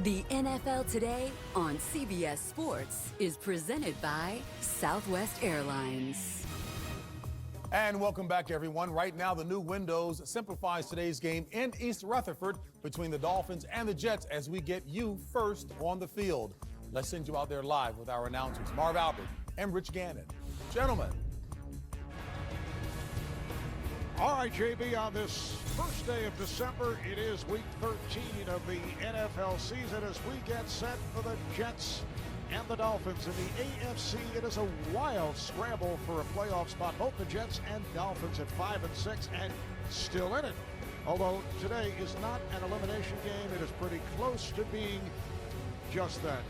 The NFL Today on CBS Sports is presented by Southwest Airlines. And welcome back, everyone. Right now, the new windows simplifies today's game in East Rutherford between the Dolphins and the Jets as we get you first on the field. Let's send you out there live with our announcers, Marv Albert and Rich Gannon. Gentlemen. All right, JB, on this first day of December, it is week 13 of the NFL season as we get set for the Jets and the Dolphins. In the AFC, it is a wild scramble for a playoff spot. Both the Jets and Dolphins at 5 and 6 and still in it. Although today is not an elimination game, it is pretty close to being just that.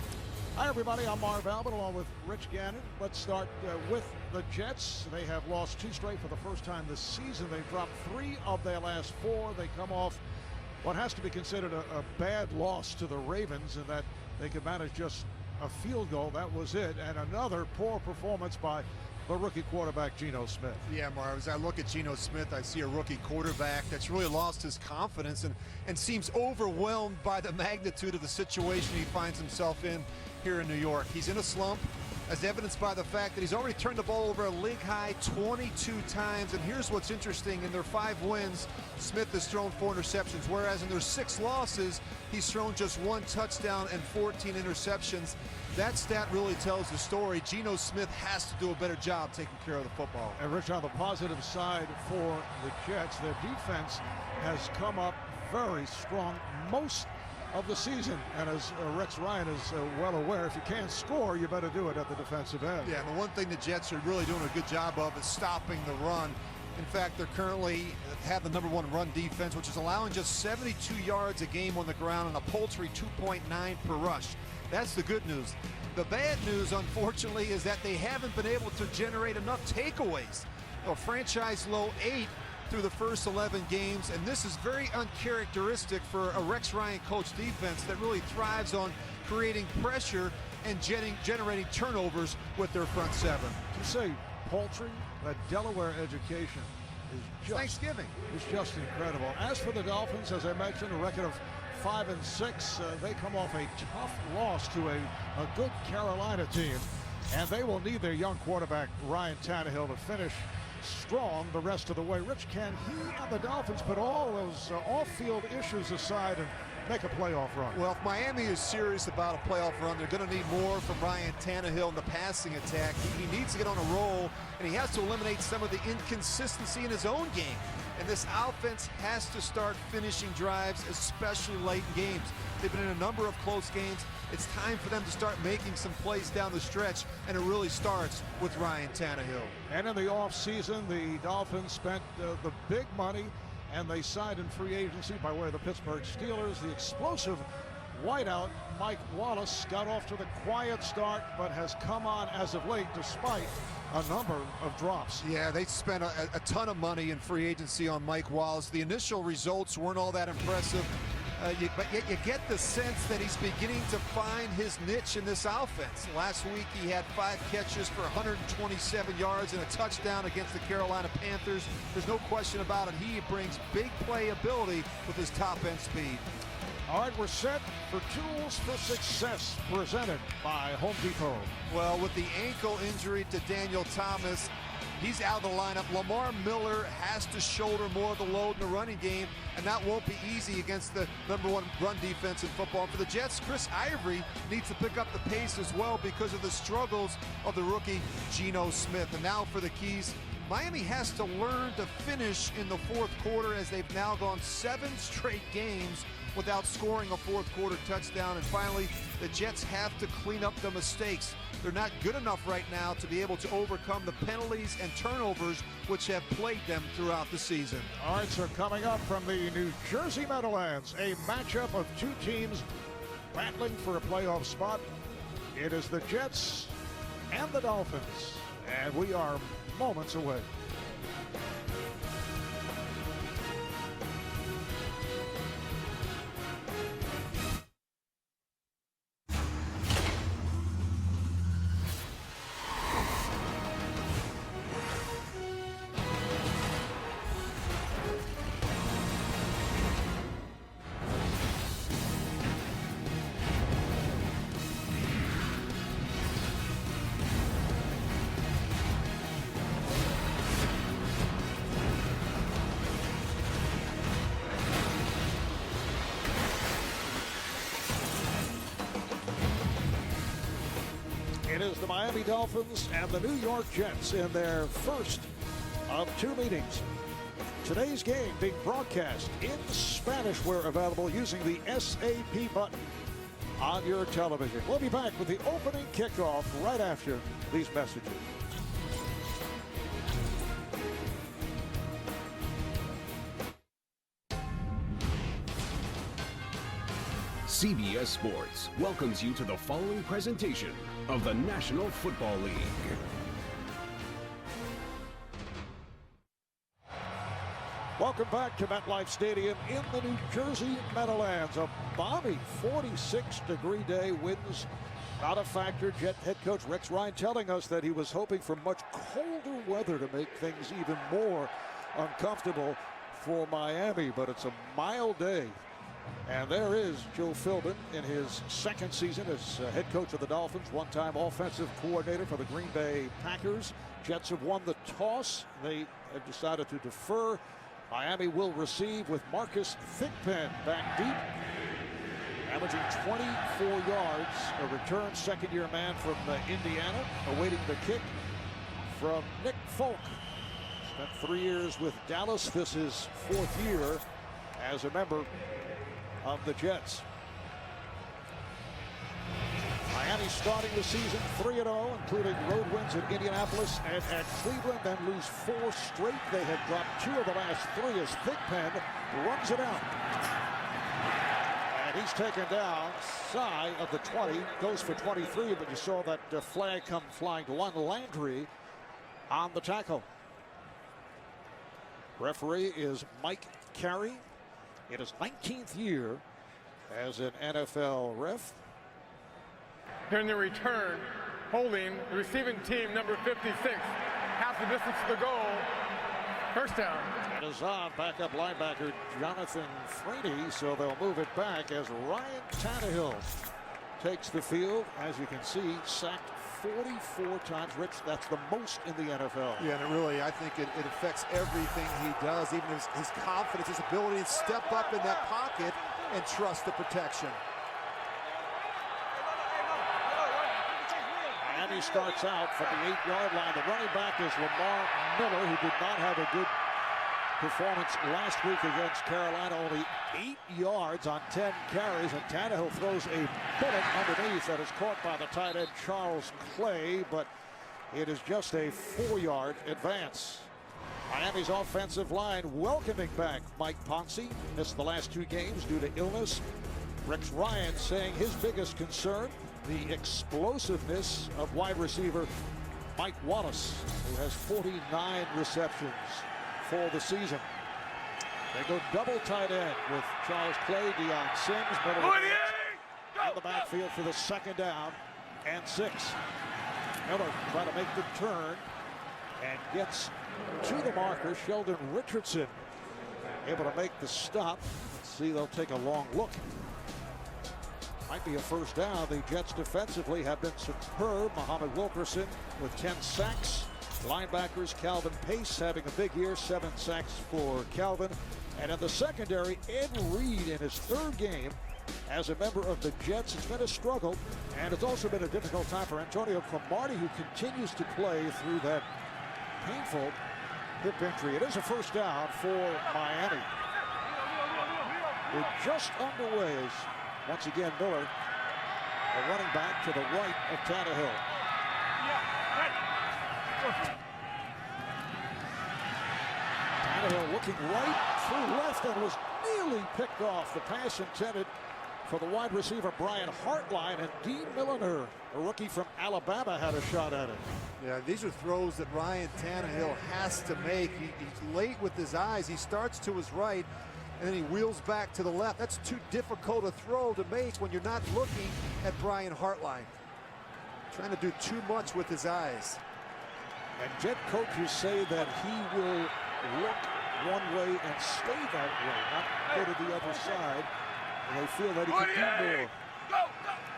Hi, everybody. I'm Marv Albert along with Rich Gannon. Let's start with the Jets. They have lost 2 straight for the first time this season. They've dropped 3 of their last 4. They come off what has to be considered a bad loss to the Ravens in that they could manage just a field goal. That was it. And another poor performance by the rookie quarterback, Geno Smith. Yeah, Marv, as I look at Geno Smith, I see a rookie quarterback that's really lost his confidence and seems overwhelmed by the magnitude of the situation he finds himself in here in New York. He's in a slump, as evidenced by the fact that he's already turned the ball over a league-high 22 times. And here's what's interesting. In their 5 wins, Smith has thrown 4 interceptions, whereas in their 6 losses, he's thrown just 1 touchdown and 14 interceptions. That stat really tells the story. Geno Smith has to do a better job taking care of the football. And Rich, on the positive side for the Jets, their defense has come up very strong most of the season, and as Rex Ryan is well aware, if you can't score, you better do it at the defensive end. Yeah, and the one thing the Jets are really doing a good job of is stopping the run. In fact, they're currently have the #1 run defense, which is allowing just 72 yards a game on the ground and a paltry 2.9 per rush. That's the good news. The bad news, unfortunately, is that they haven't been able to generate enough takeaways. A franchise low 8 through the first 11 games, and this is very uncharacteristic for a Rex Ryan coach defense that really thrives on creating pressure and generating turnovers with their front 7. You say paltry, that Delaware education is just Thanksgiving. It's just incredible. As for the Dolphins, as I mentioned, a record of 5 and 6. They come off a tough loss to a good Carolina team, and they will need their young quarterback Ryan Tannehill to finish strong the rest of the way. Rich, can he and the Dolphins put all those off-field issues aside and make a playoff run? Well, if Miami is serious about a playoff run, they're going to need more from Ryan Tannehill in the passing attack. He needs to get on a roll, and he has to eliminate some of the inconsistency in his own game. And this offense has to start finishing drives, especially late in games. They've been in a number of close games. It's time for them to start making some plays down the stretch, and it really starts with Ryan Tannehill. And in the offseason, the Dolphins spent the big money, and they signed in free agency by way of the Pittsburgh Steelers. The explosive wideout Mike Wallace got off to the quiet start, but has come on as of late despite a number of drops. Yeah, they spent a ton of money in free agency on Mike Wallace. The initial results weren't all that impressive. But yet you get the sense that he's beginning to find his niche in this offense. Last week he had 5 catches for 127 yards and a touchdown against the Carolina Panthers. There's no question about it. He brings big play ability with his top-end speed. All right, we're set for Tools for Success, presented by Home Depot. Well, with the ankle injury to Daniel Thomas, he's out of the lineup. Lamar Miller has to shoulder more of the load in the running game, and that won't be easy against the #1 run defense in football. For the Jets, Chris Ivory needs to pick up the pace as well because of the struggles of the rookie Geno Smith. And now for the keys. Miami has to learn to finish in the 4th quarter, as they've now gone 7 straight games without scoring a 4th quarter touchdown. And finally, the Jets have to clean up the mistakes. They're not good enough right now to be able to overcome the penalties and turnovers which have plagued them throughout the season. All right, so coming up from the New Jersey Meadowlands, a matchup of 2 teams battling for a playoff spot. It is the Jets and the Dolphins, and we are moments away. Miami Dolphins and the New York Jets in their first of two meetings. Today's game being broadcast in Spanish where available using the SAP button on your television. We'll be back with the opening kickoff right after these messages. CBS Sports welcomes you to the following presentation of the National Football League. Welcome back to MetLife Stadium in the New Jersey Meadowlands. A balmy 46-degree day, winds not a factor. Jet head coach Rex Ryan telling us that he was hoping for much colder weather to make things even more uncomfortable for Miami, but it's a mild day. And there is Joe Philbin in his second season as head coach of the Dolphins, one-time offensive coordinator for the Green Bay Packers. Jets have won the toss. They have decided to defer. Miami will receive with Marcus Thigpen back deep, averaging 24 yards. A return second-year man from Indiana, awaiting the kick from Nick Folk. Spent 3 years with Dallas. This is fourth year as a member of the Jets. Miami starting the season 3-0, including road wins at Indianapolis and at Cleveland, then lose 4 straight. They had dropped 2 of the last 3 as Thigpen runs it out. And he's taken down shy of the 20, goes for 23, but you saw that flag come flying to Lon Landry on the tackle. Referee is Mike Carey. In his 19th year as an NFL ref. During the return, holding the receiving team number 56, half the distance to the goal, first down. It is on backup linebacker Jonathan Freeney, so they'll move it back as Ryan Tannehill takes the field. As you can see, sacked 44 times. Rich, that's the most in the NFL. Yeah, and it really, I think it affects everything he does, even his confidence, his ability to step up in that pocket and trust the protection. Miami starts out from the 8-yard line. The running back is Lamar Miller, who did not have a good performance last week against Carolina. Only 8 yards on 10 carries, and Tannehill throws a bullet underneath that is caught by the tight end Charles Clay, but it is just a 4-yard advance. Miami's offensive line welcoming back Mike Pouncey. Missed the last 2 games due to illness. Rex Ryan saying his biggest concern, the explosiveness of wide receiver Mike Wallace, who has 49 receptions for the season. They go double tight end with Charles Clay, Deion Sims, middle in the backfield for the second down and 6. Miller trying to make the turn and gets to the marker. Sheldon Richardson able to make the stop. Let's see, they'll take a long look. Might be a first down. The Jets defensively have been superb. Muhammad Wilkerson with 10 sacks. Linebackers Calvin Pace having a big year, 7 sacks for Calvin. And in the secondary, Ed Reed in his 3rd game as a member of the Jets. It's been a struggle, and it's also been a difficult time for Antonio Cromartie, who continues to play through that painful hip injury. It is a first down for Miami. We're just underway as, once again, Miller, a running back to the right of Tannehill. Tannehill looking right through left and was nearly picked off. The pass intended for the wide receiver Brian Hartline, and Dean Milliner, a rookie from Alabama, had a shot at it. Yeah, these are throws that Ryan Tannehill has to make. He's late with his eyes. He starts to his right, and then he wheels back to the left. That's too difficult a throw to make when you're not looking at Brian Hartline. Trying to do too much with his eyes. And Jet coaches say that he will look one way and stay that way, not go to the other side. And they feel that he can do more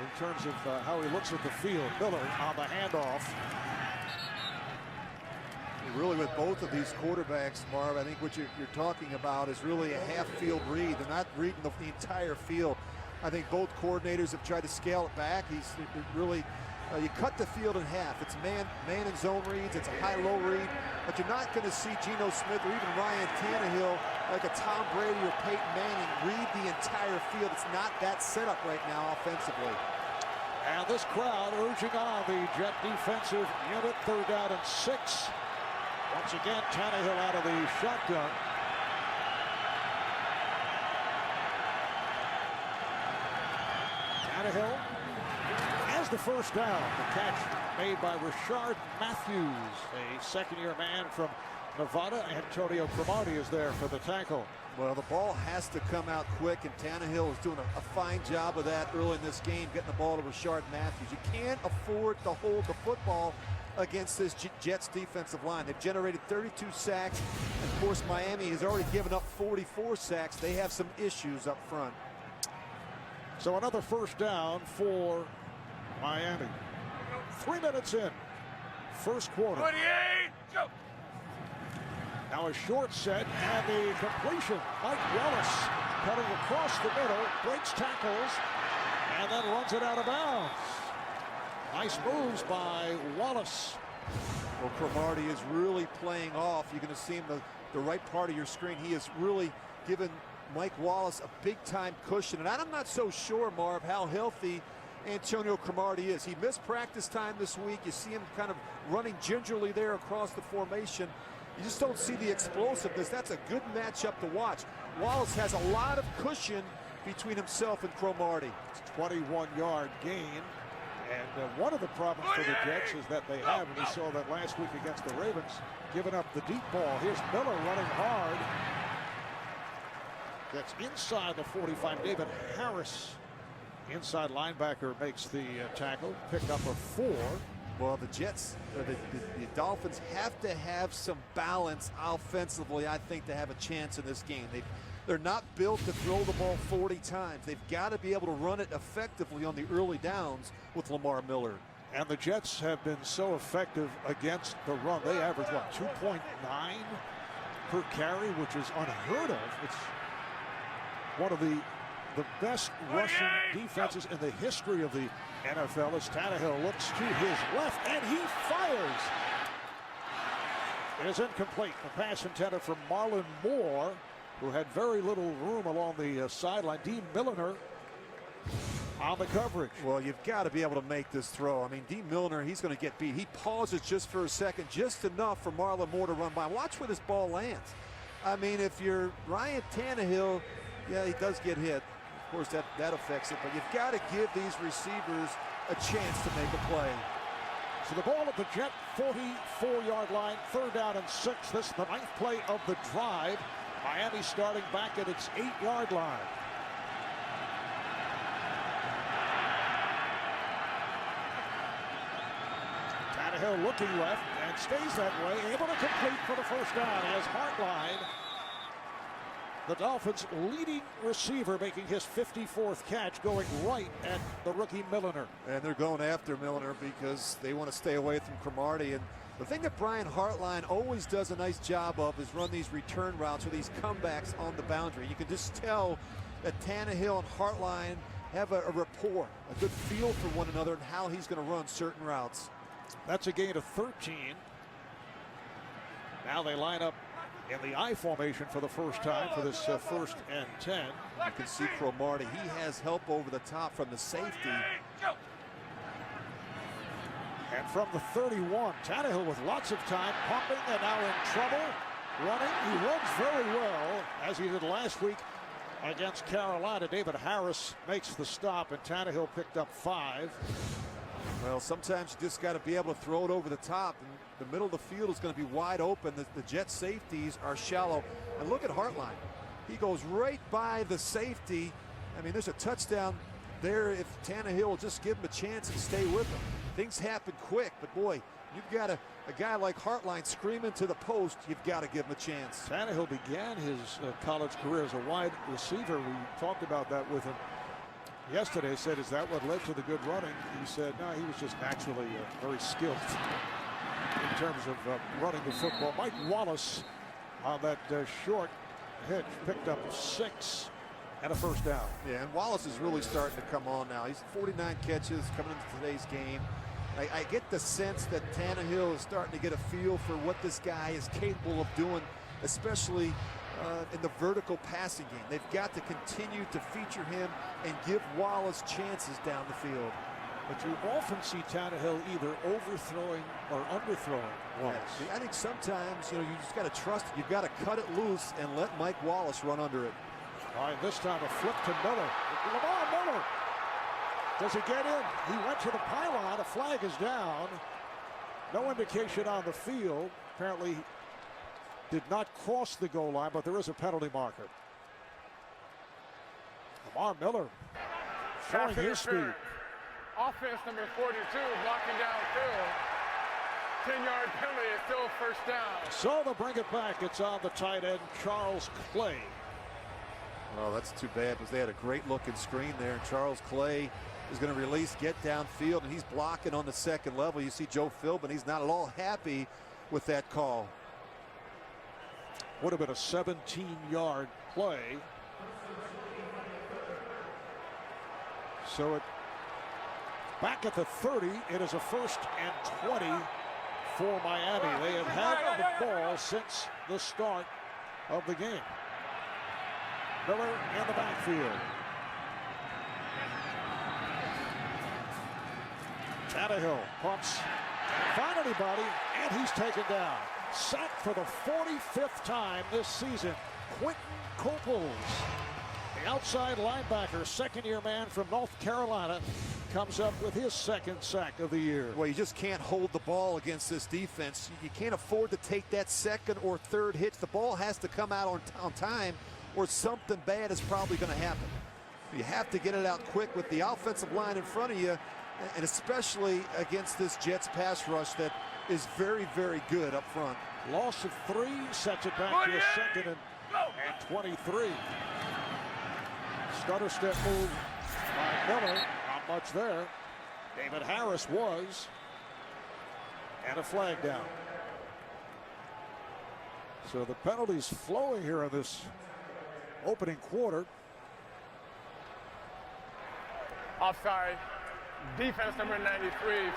in terms of how he looks at the field. Miller on the handoff. Really, with both of these quarterbacks, Marv, I think what you're talking about is really a half-field read. They're not reading the entire field. I think both coordinators have tried to scale it back. He's really You cut the field in half. It's man and zone reads. It's a high-low read. But you're not going to see Geno Smith or even Ryan Tannehill like a Tom Brady or Peyton Manning read the entire field. It's not that setup right now offensively. And this crowd urging on the Jet defensive unit. 3rd down and 6. Once again, Tannehill out of the shotgun. Tannehill has the first down. The catch made by Rashard Matthews, a second-year man from Nevada. Antonio Cromartie is there for the tackle. Well, the ball has to come out quick, and Tannehill is doing a fine job of that early in this game, getting the ball to Rashard Matthews. You can't afford to hold the football against this Jets defensive line. They've generated 32 sacks. And of course, Miami has already given up 44 sacks. They have some issues up front. So another first down for Miami. 3 minutes in, first quarter. 28, go! Now a short set and the completion. Mike Wallace cutting across the middle, breaks tackles, and then runs it out of bounds. Nice moves by Wallace. Well, Cromartie is really playing off. You're going to see him the right part of your screen. He has really given Mike Wallace a big-time cushion. And I'm not so sure, Marv, how healthy Antonio Cromartie is. He missed practice time this week. You see him kind of running gingerly there across the formation. You just don't see the explosiveness. That's a good matchup to watch. Wallace has a lot of cushion between himself and Cromartie. It's a 21-yard gain. And one of the problems for the Jets is that they have, and we saw that last week against the Ravens, giving up the deep ball. Here's Miller running hard. That's inside the 45. David Harris, inside linebacker, makes the tackle. Pick up a 4. Well, the Jets, the Dolphins have to have some balance offensively, I think, to have a chance in this game. They're not built to throw the ball 40 times. They've got to be able to run it effectively on the early downs with Lamar Miller. And the Jets have been so effective against the run. They average, what, 2.9 per carry, which is unheard of. It's one of the best rushing defenses in the history of the NFL as Tannehill looks to his left, and he fires. It is incomplete. The pass intended for Marlon Moore, who had very little room along the sideline. D. Milliner on the coverage. Well, you've got to be able to make this throw. I mean, D. Milliner, he's going to get beat. He pauses just for a second, just enough for Marlon Moore to run by. Watch where this ball lands. I mean, if you're Ryan Tannehill, yeah, he does get hit. Of course, that affects it, but you've got to give these receivers a chance to make a play. So the ball at the Jet 44-yard line, 3rd down and 6. This is the 9th play of the drive. Miami starting back at its 8-yard line. Tannehill looking left and stays that way, able to complete for the first down. He has Hartline, the Dolphins' leading receiver, making his 54th catch, going right at the rookie Milliner. And they're going after Milliner because they want to stay away from Cromartie. And the thing that Brian Hartline always does a nice job of is run these return routes or these comebacks on the boundary. You can just tell that Tannehill and Hartline have a rapport, a good feel for one another and how he's going to run certain routes. That's a gain of 13. Now they line up in the I formation for the first time for this 1st and 10. You can see Cromartie. He has help over the top from the safety. And from the 31, Tannehill with lots of time, pumping and now in trouble. Running, he runs very well, as he did last week against Carolina. David Harris makes the stop, and Tannehill picked up 5. Well, sometimes you just got to be able to throw it over the top, and the middle of the field is going to be wide open. The Jet safeties are shallow. And look at Hartline. He goes right by the safety. I mean, there's a touchdown there if Tannehill will just give him a chance and stay with him. Things happen quick, but boy, you've got a guy like Hartline screaming to the post. You've got to give him a chance. Tannehill began his college career as a wide receiver. We talked about that with him yesterday. Said, is that what led to the good running? He said, no, he was just naturally very skilled in terms of running the football. Mike Wallace on that short hitch picked up 6 and a first down. Yeah, and Wallace is really starting to come on now. He's 49 catches coming into today's game. I get the sense that Tannehill is starting to get a feel for what this guy is capable of doing, especially in the vertical passing game. They've got to continue to feature him and give Wallace chances down the field. But you often see Tannehill either overthrowing or underthrowing Wallace. Yes. I think sometimes, you just got to trust it. You've got to cut it loose and let Mike Wallace run under it. All right, this time a flip to Miller. Lamar Miller. Does he get in? He went to the pylon. A flag is down. No indication on the field. Apparently did not cross the goal line, but there is a penalty marker. Lamar Miller showing his speed. Offense number 42 blocking downfield. 10-yard penalty is still first down. So they'll bring it back. It's on the tight end, Charles Clay. Oh, that's too bad because they had a great looking screen there. Charles Clay is going to release, get downfield, and he's blocking on the second level. You see Joe Philbin, he's not at all happy with that call. Would have been a 17-yard play. So back at the 30, it is a 1st and 20 for Miami. They have had the ball since the start of the game. Miller in the backfield. Tannehill pumps, find anybody, and he's taken down. Sacked for the 45th time this season. Quentin Coples, the outside linebacker, second-year man from North Carolina, comes up with his second sack of the year. Well, you just can't hold the ball against this defense. You can't afford to take that second or third hit. The ball has to come out on time, or something bad is probably going to happen. You have to get it out quick with the offensive line in front of you, and especially against this Jets pass rush that is very, very good up front. Loss of 3, sets it back to a 2nd and 23. Stutter step move by Miller. Not much there. David Harris was. And a flag down. So the penalties flowing here in this opening quarter. Offside. Defense number 93.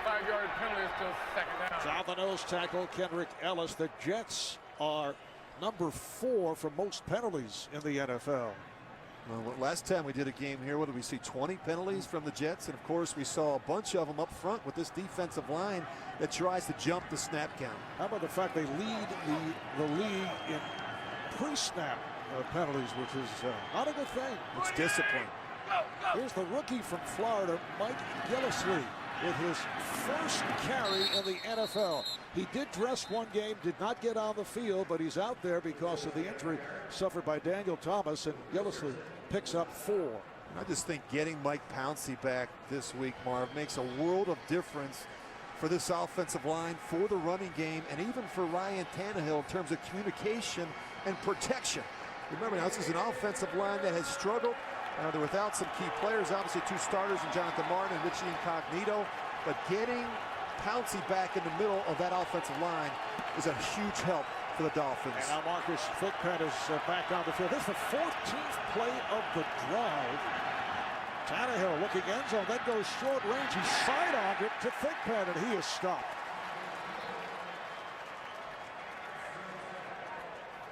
5-yard penalty is still second down. South the nose tackle Kendrick Ellis. The Jets are number 4 for most penalties in the NFL. Well, last time we did a game here, what did we see? 20 penalties from the Jets, and of course we saw a bunch of them up front with this defensive line that tries to jump the snap count. How about the fact they lead the league in pre-snap penalties, which is not a good thing. It's discipline. Here's the rookie from Florida, Mike Gillislee, with his first carry in the NFL. He did dress one game, did not get on the field, but he's out there because of the injury suffered by Daniel Thomas, and Gillislee picks up 4. I just think getting Mike Pouncey back this week, Marv, makes a world of difference for this offensive line, for the running game, and even for Ryan Tannehill in terms of communication and protection. Remember, now this is an offensive line that has struggled. They're without some key players, obviously 2 starters in Jonathan Martin and Richie Incognito, but getting Pouncey back in the middle of that offensive line is a huge help for the Dolphins. And now Marcus Thigpen is back on the field. This is the 14th play of the drive. Tannehill looking end zone, then goes short range. He sidearmed it to Thigpen, and he is stopped.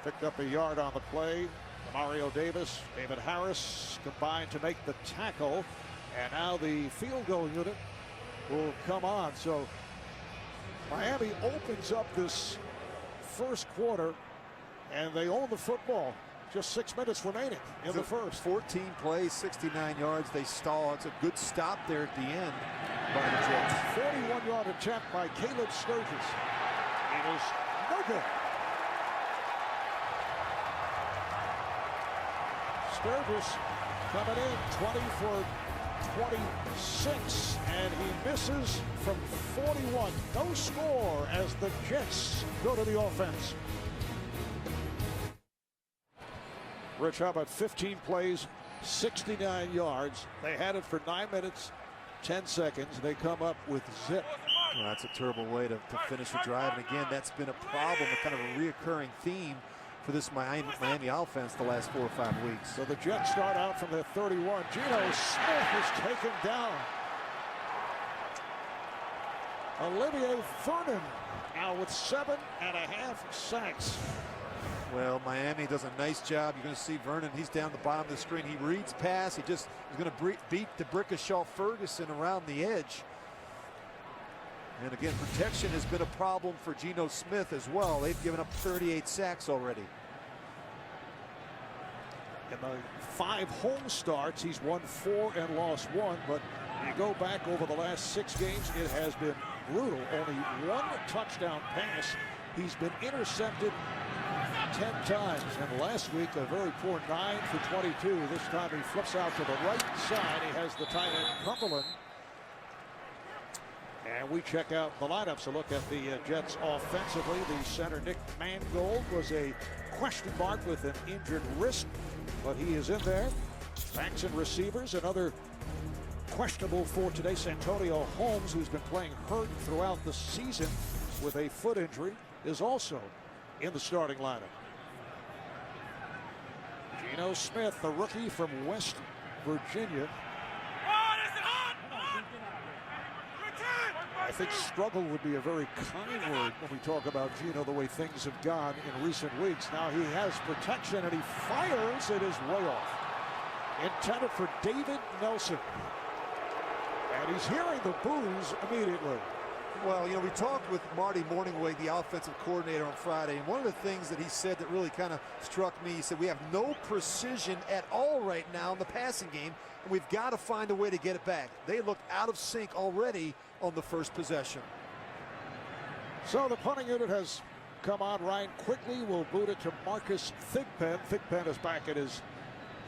Picked up a yard on the play. Mario Davis, David Harris combined to make the tackle, and now the field goal unit will come on. So Miami opens up this first quarter, and they own the football. Just 6 minutes remaining in the first. 14 plays, 69 yards. They stall. It's a good stop there at the end by the Jets. 41-yard attempt by Caleb Sturgis. It is no good. Sturgis coming in 20 for 26, and he misses from 41. No score as the Jets go to the offense. Rich, how about 15 plays, 69 yards? They had it for 9 minutes, 10 seconds. They come up with zip. Well, that's a terrible way to finish a drive. And again, that's been a problem, a kind of a reoccurring theme for this Miami offense the last 4 or 5 weeks. So the Jets start out from their 31. Geno Smith is taken down. Olivier Vernon now with 7.5 sacks. Well, Miami does a nice job. You're going to see Vernon. He's down the bottom of the screen. He reads pass. He's going to beat DeBrickashaw Ferguson around the edge. And again, protection has been a problem for Geno Smith as well. They've given up 38 sacks already. In the 5 home starts, he's won 4 and lost 1. But you go back over the last 6 games, it has been brutal. Only 1 touchdown pass. He's been intercepted 10 times. And last week, a very poor 9 for 22. This time he flips out to the right side. He has the tight end Cumberland. And we check out the lineups. A look at the Jets offensively. The center Nick Mangold was a question mark with an injured wrist, but he is in there. Backs and receivers, another questionable for today. Santonio Holmes, who's been playing hurt throughout the season with a foot injury, is also in the starting lineup. Geno Smith, the rookie from West Virginia. I think struggle would be a very kind word when we talk about Geno, the way things have gone in recent weeks. Now he has protection and he fires. It is way off. Intended for David Nelson. And he's hearing the boos immediately. Well, you know, we talked with Marty Morningweg, the offensive coordinator, on Friday, and one of the things that he said that really kind of struck me, he said, we have no precision at all right now in the passing game, and we've got to find a way to get it back. They look out of sync already on the first possession. So the punting unit has come on. Ryan quickly will boot it to Marcus Thigpen. Thigpen is back at his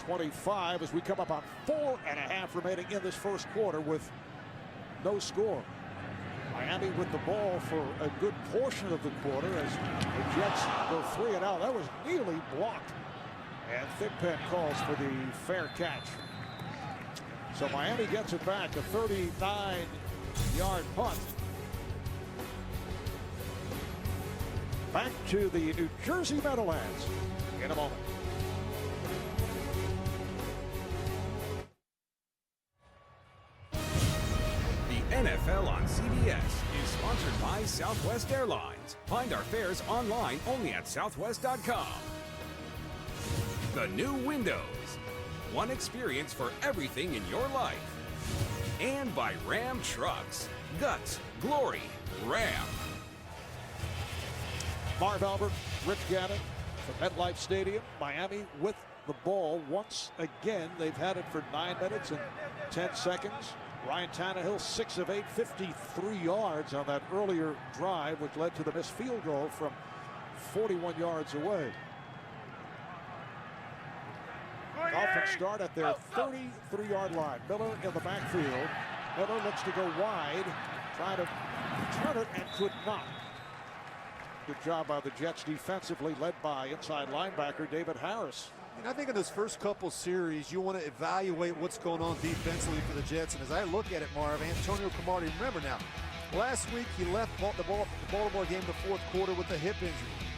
25 as we come up on 4.5 remaining in this first quarter with no score. Miami with the ball for a good portion of the quarter as the Jets go 3 and out. That was nearly blocked. And Thigpen calls for the fair catch. So Miami gets it back, a 39-yard punt. Back to the New Jersey Meadowlands in a moment. NFL on CBS is sponsored by Southwest Airlines. Find our fares online only at southwest.com. The new Windows. One experience for everything in your life. And by Ram Trucks. Guts, glory, Ram. Marv Albert, Rich Gannon from MetLife Stadium. Miami with the ball once again. They've had it for 9 minutes and 10 seconds. Ryan Tannehill, 6 of 8, 53 yards on that earlier drive, which led to the missed field goal from 41 yards away. Dolphins start at their 33-yard line. Miller in the backfield. Miller looks to go wide, trying to turn it and could not. Good job by the Jets defensively, led by inside linebacker David Harris. I think in this first couple series, you want to evaluate what's going on defensively for the Jets. And as I look at it, Marv, Antonio Cromartie, remember now, last week he left the Baltimore game in the fourth quarter with a hip injury.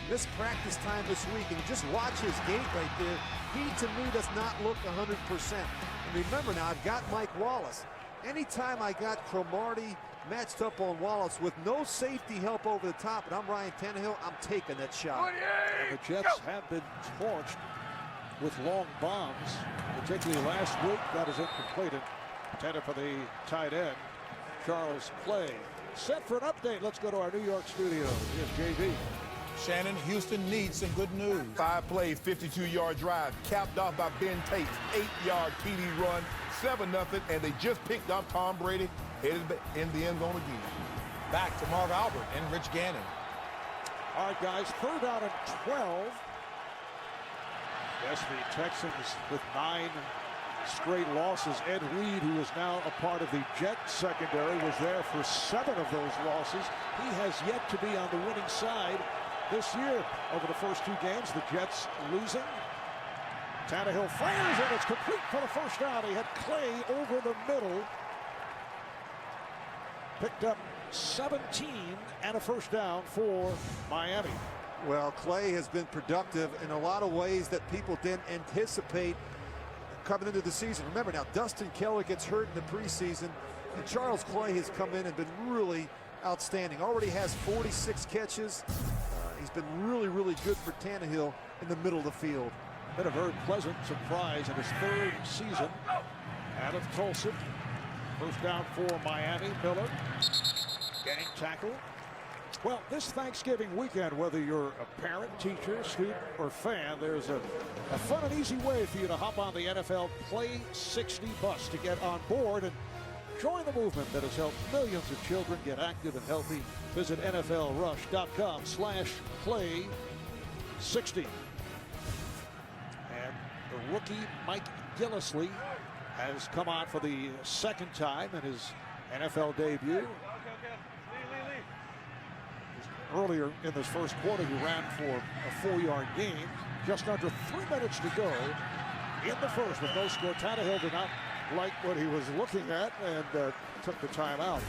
Missed practice time this week, and just watch his gait right there. He, to me, does not look 100%. And remember now, I've got Mike Wallace. Anytime I got Cromartie matched up on Wallace with no safety help over the top, and I'm Ryan Tannehill, I'm taking that shot. And the Jets have been torched with long bombs, particularly last week. That is incomplete. Intended for the tight end, Charles Clay. Set for an update. Let's go to our New York studios. Here's JV. Shannon, Houston needs some good news. 5 plays, 52-yard drive, capped off by Ben Tate, 8-yard TD run, 7-0, and they just picked up Tom Brady, headed in the end zone again. Back to Marv Albert and Rich Gannon. All right, guys, 3rd down and 12. Yes, the Texans with 9 straight losses. Ed Reed, who is now a part of the Jets secondary, was there for 7 of those losses. He has yet to be on the winning side this year. Over the first 2 games, the Jets losing. Tannehill fires, and it's complete for the first down. He had Clay over the middle. Picked up 17 and a first down for Miami. Well, Clay has been productive in a lot of ways that people didn't anticipate coming into the season. Remember now, Dustin Keller gets hurt in the preseason, and Charles Clay has come in and been really outstanding. Already has 46 catches. He's been really, really good for Tannehill in the middle of the field. Been a very pleasant surprise in his 3rd season out of Tulsa. First down for Miami. Miller getting tackled. Well, this Thanksgiving weekend, whether you're a parent, teacher, student, or fan, there's a fun and easy way for you to hop on the NFL Play 60 bus to get on board and join the movement that has helped millions of children get active and healthy. Visit NFLrush.com/play60. And the rookie Mike Gillislee has come on for the 2nd time in his NFL debut. Earlier in this first quarter, he ran for a 4-yard gain. Just under 3 minutes to go in the first with no score. Tannehill did not like what he was looking at and took the timeout.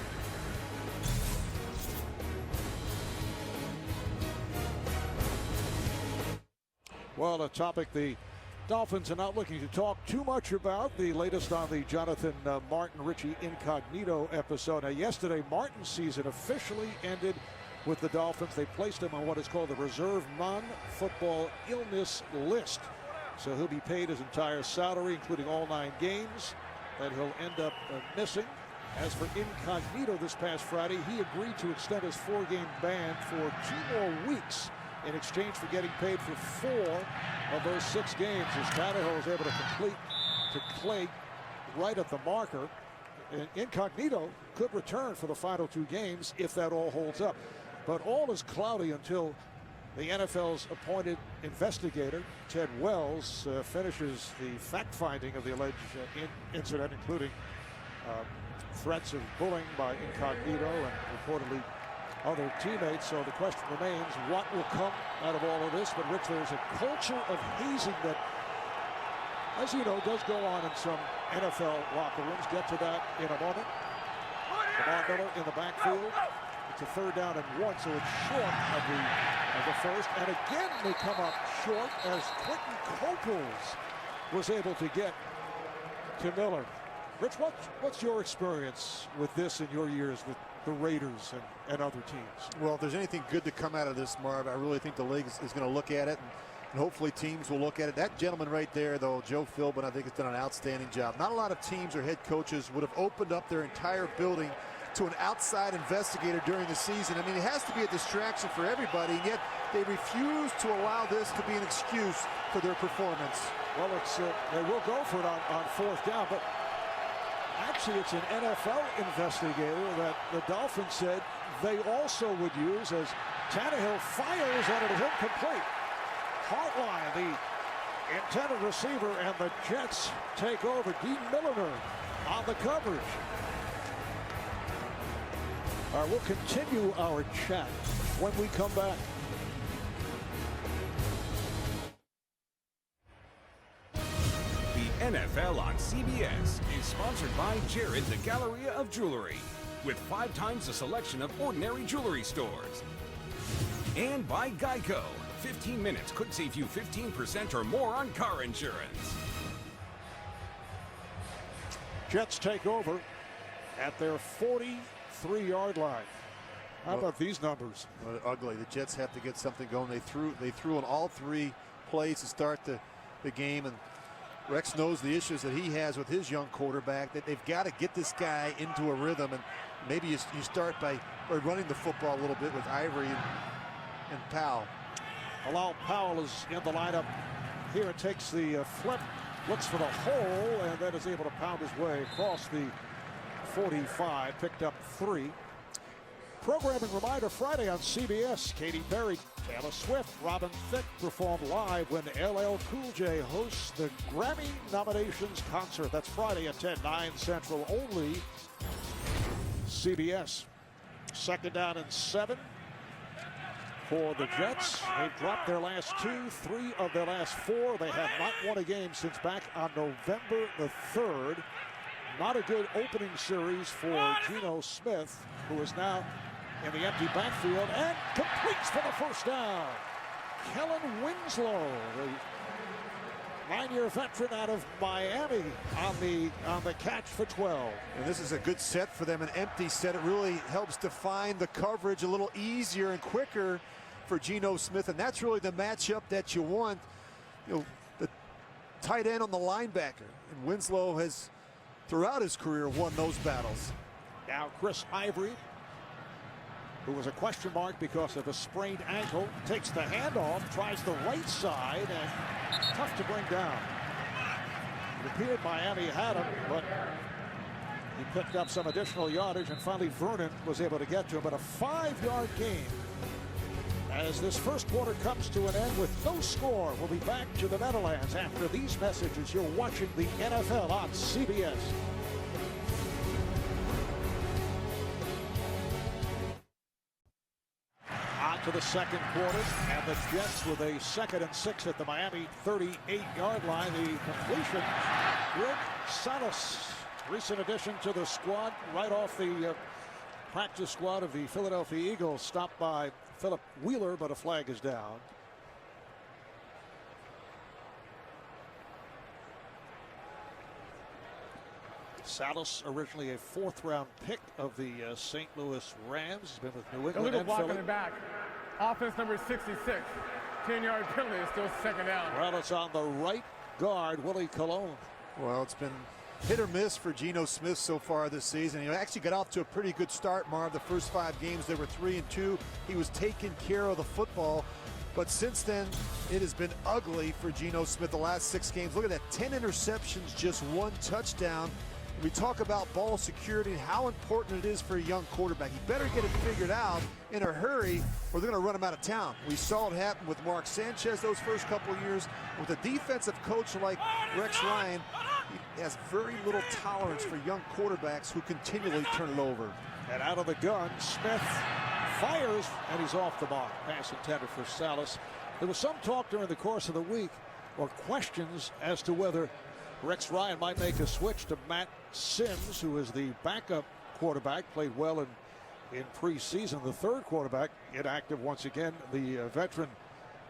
Well, a topic the Dolphins are not looking to talk too much about. The latest on the Jonathan Martin Richie Incognito episode. Now, yesterday, Martin's season officially ended with the Dolphins. They placed him on what is called the reserve non-football illness list. So he'll be paid his entire salary, including all 9 games that he'll end up missing. As for Incognito this past Friday, he agreed to extend his 4-game ban for 2 more weeks in exchange for getting paid for 4 of those 6 games, as Tannehill was able to play right at the marker. And Incognito could return for the final 2 games if that all holds up. But all is cloudy until the NFL's appointed investigator, Ted Wells, finishes the fact-finding of the alleged incident, including threats of bullying by Incognito and reportedly other teammates. So the question remains, what will come out of all of this? But Rich, there's a culture of hazing that, as you know, does go on in some NFL locker rooms. Get to that in a moment. Lamar Miller in the backfield. It's a 3rd down and 1, so it's short of the first. And again, they come up short as Quentin Coples was able to get to Miller. Rich, what's your experience with this in your years with the Raiders and other teams? Well, if there's anything good to come out of this, Marv, I really think the league is going to look at it, and hopefully teams will look at it. That gentleman right there, though, Joe Philbin, I think has done an outstanding job. Not a lot of teams or head coaches would have opened up their entire building to an outside investigator during the season. I mean, it has to be a distraction for everybody, and yet they refuse to allow this to be an excuse for their performance. Well, they will go for it on 4th down, but actually it's an NFL investigator that the Dolphins said they also would use, as Tannehill fires and it is incomplete. Hartline, the intended receiver, and the Jets take over. Dean Milliner on the coverage. All right, we'll continue our chat when we come back. The NFL on CBS is sponsored by Jared, the Galleria of Jewelry, with 5 times the selection of ordinary jewelry stores. And by Geico. 15 minutes could save you 15% or more on car insurance. Jets take over at their 43-yard line. How about these numbers? Ugly. The Jets have to get something going. They threw on all 3 plays to start the game, and Rex knows the issues that he has with his young quarterback, that they've got to get this guy into a rhythm, and maybe you start by running the football a little bit with Ivory and Powell. Bilal Powell is in the lineup here. It takes the flip, looks for the hole, and then is able to pound his way across the 45, picked up 3. Programming reminder, Friday on CBS, Katy Perry, Taylor Swift, Robin Thicke perform live when LL Cool J hosts the Grammy nominations concert. That's Friday at 10, 9 Central, only CBS. 2nd down and 7 for the Jets. They've dropped their last 2, 3 of their last 4. They have not won a game since back on November the 3rd. Not a good opening series for Geno Smith, who is now in the empty backfield and completes for the 1st down. Kellen Winslow, the 9-year veteran out of Miami on the catch for 12. And this is a good set for them, an empty set. It really helps define the coverage a little easier and quicker for Geno Smith, and that's really the matchup that you want. You know, the tight end on the linebacker, and Winslow has, throughout his career, won those battles. Now Chris Ivory, who was a question mark because of a sprained ankle, takes the handoff, tries the right side, and tough to bring down. It appeared Miami had him, but he picked up some additional yardage, and finally Vernon was able to get to him. But a 5-yard gain as this first quarter comes to an end with no score. We'll be back to the Meadowlands after these messages. You're watching the NFL on CBS. To the second quarter, and the Jets with a 2nd and 6 at the Miami 38-yard line. The completion, Greg Salas, recent addition to the squad, right off the practice squad of the Philadelphia Eagles, stopped by Philip Wheeler, but a flag is down. Salas, originally a 4th-round pick of the St. Louis Rams. He's been with New England illegal and block Philly. on the back. Offense number 66. 10-yard penalty is still 2nd down. Well, it's on the right guard, Willie Colon. Well, it's been hit or miss for Geno Smith so far this season. He actually got off to a pretty good start, Marv. The first 5 games, they were 3-2. He was taking care of the football. But since then, it has been ugly for Geno Smith the last 6 games. Look at that, 10 interceptions, just 1 touchdown. We talk about ball security and how important it is for a young quarterback. He better get it figured out in a hurry or they're going to run him out of town. We saw it happen with Mark Sanchez those first couple of years. With a defensive coach like Rex Ryan, he has very little tolerance for young quarterbacks who continually turn it over. And out of the gun, Smith fires, and he's off the mark. Pass intended for Salas. There was some talk during the course of the week, or questions as to whether Rex Ryan might make a switch to Matt Sims, who is the backup quarterback, played well in preseason. The 3rd quarterback inactive once again, the veteran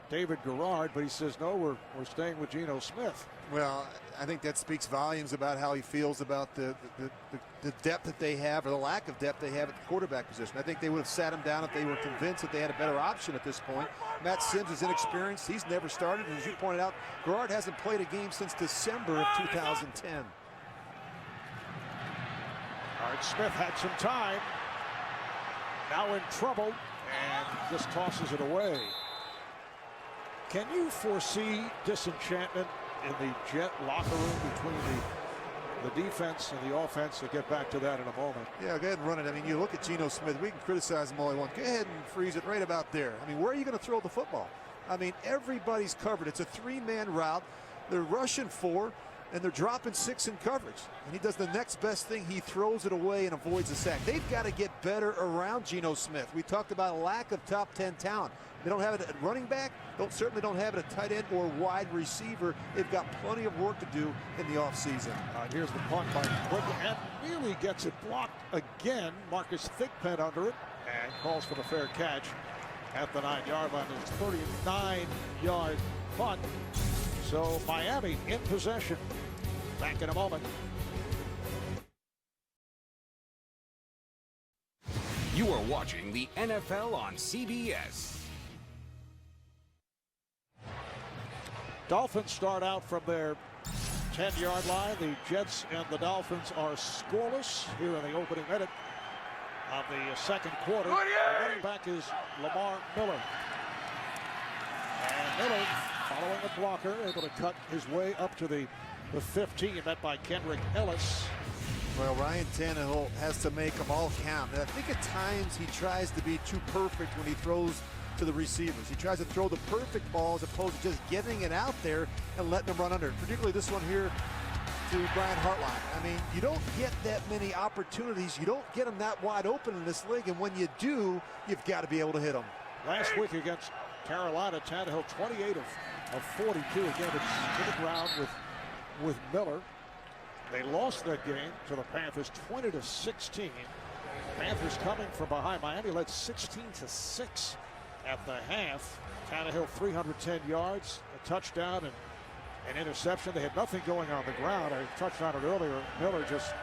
David Garrard, but he says no, we're staying with Geno Smith. Well, I think that speaks volumes about how he feels about the depth that they have, or the lack of depth they have at the quarterback position. I think they would have sat him down if they were convinced that they had a better option at this point. Matt Sims is inexperienced. He's never started, and as you pointed out, Garrard hasn't played a game since December of 2010. All right, Smith had some time. Now in trouble, and just tosses it away. Can you foresee disenchantment in the Jet locker room between the defense and the offense? We'll get back to that in a moment. Yeah, go ahead and run it. I mean, you look at Geno Smith. We can criticize him all we want. Go ahead and freeze it right about there. I mean, where are you going to throw the football? I mean, everybody's covered. It's a 3-man route. They're rushing 4, and they're dropping 6 in coverage. And he does the next best thing. He throws it away and avoids the sack. They've got to get better around Geno Smith. We talked about a lack of top 10 talent. They don't have it at running back. Certainly don't have it at tight end or wide receiver. They've got plenty of work to do in the offseason. Here's the punt by Quinton, and nearly gets it blocked again. Marcus Thigpen under it, and calls for the fair catch at the 9-yard line. It's a 39-yard punt. So Miami in possession. Back in a moment. You are watching the NFL on CBS. Dolphins start out from their 10-yard line. The Jets and the Dolphins are scoreless here in the opening minute of the 2nd quarter. The running back is Lamar Miller. And Miller, following a blocker, able to cut his way up to the 15, met by Kendrick Ellis. Well, Ryan Tannehill has to make them all count. And I think at times he tries to be too perfect when he throws to the receivers. He tries to throw the perfect ball as opposed to just getting it out there and letting them run under it. Particularly this one here to Brian Hartline. I mean, you don't get that many opportunities. You don't get them that wide open in this league. And when you do, you've got to be able to hit them. Last week against Carolina, Tannehill 28 of 42. Again, it's to the ground with Miller. They lost that game to the Panthers 20-16. Panthers coming from behind. Miami led 16-6 at the half. Tannehill 310 yards, a touchdown, and an interception. They had nothing going on the ground. I touched on it earlier. Miller just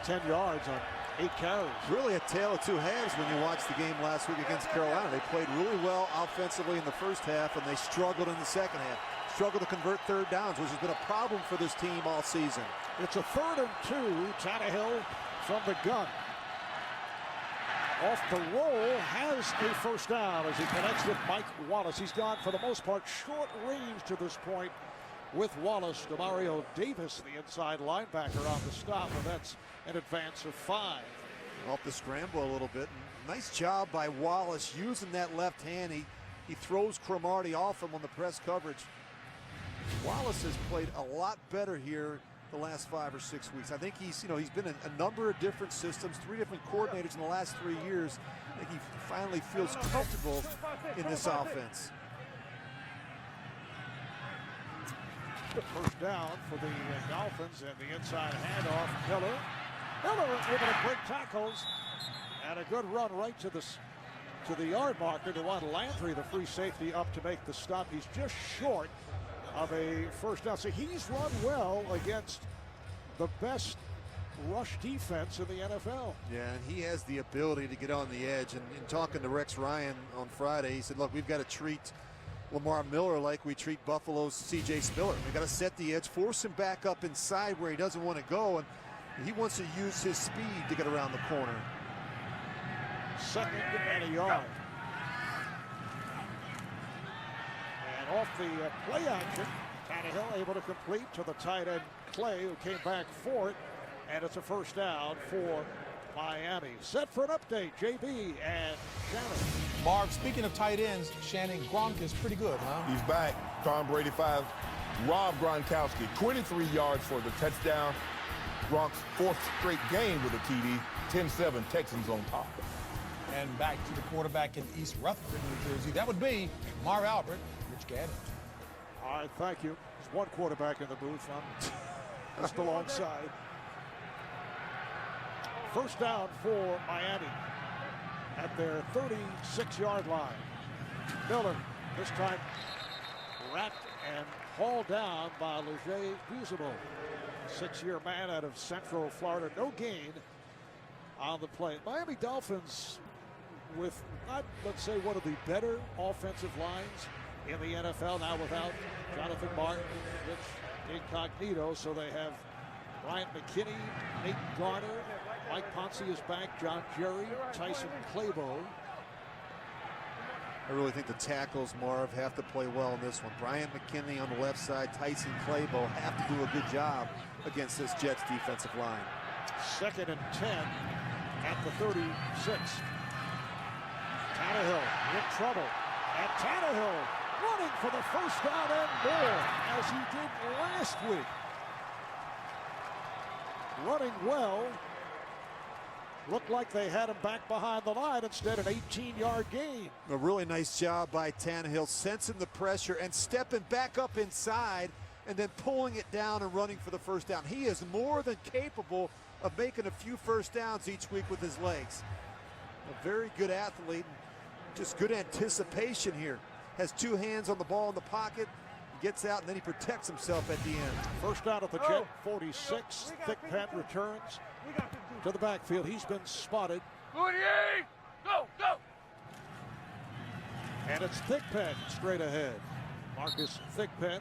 10 yards on 8 carries. Really a tale of two halves when you watched the game last week against Carolina. They played really well offensively in the first half, and they struggled in the second half. Struggled to convert third downs, which has been a problem for this team all season. It's a 3rd and 2. Tannehill from the gun. Off the roll, has a first down as he connects with Mike Wallace. He's gone, for the most part, short range to this point with Wallace. Demario Davis, the inside linebacker, on the stop, and that's an advance of 5. Off the scramble a little bit. Nice job by Wallace using that left hand. He throws Cromartie off him on the press coverage. Wallace has played a lot better here the last 5 or 6 weeks. I think he's been in a number of different systems, 3 different coordinators in the last 3 years. I think he finally feels comfortable in this offense. First down for the Dolphins, and the inside handoff. Miller able to break tackles, and a good run right to the yard marker. DeJuan Landry, the free safety, up to make the stop. He's just short of a first down. So he's run well against the best rush defense in the NFL. Yeah, and he has the ability to get on the edge. And in talking to Rex Ryan on Friday, he said, look, we've got to treat Lamar Miller like we treat Buffalo's C.J. Spiller. We've got to set the edge, force him back up inside where he doesn't want to go, and he wants to use his speed to get around the corner. 2nd and a yard. And off the play action, Tannehill able to complete to the tight end Clay, who came back for it, and it's a first down for Miami. Set for an update, JB and Shannon. Marv, speaking of tight ends, Shannon, Gronk is pretty good, huh? He's back. Tom Brady 5. Rob Gronkowski, 23 yards for the touchdown. Gronk's 4th straight game with a TD. 10-7 Texans on top. And back to the quarterback in East Rutherford, New Jersey. That would be Marv Albert, Rich Gannon. All right, thank you. There's one quarterback in the booth. I'm just alongside. First down for Miami at their 36-yard line. Miller, this time wrapped and hauled down by Leger Buzimo, 6-year man out of Central Florida. No gain on the play. Miami Dolphins with not, let's say, one of the better offensive lines in the NFL now without Jonathan Martin, Rich Incognito. So they have Ryan McKinney, Nate Garner, Mike Ponce is back, John Jerry, Tyson Clabo. I really think the tackles, Marv, have to play well in this one. Brian McKinley on the left side, Tyson Clabo have to do a good job against this Jets defensive line. 2nd and 10 at the 36. Tannehill in trouble. And Tannehill running for the first down and more, as he did last week. Running well. Looked like they had him back behind the line, instead an 18-yard gain. A really nice job by Tannehill, sensing the pressure and stepping back up inside and then pulling it down and running for the first down. He is more than capable of making a few first downs each week with his legs. A very good athlete, just good anticipation here. Has 2 hands on the ball in the pocket, gets out, and then he protects himself at the end. First down at the Jet 46. Thigpen returns to the backfield. He's been spotted. Go! And it's Thigpen straight ahead. Marcus Thigpen,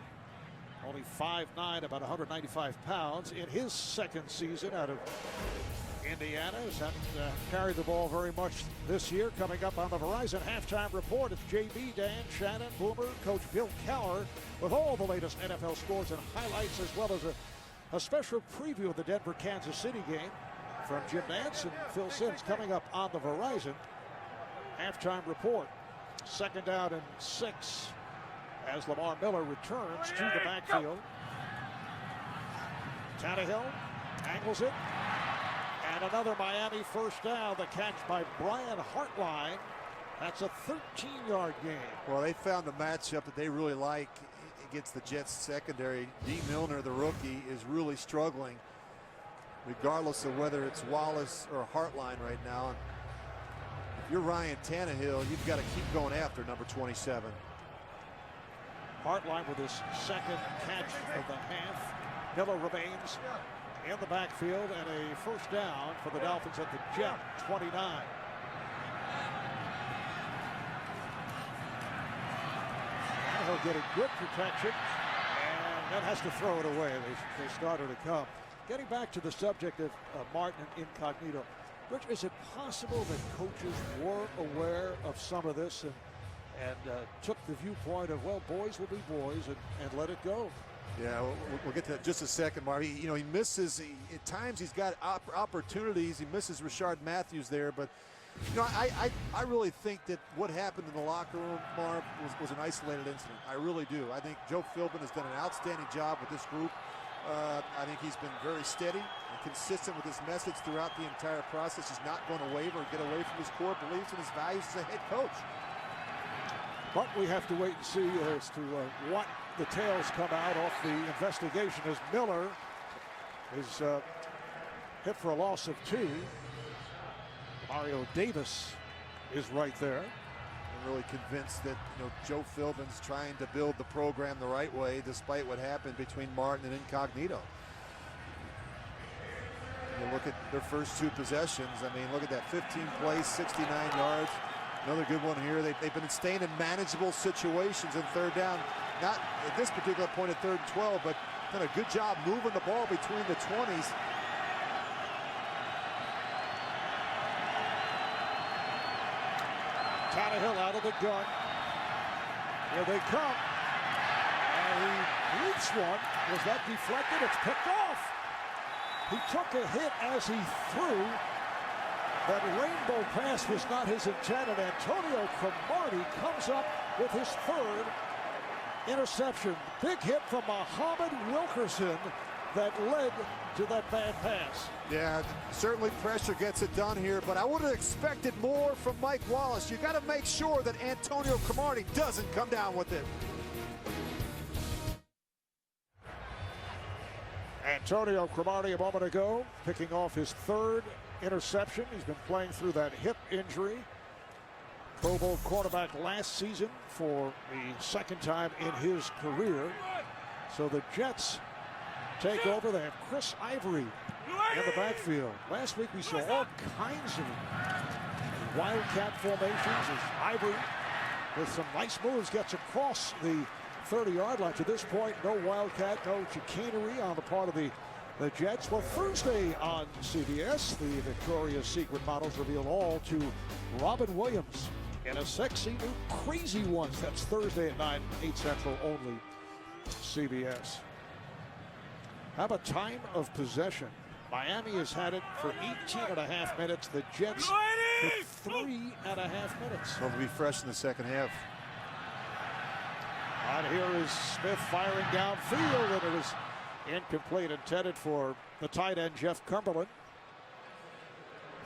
only 5'9", about 195 pounds. In his 2nd season out of Indiana, has not carried the ball very much this year. Coming up on the Verizon Halftime Report, it's JB, Dan, Shannon, Boomer, Coach Bill Cowher with all the latest NFL scores and highlights, as well as a special preview of the Denver-Kansas City game from Jim Nantz and Phil Simms coming up on the Verizon Halftime Report. 2nd down and 6 as Lamar Miller returns to the backfield. Tannehill angles it. And another Miami first down. The catch by Brian Hartline. That's a 13-yard gain. Well, they found a matchup that they really like against the Jets secondary. D. Milner, the rookie, is really struggling, regardless of whether it's Wallace or Hartline right now. If you're Ryan Tannehill, you've got to keep going after number 27. Hartline with his second catch of the half. Miller remains in the backfield, and a first down for the Dolphins at the Jet 29. He'll get a good protection, and then has to throw it away. They started to come. Getting back to the subject of Martin and Incognito, Rich, is it possible that coaches were aware of some of this and took the viewpoint of, well, boys will be boys, and let it go? Yeah, we'll get to that in just a second, Mark. He misses. At times he's got opportunities. He misses Rashard Matthews there, but I really think that what happened in the locker room, Mark, was an isolated incident. I really do. I think Joe Philbin has done an outstanding job with this group. I think he's been very steady and consistent with his message throughout the entire process. He's not going to waver or get away from his core beliefs and his values as a head coach. But we have to wait and see as to what the tails come out off the investigation, as Miller is hit for a loss of 2. Mario Davis is right there. I'm really convinced that Joe Philbin's trying to build the program the right way, despite what happened between Martin and Incognito. You look at their first 2 possessions. I mean, look at that 15 plays, 69 yards. Another good one here. They've been staying in manageable situations in third down. Not at this particular point at 3rd and 12, but done a good job moving the ball between the 20s. Tannehill out of the gun. Here they come. And he leaps one. Was that deflected? It's picked off. He took a hit as he threw. That rainbow pass was not his intent, and Antonio Cromartie comes up with his 3rd interception. Big hit from Muhammad Wilkerson that led to that bad pass. Yeah, certainly pressure gets it done here, but I would have expected more from Mike Wallace. You got to make sure that Antonio Cromartie doesn't come down with it. Antonio Cromartie a moment ago, picking off his 3rd interception. He's been playing through that hip injury. Pro Bowl quarterback last season for the 2nd time in his career. So the Jets take over. They have Chris Ivory in the backfield. Last week we saw all kinds of wildcat formations as Ivory, with some nice moves, gets across the 30-yard line. To this point, no wildcat, no chicanery on the part of the Jets. Well, Thursday on CBS, the Victoria's Secret models reveal all to Robin Williams in a sexy new Crazy Ones. That's Thursday at 9, 8 Central, only CBS. How about time of possession? Miami has had it for 18.5 minutes. The Jets for 3.5 minutes. They'll be fresh in the second half. And here is Smith firing downfield, and it is incomplete, intended for the tight end, Jeff Cumberland.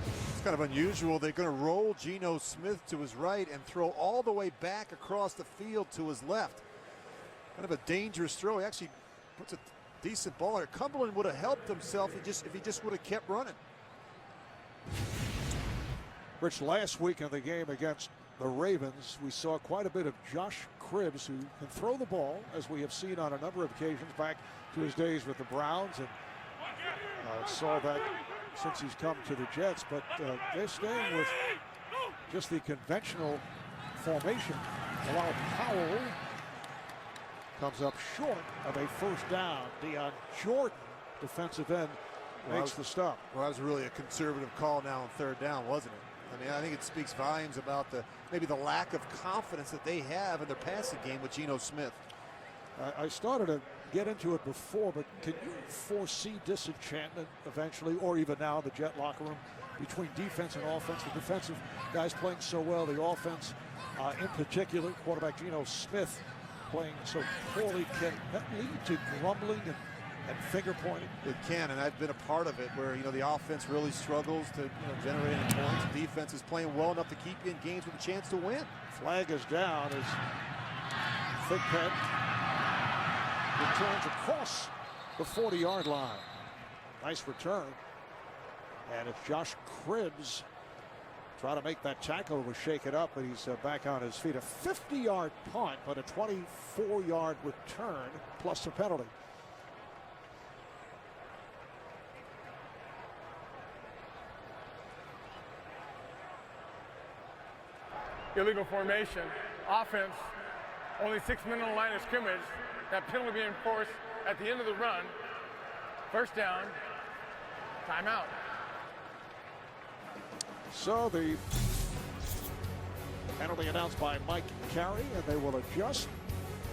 It's kind of unusual. They're going to roll Geno Smith to his right and throw all the way back across the field to his left. Kind of a dangerous throw. He actually puts a decent ball there. Cumberland would have helped himself if he just would have kept running. Rich, last week in the game against the Ravens, we saw quite a bit of Josh Cribbs, who can throw the ball, as we have seen on a number of occasions back to his days with the Browns, and saw that since he's come to the Jets. But they're staying with just the conventional formation. While Powell comes up short of a first down. Deion Jordan, defensive end, makes the stop. Well, that was really a conservative call now on 3rd down, wasn't it? I mean, I think it speaks volumes about maybe the lack of confidence that they have in their passing game with Geno Smith. I started to get into it before, but can you foresee disenchantment eventually, or even now, the Jet locker room, between defense and offense? The defensive guys playing so well, the offense in particular, quarterback Geno Smith playing so poorly. Can that lead to grumbling and finger pointing? It can, and I've been a part of it, where the offense really struggles to generate any points. The defense is playing well enough to keep you in games with a chance to win. Flag is down as Thigpen returns across the 40-yard line. Nice return, and it's Josh Cribbs Try to make that tackle to shake it up, but he's back on his feet. A 50-yard punt, but a 24-yard return plus a penalty. Illegal formation. Offense, only 6 men on the line of scrimmage. That penalty being enforced at the end of the run. First down. Timeout. So the penalty announced by Mike Carey, and they will adjust.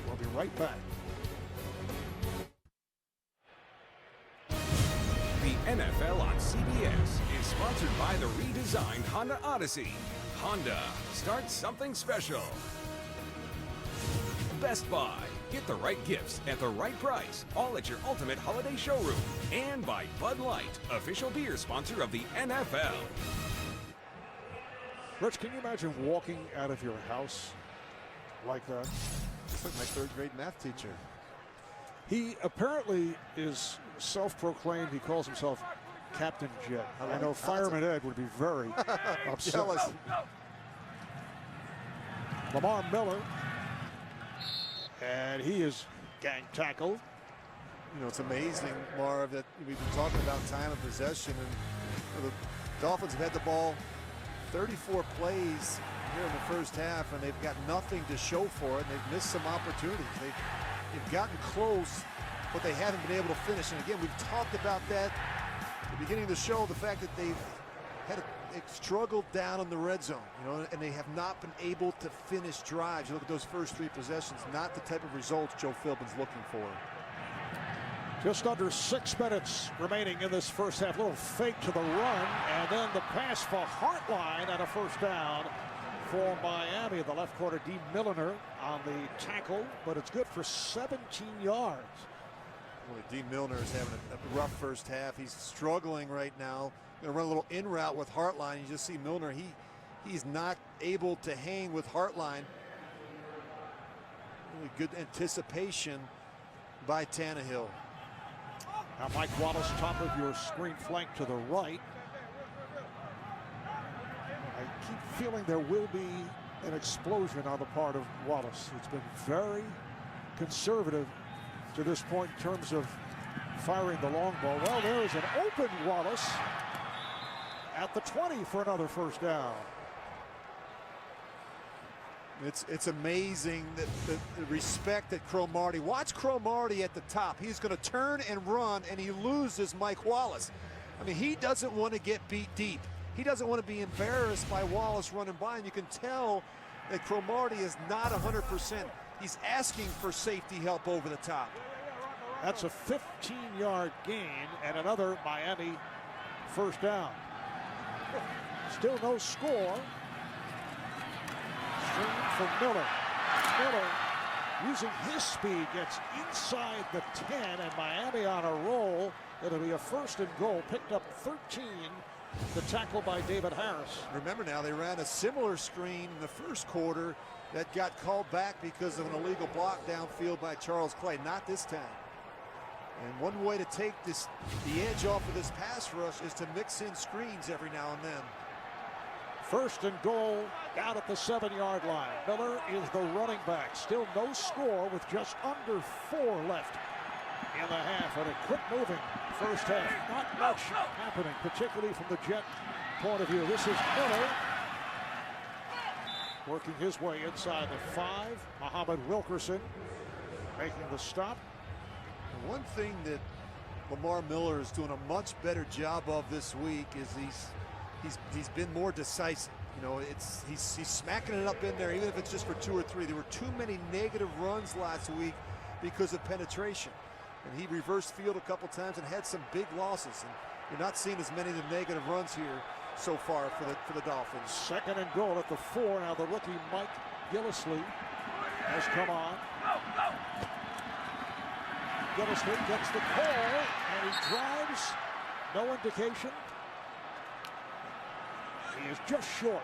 We'll be right back. The NFL on CBS is sponsored by the redesigned Honda Odyssey. Honda, start something special. Best Buy, get the right gifts at the right price, all at your ultimate holiday showroom. And by Bud Light, official beer sponsor of the NFL. Rich, can you imagine walking out of your house like that? It's like my third grade math teacher. He apparently is self-proclaimed. He calls himself Captain Jet. I know Fireman Ed would be very upset. Jealous. Lamar Miller. And he is gang tackled. You know, it's amazing, Marv, that we've been talking about time of possession, and the Dolphins have had the ball 34 plays here in the first half, and they've got nothing to show for it, and they've missed some opportunities. They've gotten close, but they haven't been able to finish. And again, we've talked about that at the beginning of the show, the fact that they've struggled down in the red zone, you know, and they have not been able to finish drives. You look at those first 3 possessions, not the type of results Joe Philbin's looking for. Just under 6 minutes remaining in this first half. Little fake to the run, and then the pass for Hartline and a first down for Miami. The left corner, D. Milliner, on the tackle, but it's good for 17 yards. Boy, D. Milliner is having a rough first half. He's struggling right now. Going to run a little in route with Hartline. You just see Milliner. He's not able to hang with Hartline. Really good anticipation by Tannehill. Now Mike Wallace, top of your screen, flank to the right. I keep feeling there will be an explosion on the part of Wallace. It's been very conservative to this point in terms of firing the long ball. Well, there is an open Wallace at the 20 for another first down. It's amazing that the respect that Cromartie. Watch Cromartie at the top. He's going to turn and run, and he loses Mike Wallace. I mean, he doesn't want to get beat deep. He doesn't want to be embarrassed by Wallace running by, and you can tell that Cromartie is not 100%. He's asking for safety help over the top. That's a 15-yard gain and another Miami first down. Still no score. Screen for Miller. Miller, using his speed, gets inside the 10, and Miami on a roll. It'll be a first and goal. Picked up 13. The tackle by David Harris. Remember now, they ran a similar screen in the first quarter that got called back because of an illegal block downfield by Charles Clay. Not this time. And one way to take the edge off of this pass rush is to mix in screens every now and then. First and goal down at the 7-yard line. Miller is the running back. Still no score with just under 4 left in the half. And a quick moving first half. Not much happening, particularly from the Jet point of view. This is Miller working his way inside the 5. Muhammad Wilkerson making the stop. One thing that Lamar Miller is doing a much better job of this week is he's been more decisive. You know, he's smacking it up in there, even if it's just for 2 or 3. There were too many negative runs last week because of penetration, and he reversed field a couple times and had some big losses. And you're not seeing as many of the negative runs here so far for the Dolphins. Second and goal at the 4. Now the rookie Mike Gillislee has come on. Gillislee gets the call, and he drives. No indication. He is just short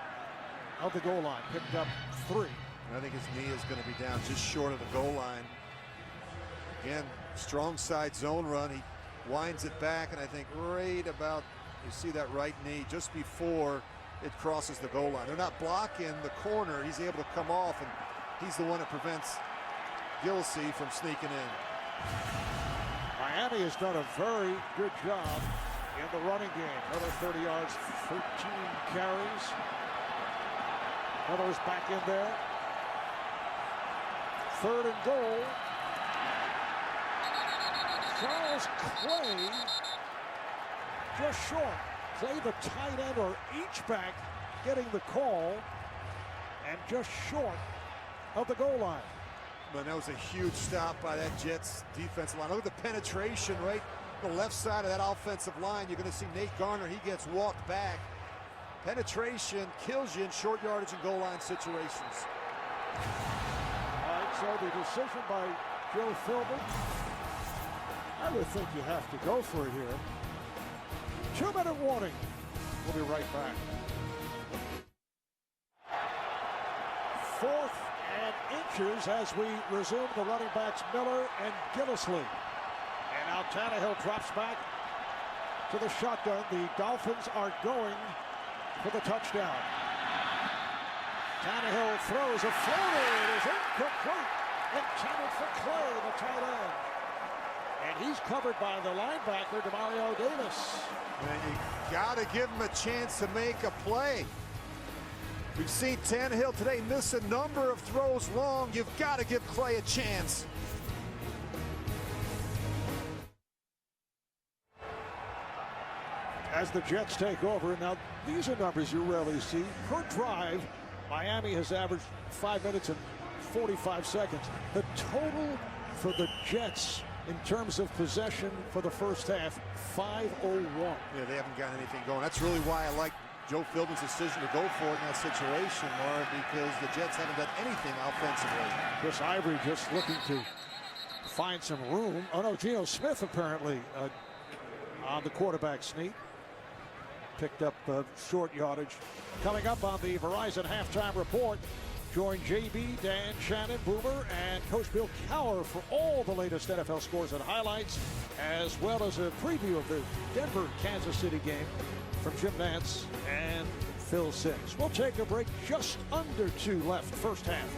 of the goal line. Picked up 3. I think his knee is going to be down just short of the goal line. Again, strong side zone run. He winds it back, and I think right about, you see that right knee just before it crosses the goal line. They're not blocking the corner. He's able to come off, and he's the one that prevents Gilsey from sneaking in. Miami has done a very good job in the running game. Another 30 yards, 13 carries. Miller's back in there. 3rd and goal. Charles Clay just short. Clay, the tight end or H-back, getting the call and just short of the goal line. But that was a huge stop by that Jets defensive line. Look at the penetration right the left side of that offensive line. You're going to see Nate Garner. He gets walked back. Penetration kills you in short yardage and goal line situations. All right, so the decision by Joe Philbin. I would think you have to go for it here. 2-minute warning. We'll be right back. 4th and inches as we resume the running backs Miller and Gillislee. And now Tannehill drops back to the shotgun. The Dolphins are going for the touchdown. Tannehill throws a floater. It is incomplete. Intended for Clay, the tight end. And he's covered by the linebacker, Demario Davis. And you got to give him a chance to make a play. We've seen Tannehill today miss a number of throws long. You've got to give Clay a chance. As the Jets take over, now these are numbers you rarely see. Per drive, Miami has averaged 5 minutes and 45 seconds. The total for the Jets in terms of possession for the first half, 5:01. Yeah, they haven't got anything going. That's really why I like Joe Philbin's decision to go for it in that situation, Marv, because the Jets haven't done anything offensively. Chris Ivory just looking to find some room. Oh no, Geno Smith apparently on the quarterback sneak. Picked up short yardage. Coming up on the Verizon Halftime Report, join JB, Dan, Shannon, Boomer, and Coach Bill Cowher for all the latest NFL scores and highlights, as well as a preview of the Denver-Kansas City game from Jim Nantz and Phil Simms. We'll take a break. Just under 2 left, first half.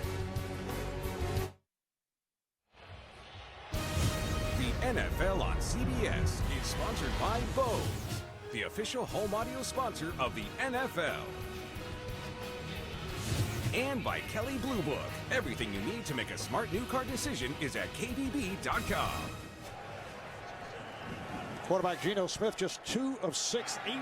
The NFL on CBS is sponsored by Bose, the official home audio sponsor of the NFL. And by Kelley Blue Book. Everything you need to make a smart new car decision is at KBB.com. Quarterback Geno Smith just 2 of 6, 18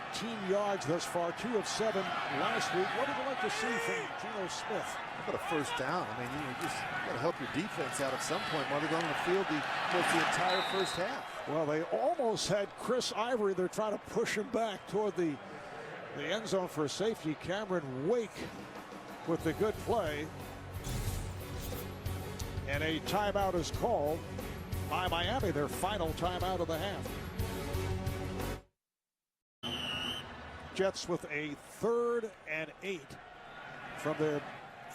yards thus far, 2 of 7 last week. What would you like to see from Geno Smith? How about a first down? I mean, you just got to help your defense out at some point while they're going on the field almost the entire first half. Well, they almost had Chris Ivory. They're trying to push him back toward the end zone for a safety. Cameron Wake with the good play. And a timeout is called by Miami, their final timeout of the half. Jets with a 3rd and 8 from their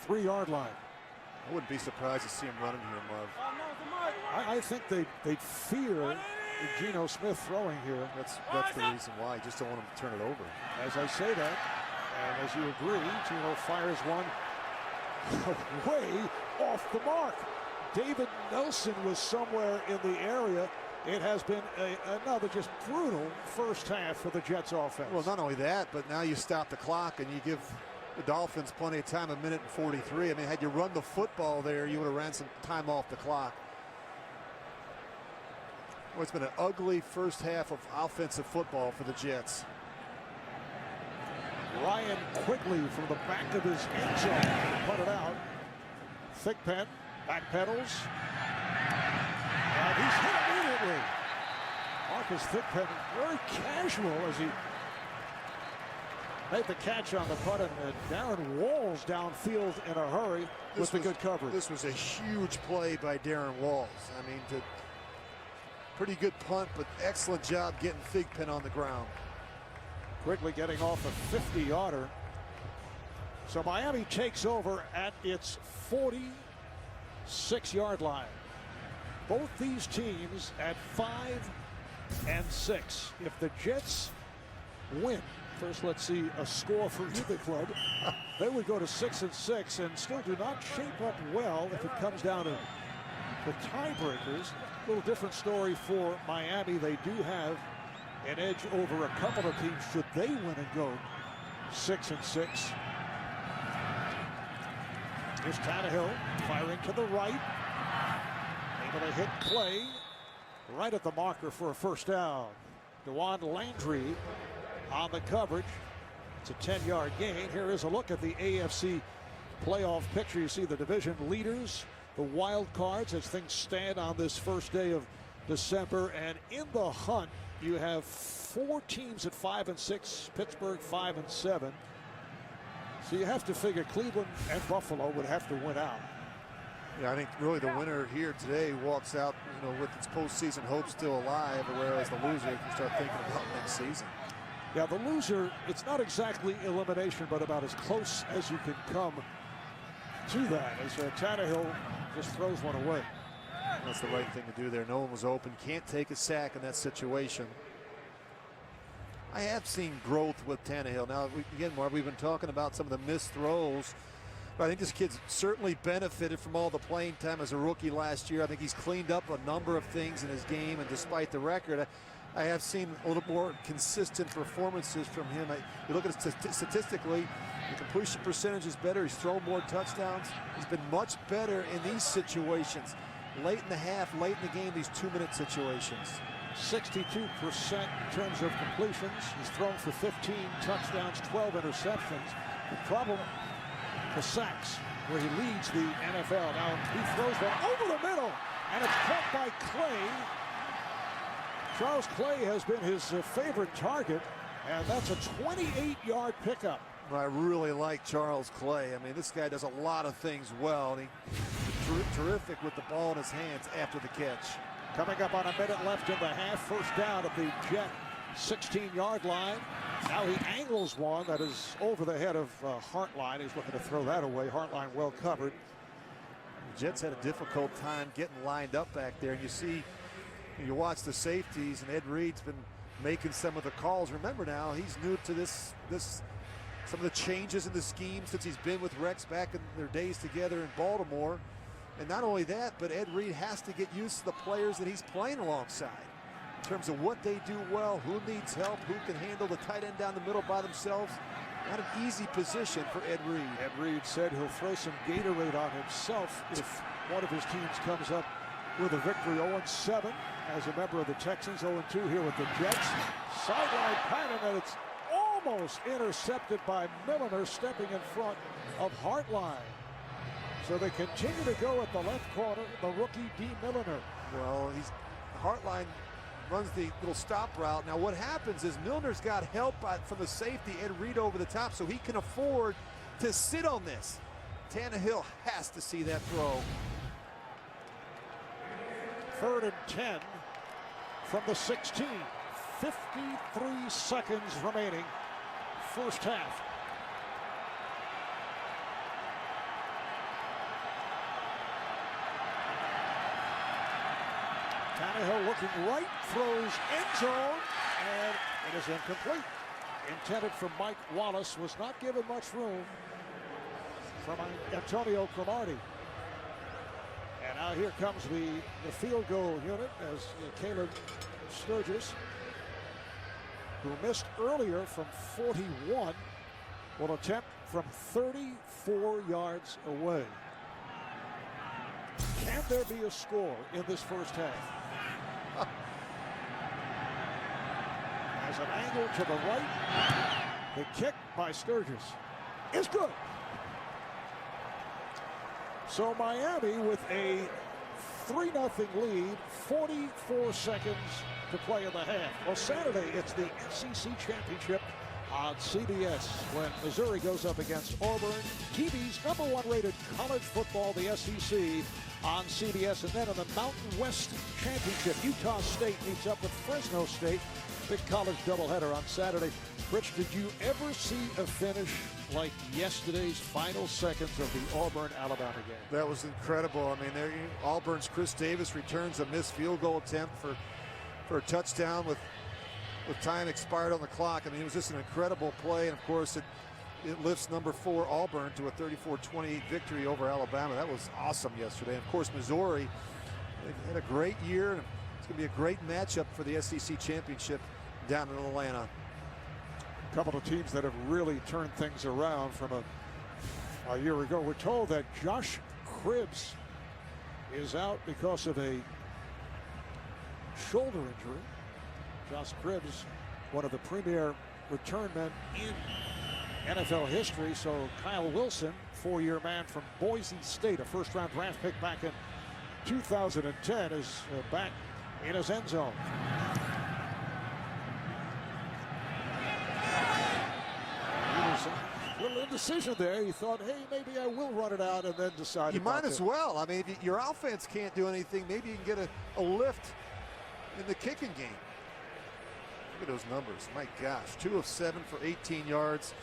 3-yard line. I wouldn't be surprised to see him running here, Marv. I think they'd fear Geno Smith throwing here. That's the reason why. You just don't want him to turn it over. As I say that, and as you agree, Geno fires one way off the mark. David Nelson was somewhere in the area. It has been another just brutal first half for the Jets offense. Well, not only that, but now you stop the clock and you give the Dolphins plenty of time, 1 minute and 43. I mean, had you run the football there, you would have ran some time off the clock. Well, it's been an ugly first half of offensive football for the Jets. Ryan Quigley from the back of his end zone put it out. Thigpen back pedals. And he's hit immediately. Marcus Thigpen very casual as he made the catch on the punt, and Darren Walls downfield in a hurry with the good coverage. This was a huge play by Darren Walls. I mean, pretty good punt, but excellent job getting Thigpen on the ground. Quigley getting off a 50-yarder. So Miami takes over at its 46-yard line. Both these teams at 5 and 6. If the Jets win, First, let's see a score for either club. They would go to 6-6 and still do not shape up well if it comes down to the tiebreakers. A little different story for Miami. They do have an edge over a couple of teams should they win and go 6-6. Here's Tannehill firing to the right. Able to hit Clay right at the marker for a first down. Dewan Landry on the coverage. It's a 10-yard gain. Here is a look at the AFC playoff picture. You see the division leaders, the wild cards as things stand on this first day of December. And in the hunt, you have 4 teams at 5-6, Pittsburgh 5-7. So you have to figure Cleveland and Buffalo would have to win out. Yeah, I think really the winner here today walks out, with its postseason hopes still alive, whereas the loser can start thinking about next season. Yeah, the loser, it's not exactly elimination, but about as close as you can come to that as Tannehill just throws one away. That's the right thing to do there. No one was open. Can't take a sack in that situation. I have seen growth with Tannehill. Now, again, Mark, we've been talking about some of the missed throws. But I think this kid's certainly benefited from all the playing time as a rookie last year. I think he's cleaned up a number of things in his game, and despite the record, I have seen a little more consistent performances from him. You look at it statistically, the completion percentage is better. He's thrown more touchdowns. He's been much better in these situations. Late in the half, late in the game, these 2-minute situations. 62% in terms of completions. He's thrown for 15 touchdowns, 12 interceptions. The problem, the sacks, where he leads the NFL. Now he throws one over the middle, and it's caught by Clay. Charles Clay has been his favorite target, and that's a 28-yard pickup. I really like Charles Clay. I mean, this guy does a lot of things well, and he's terrific with the ball in his hands after the catch. Coming up on a minute left in the half, first down at the Jet 16-yard line. Now he angles one that is over the head of Hartline. He's looking to throw that away. Hartline well covered. The Jets had a difficult time getting lined up back there, and you watch the safeties, and Ed Reed's been making some of the calls. Remember now, he's new to this some of the changes in the scheme since he's been with Rex back in their days together in Baltimore. And not only that, but Ed Reed has to get used to the players that he's playing alongside in terms of what they do well, who needs help, who can handle the tight end down the middle by themselves. Not an easy position for Ed Reed. Ed Reed said he'll throw some Gatorade on himself if one of his teams comes up with a victory. 0-7 as a member of the Texans. 0-2 here with the Jets. Sideline pattern, and it's almost intercepted by Milliner stepping in front of Hartline. So they continue to go at the left corner, the rookie D. Milliner. Well, Hartline runs the little stop route. Now what happens is Milner's got help from the safety, Ed Reed, over the top, so he can afford to sit on this. Tannehill has to see that throw. 3rd and 10 from the 16. 53 seconds remaining. First half. Tannehill looking right, throws end zone, and it is incomplete. Intended for Mike Wallace, was not given much room from Antonio Cromartie. And now here comes the field goal unit as Caleb Sturgis, who missed earlier from 41, will attempt from 34 yards away. Can there be a score in this first half? As an angle to the right, the kick by Sturgis is good. So Miami with a 3-0 lead, 44 seconds to play in the half. Well, Saturday, it's the SEC Championship on CBS when Missouri goes up against Auburn. TV's #1 rated college football, the SEC, on CBS. And then in the Mountain West Championship, Utah State meets up with Fresno State. Big college doubleheader on Saturday. Rich, did you ever see a finish like yesterday's final seconds of the Auburn-Alabama game? That was incredible. I mean, Auburn's Chris Davis returns a missed field goal attempt for a touchdown with with time expired on the clock. I mean, it was just an incredible play, and of course it lifts number 4 Auburn to a 34-28 victory over Alabama. That was awesome yesterday. And of course, Missouri had a great year, and it's going to be a great matchup for the SEC championship down in Atlanta. A couple of teams that have really turned things around from a year ago. We're told that Josh Cribbs is out because of a shoulder injury. Josh Cribbs, one of the premier return men in NFL history. So Kyle Wilson, 4-year man from Boise State, a first-round draft pick back in 2010, is back in his end zone. A little indecision there. He thought, hey, maybe I will run it out, and then decided you might as well. I mean, if your offense can't do anything, maybe you can get a lift in the kicking game. Look at those numbers. My gosh, 2 of 7 for 18 yards.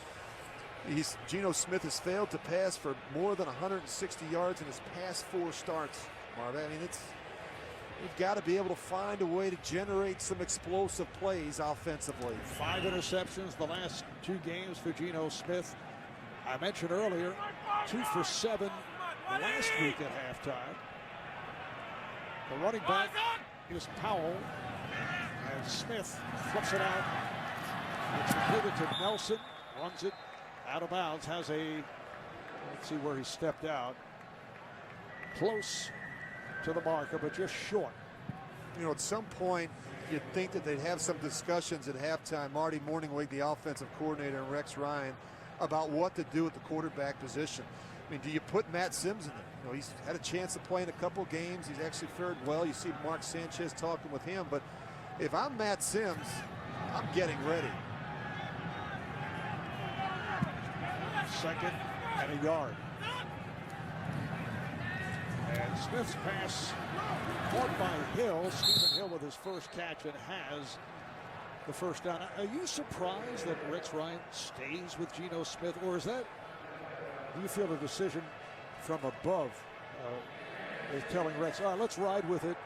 Geno Smith has failed to pass for more than 160 yards in his past 4 starts, Marvin. I mean, we've got to be able to find a way to generate some explosive plays offensively. 5 interceptions the last 2 games for Geno Smith. I mentioned earlier, 2 for 7 last week at halftime. The running back is Powell, and Smith flips it out. It's completed to Nelson, runs it out of bounds, has let's see where he stepped out. Close to the marker, but just short. You know, at some point, you'd think that they'd have some discussions at halftime. Marty Morningwig, the offensive coordinator, and Rex Ryan, about what to do at the quarterback position. I mean, do you put Matt Sims in there? You know, he's had a chance to play in a couple games. He's actually fared well. You see Mark Sanchez talking with him. But if I'm Matt Sims, I'm getting ready. 2nd and a yard. And Smith's pass caught by Hill. Stephen Hill with his first catch and has the first down. Are you surprised that Rex Ryan stays with Geno Smith, or do you feel the decision from above is telling Rex, all right, let's ride with it,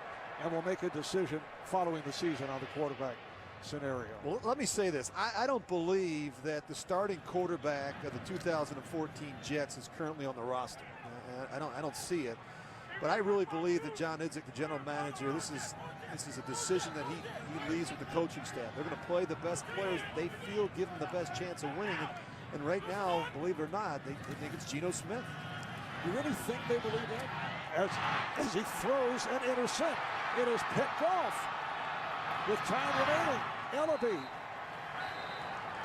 and we'll make a decision following the season on the quarterback scenario? Well, let me say this. I don't believe that the starting quarterback of the 2014 Jets is currently on the roster. I don't see it. But I really believe that John Idzik, the general manager, this is a decision that he leaves with the coaching staff. They're going to play the best players they feel give them the best chance of winning. And right now, believe it or not, they think it's Geno Smith. You really think they believe that? As he throws an intercept, it is picked off with time remaining. Ellaby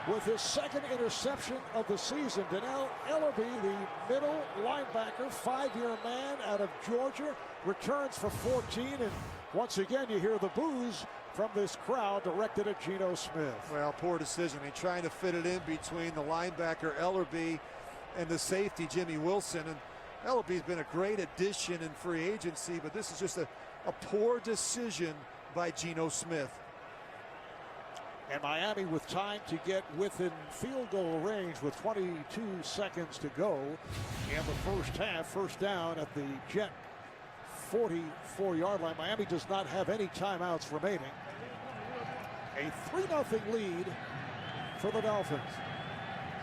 with his 2nd interception of the season. Donnell Ellaby, the middle linebacker, 5-year man out of Georgia, returns for 14. And once again, you hear the boos from this crowd directed at Geno Smith. Well, poor decision. I mean, trying to fit it in between the linebacker Ellaby and the safety Jimmy Wilson. And Ellaby's been a great addition in free agency, but this is just a poor decision by Geno Smith. And Miami with time to get within field goal range with 22 seconds to go in the first half. First down at the Jet 44-yard line. Miami does not have any timeouts remaining. A 3-0 lead for the Dolphins.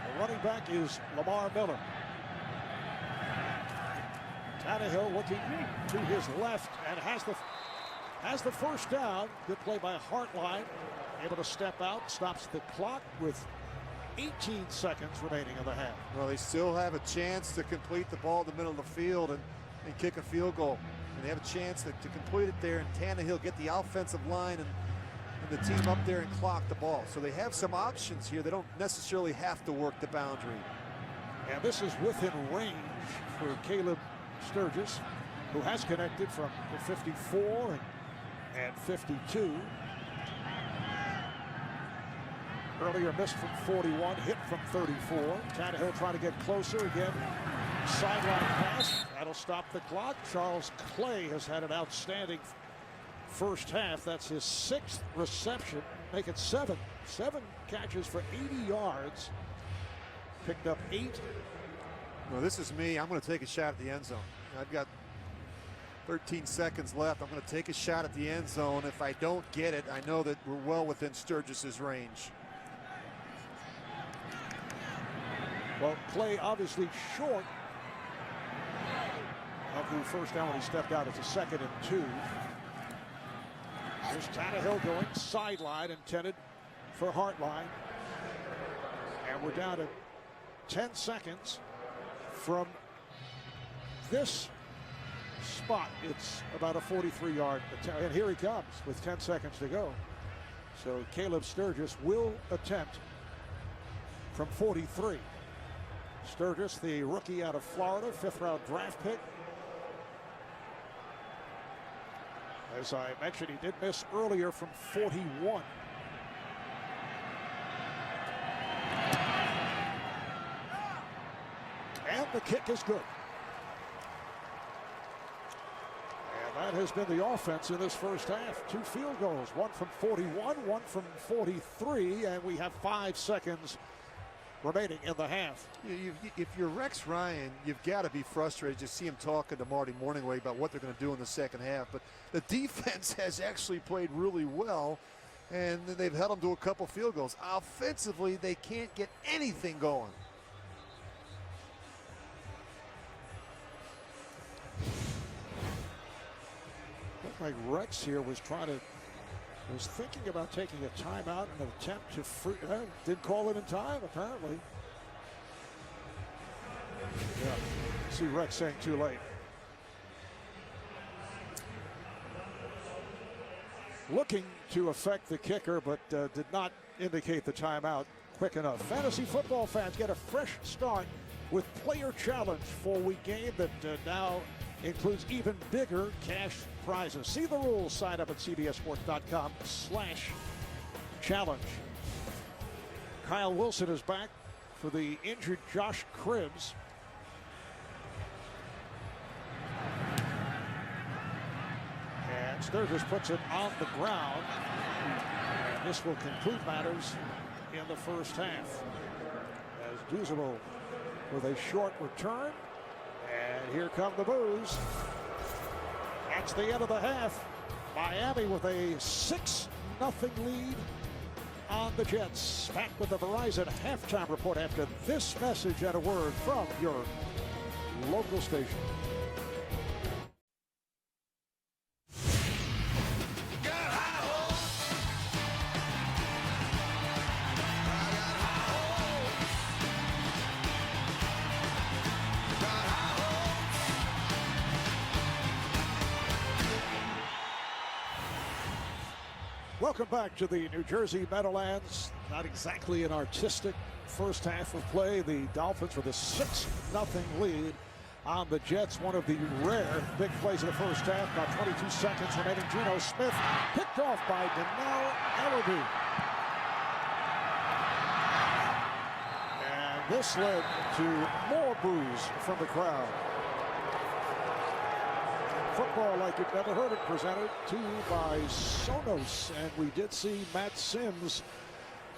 The running back is Lamar Miller. Tannehill looking to his left and has the first down. Good play by Hartline. Able to step out, stops the clock with 18 seconds remaining in the half. Well, they still have a chance to complete the ball in the middle of the field and kick a field goal. And they have a chance to complete it there, and Tannehill get the offensive line and the team up there and clock the ball. So they have some options here. They don't necessarily have to work the boundary. And this is within range for Caleb Sturgis, who has connected from the 54 and 52. Earlier missed from 41, hit from 34. Tannehill trying to get closer again. Sideline pass. That'll stop the clock. Charles Clay has had an outstanding first half. That's his 6th reception. Make it 7. 7 catches for 80 yards. Picked up 8. Well, this is me. I'm going to take a shot at the end zone. I've got 13 seconds left. I'm going to take a shot at the end zone. If I don't get it, I know that we're well within Sturgis's range. Well, play obviously short of the first down when he stepped out. It's a 2nd and 2. Here's Tannehill going sideline, intended for Hartline. And we're down to 10 seconds from this spot. It's about a 43-yard attempt. And here he comes with 10 seconds to go. So Caleb Sturgis will attempt from 43. Sturgis, the rookie out of Florida, 5th-round draft pick. As I mentioned, he did miss earlier from 41. And the kick is good. And that has been the offense in this first half. 2 field goals, one from 41, one from 43, and we have 5 seconds remaining in the half. If you're Rex Ryan, you've got to be frustrated to see him talking to Marty Morningway about what they're going to do in the second half. But the defense has actually played really well, and they've held them to a couple field goals. Offensively, they can't get anything going. Looked like Rex here was thinking about taking a timeout in an attempt to free. Didn't call it in time, apparently. Yeah, see Rex saying too late. Looking to affect the kicker, but did not indicate the timeout quick enough. Fantasy football fans get a fresh start with Player Challenge 4-week game that now includes even bigger cash prizes. See the rules. Sign up at cbssports.com/challenge. Kyle Wilson is back for the injured Josh Cribbs. And Sturgis puts it on the ground. And this will conclude matters in the first half. As Duzable with a short return. And here come the boos. That's the end of the half. Miami with a 6-0 lead on the Jets. Back with the Verizon halftime report after this message and a word from your local station. Welcome back to the New Jersey Meadowlands. Not exactly an artistic first half of play. The Dolphins with a 6-0 lead on the Jets. One of the rare big plays of the first half. About 22 seconds remaining. Geno Smith picked off by Donnell Ellerbe. And this led to more boos from the crowd. Football like you've never heard it, presented to you by Sonos. And we did see Matt Sims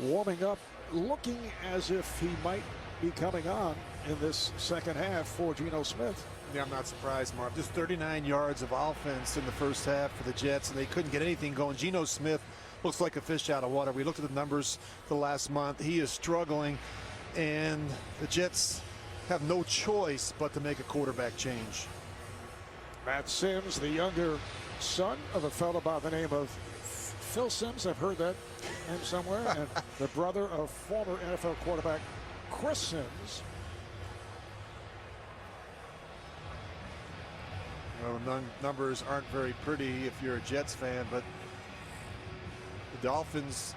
warming up, looking as if he might be coming on in this second half for Geno Smith. Yeah, I'm not surprised, Mark. Just 39 yards of offense in the first half for the Jets, and they couldn't get anything going. Geno Smith looks like a fish out of water. We looked at the numbers the last month. He is struggling, and the Jets have no choice but to make a quarterback change. Matt Sims, the younger son of a fellow by the name of Phil Sims. I've heard that name somewhere. And the brother of former NFL quarterback Chris Sims. Well, numbers aren't very pretty if you're a Jets fan, but the Dolphins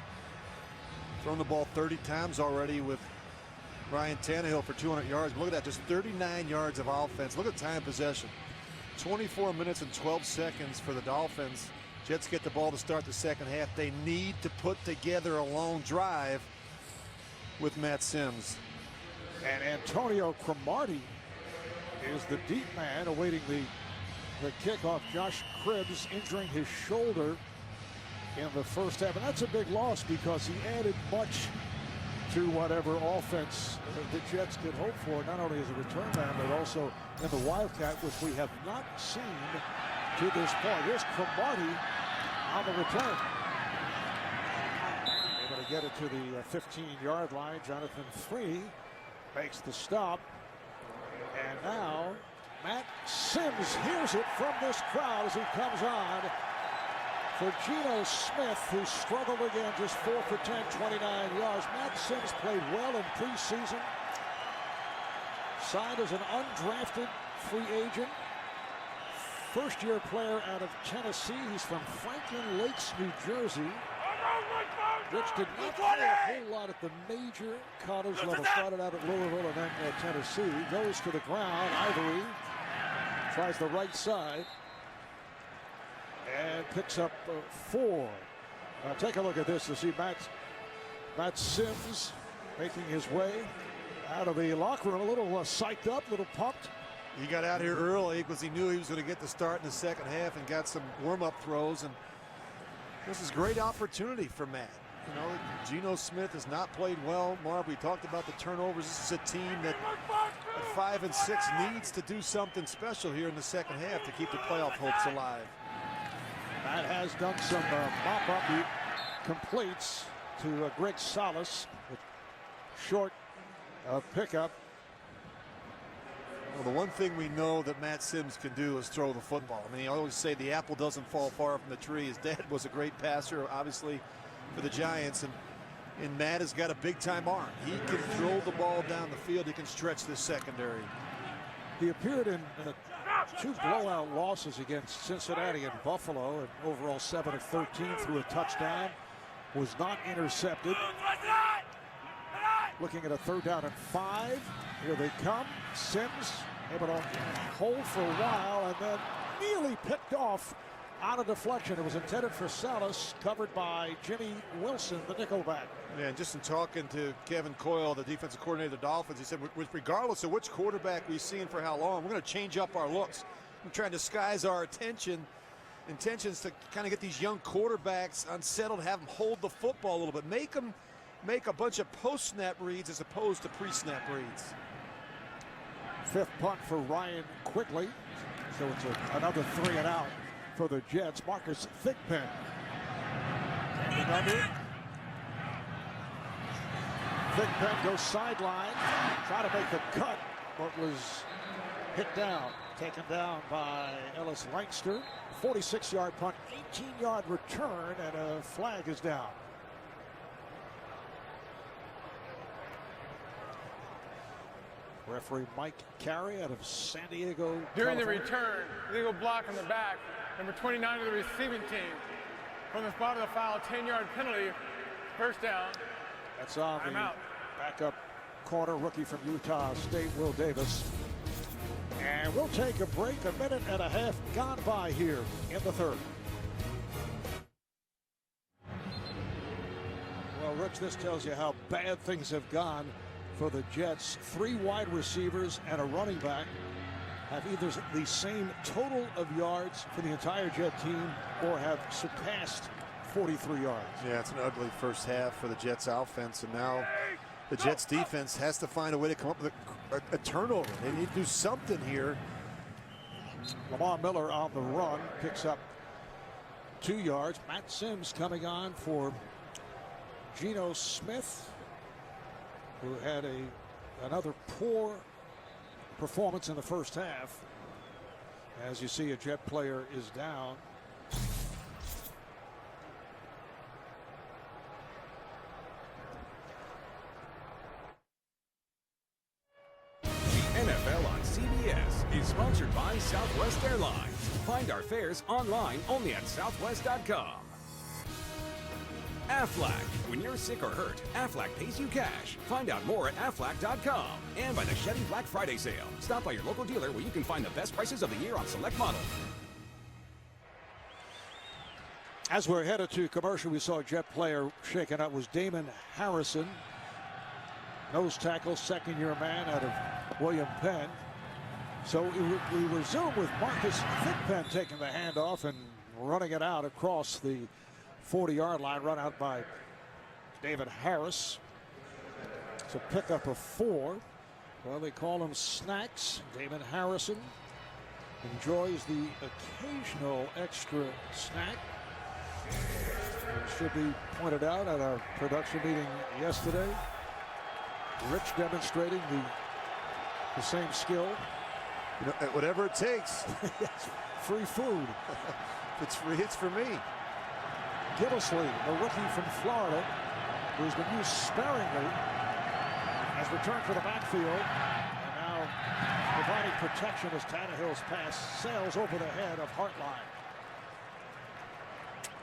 thrown the ball 30 times already with Ryan Tannehill for 200 yards. But look at that, just 39 yards of offense. Look at time possession. 24 minutes and 12 seconds for the Dolphins. Jets get the ball to start the second half. They need to put together a long drive with Matt Sims. And Antonio Cromartie is the deep man awaiting the kickoff. Josh Cribbs injuring his shoulder in the first half. And that's a big loss because he added much to whatever offense the Jets could hope for, not only as a return man, but also in the Wildcat, which we have not seen to this point. Here's Cromartie on the return. Able to get it to the 15-yard line. Jonathan Free makes the stop. And now Matt Sims hears it from this crowd as he comes on for Geno Smith, who struggled again, just 4 for 10, 29 yards. Matt Sims played well in preseason. Signed as an undrafted free agent. First-year player out of Tennessee. He's from Franklin Lakes, New Jersey, which did not play a whole lot at the major college level. Started out at Louisville and then at Tennessee. Goes to the ground. Ivory tries the right side and picks up 4. Take a look at this to see Matt Sims making his way out of the locker room, a little psyched up, a little pumped. He got out here early because he knew he was going to get the start in the second half and got some warm-up throws. And this is a great opportunity for Matt. You know, Geno Smith has not played well. Marv, we talked about the turnovers. This is a team that at 5 and 6 needs to do something special here in the second half to keep the playoff hopes alive. Matt has done some mop-up completes to Greg Salas with short pickup. Well, the one thing we know that Matt Sims can do is throw the football. I mean, I always say the apple doesn't fall far from the tree. His dad was a great passer, obviously, for the Giants, and Matt has got a big-time arm. He can throw the ball down the field. He can stretch this secondary. He appeared in 2 blowout losses against Cincinnati and Buffalo, and overall 7 of 13 through a touchdown. Was not intercepted. Looking at a 3rd down and 5. Here they come. Sims able to hold for a while and then nearly picked off on a deflection. It was intended for Salas, covered by Jimmy Wilson, the nickelback. Yeah, and just in talking to Kevin Coyle, the defensive coordinator of the Dolphins, he said, regardless of which quarterback we've seen for how long, we're going to change up our looks. We're trying to disguise our intentions to kind of get these young quarterbacks unsettled, have them hold the football a little bit, make a bunch of post-snap reads as opposed to pre-snap reads. 5th punt for Ryan Quigley. So it's another 3 and out for the Jets. Marcus Thigpen. Thigpen goes sideline. Try to make the cut, but was hit down. Taken down by Ellis Langster. 46-yard punt, 18-yard return, and a flag is down. Referee Mike Carey out of San Diego, During California. the return, legal block on the back, number 29 of the receiving team. From the spot of the foul, 10-yard penalty, 1st down. That's on the backup corner, rookie from Utah State, Will Davis. And we'll take a break. 1.5 minutes gone by here in the 3rd. Well, Rich, this tells you how bad things have gone for the Jets. 3 wide receivers and a running back have either the same total of yards for the entire Jet team or have surpassed 43 yards. Yeah, it's an ugly first half for the Jets offense, and now the Jets defense has to find a way to come up with a turnover. They need to do something here. Lamar Miller on the run picks up 2 yards. Matt Sims coming on for Geno Smith, who had another poor performance in the first half. As you see, a Jet player is down. The NFL on CBS is sponsored by Southwest Airlines. Find our fares online only at southwest.com. Aflac. When you're sick or hurt, Aflac pays you cash. Find out more at aflac.com. And by the Chevy Black Friday sale. Stop by your local dealer where you can find the best prices of the year on select models. As we're headed to commercial, we saw a Jet player shaken up. Was Damon Harrison, nose tackle, 2nd-year man out of William Penn. So we resume with Marcus Thigpen taking the handoff and running it out across the 40-yard line, run out by David Harris. It's a pickup of 4. Well, they call him Snacks. David Harrison enjoys the occasional extra snack. It should be pointed out at our production meeting yesterday. Rich demonstrating the same skill. You know, whatever it takes. Free food. If it's free, it's for me. Gillisley, the rookie from Florida, who's been used sparingly, has returned for the backfield. And now providing protection as Tannehill's pass sails over the head of Hartline.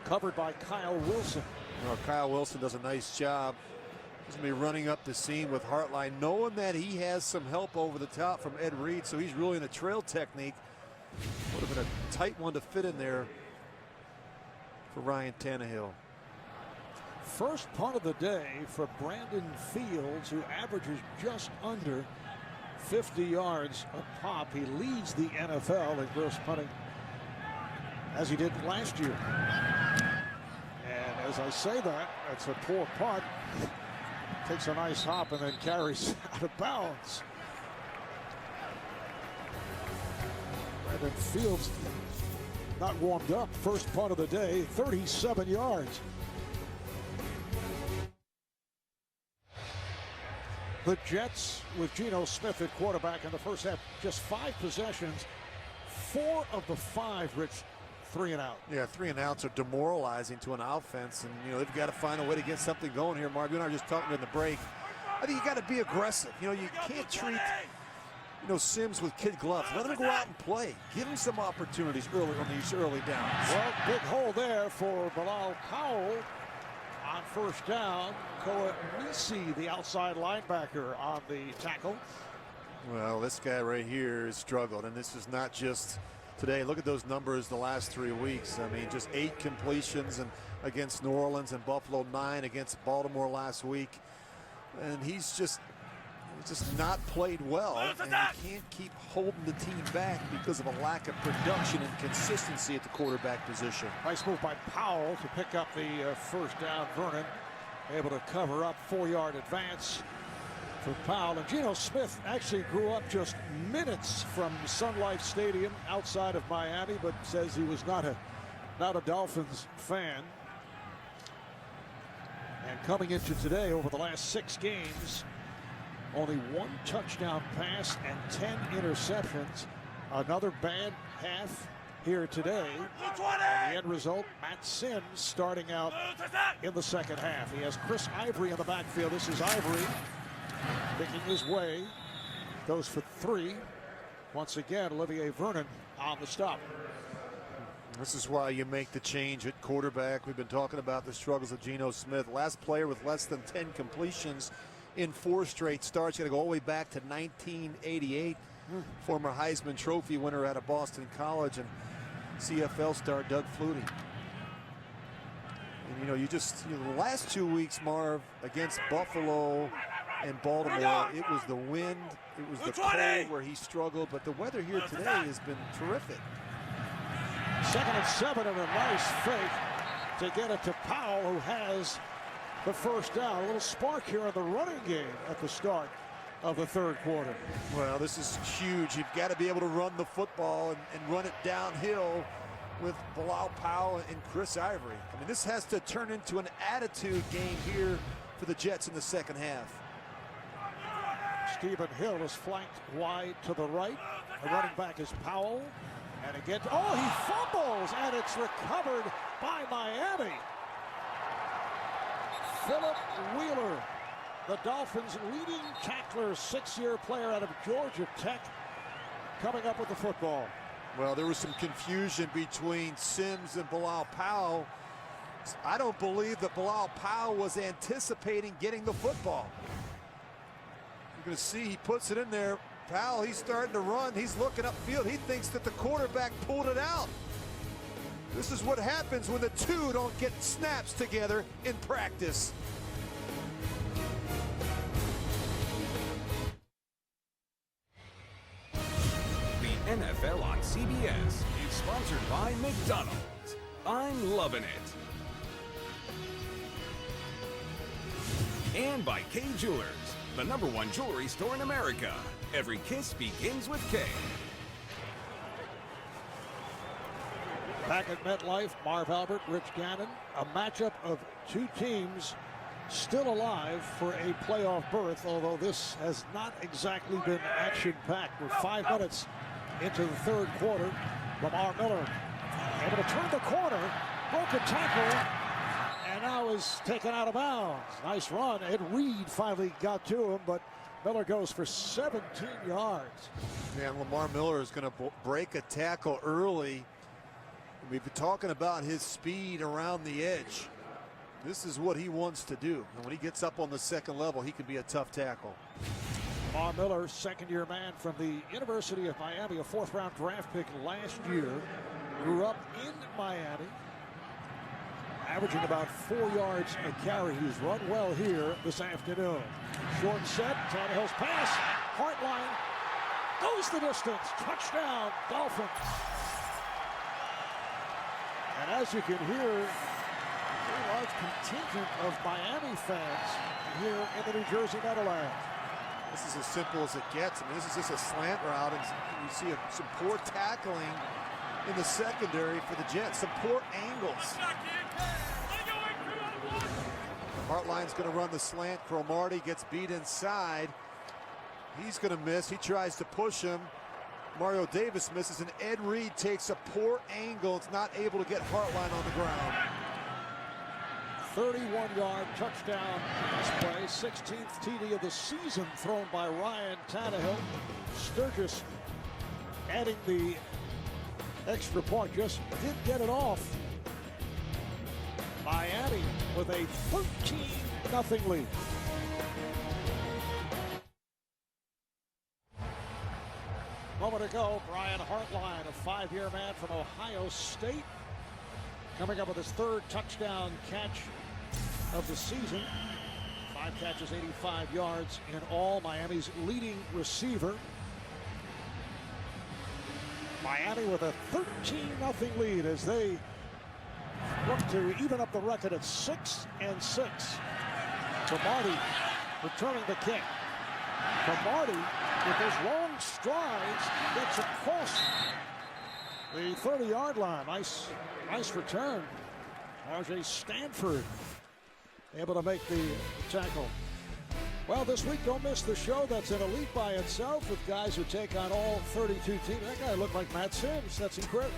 Covered by Kyle Wilson. You know, Kyle Wilson does a nice job. He's going to be running up the seam with Hartline, knowing that he has some help over the top from Ed Reed, so he's really in a trail technique. Would have been a tight one to fit in there for Ryan Tannehill. First punt of the day for Brandon Fields, who averages just under 50 yards a pop. He leads the NFL in gross punting, as he did last year. And as I say that, that's a poor punt. Takes a nice hop and then carries out of bounds. Brandon Fields not warmed up. First punt of the day, 37 yards. The Jets with Geno Smith at quarterback in the first half, just 5 possessions. 4 of the 5, Rich, 3 and out. Yeah, 3 and outs are demoralizing to an offense, and you know they've got to find a way to get something going here. Marv, you and I were just talking in the break. I think you got to be aggressive. You know, you can't treat Sims with kid gloves. Let him go out and play. Give him some opportunities early on these early downs. Well, big hole there for Bilal Powell on first down. Koa Nisi, the outside linebacker, on the tackle. Well, this guy right here has struggled, and this is not just today. Look at those numbers the last 3 weeks. I mean, just 8 completions and against New Orleans, and Buffalo 9 against Baltimore last week. And he's just not played well, and he can't keep holding the team back because of a lack of production and consistency at the quarterback position. Nice move by Powell to pick up the first down. Vernon able to cover up, 4-yard advance for Powell. And Geno Smith actually grew up just minutes from Sun Life Stadium outside of Miami, but says he was not a Dolphins fan. And coming into today, over the last 6 games, only 1 touchdown pass and 10 interceptions. Another bad half here today. And the end result, Matt Sims starting out in the second half. He has Chris Ivory in the backfield. This is Ivory picking his way. Goes for 3. Once again, Olivier Vernon on the stop. This is why you make the change at quarterback. We've been talking about the struggles of Geno Smith. Last player with less than 10 completions in 4 straight starts. Got to go all the way back to 1988. Former Heisman Trophy winner out of Boston College, and CFL star Doug Flutie. And the last 2 weeks, Marv, against Buffalo and Baltimore, it was the wind, it was the cold where he struggled, but the weather here today has been terrific. 2nd and 7, and a nice fake to get it to Powell, who has the first down. A little spark here in the running game at the start of the 3rd quarter. Well, this is huge. You've got to be able to run the football and run it downhill with Bilal Powell and Chris Ivory. I mean, this has to turn into an attitude game here for the Jets in the second half. Stephen Hill is flanked wide to the right. The running back is Powell. And again, he fumbles, and it's recovered by Miami. Philip Wheeler, the Dolphins' leading tackler, 6-year player out of Georgia Tech, coming up with the football. Well, there was some confusion between Sims and Bilal Powell. I don't believe that Bilal Powell was anticipating getting the football. You're going to see he puts it in there. Powell, he's starting to run. He's looking upfield. He thinks that the quarterback pulled it out. This is what happens when the two don't get snaps together in practice. The NFL on CBS is sponsored by McDonald's. I'm loving it. And by Kay Jewelers, the #1 jewelry store in America. Every kiss begins with Kay. Back at MetLife, Marv Albert, Rich Gannon, a matchup of two teams still alive for a playoff berth, although this has not exactly been action-packed. We're 5 minutes into the third quarter. Lamar Miller able to turn the corner, broke a tackle, and now is taken out of bounds. Nice run. Ed Reed finally got to him, but Miller goes for 17 yards. Yeah, Lamar Miller is going to break a tackle early. We've been talking about his speed around the edge. This is what he wants to do. And when he gets up on the second level, he can be a tough tackle. Lamar Miller, second-year man from the University of Miami, a fourth-round draft pick last year. Grew up in Miami, averaging about 4 yards a carry. He's run well here this afternoon. Short set, Tannehill's pass, Hartline, goes the distance. Touchdown, Dolphins. And as you can hear, a large contingent of Miami fans here in the New Jersey Meadowlands. This is as simple as it gets. I mean, this is just a slant route, and you see some poor tackling in the secondary for the Jets. Some poor angles. Hartline's going to run the slant. Cromartie gets beat inside. He's going to miss. He tries to push him. Mario Davis misses, and Ed Reed takes a poor angle. It's not able to get Hartline on the ground. 31-yard touchdown pass play. 16th TD of the season thrown by Ryan Tannehill. Sturgis adding the extra point. Just didn't get it off. Miami with a 13-0 lead. Moment ago, Brian Hartline, a five-year man from Ohio State, coming up with his third touchdown catch of the season. 5 catches, 85 yards in all. Miami's leading receiver. Miami with a 13-0 lead as they look to even up the record at 6-6. Cromartie returning the kick. Cromartie with his long strides gets across the 30-yard line. Nice return. R.J. Stanford able to make the tackle. Well, this week, don't miss the show. That's an elite by itself with guys who take on all 32 teams. That guy looked like Matt Sims. That's incredible.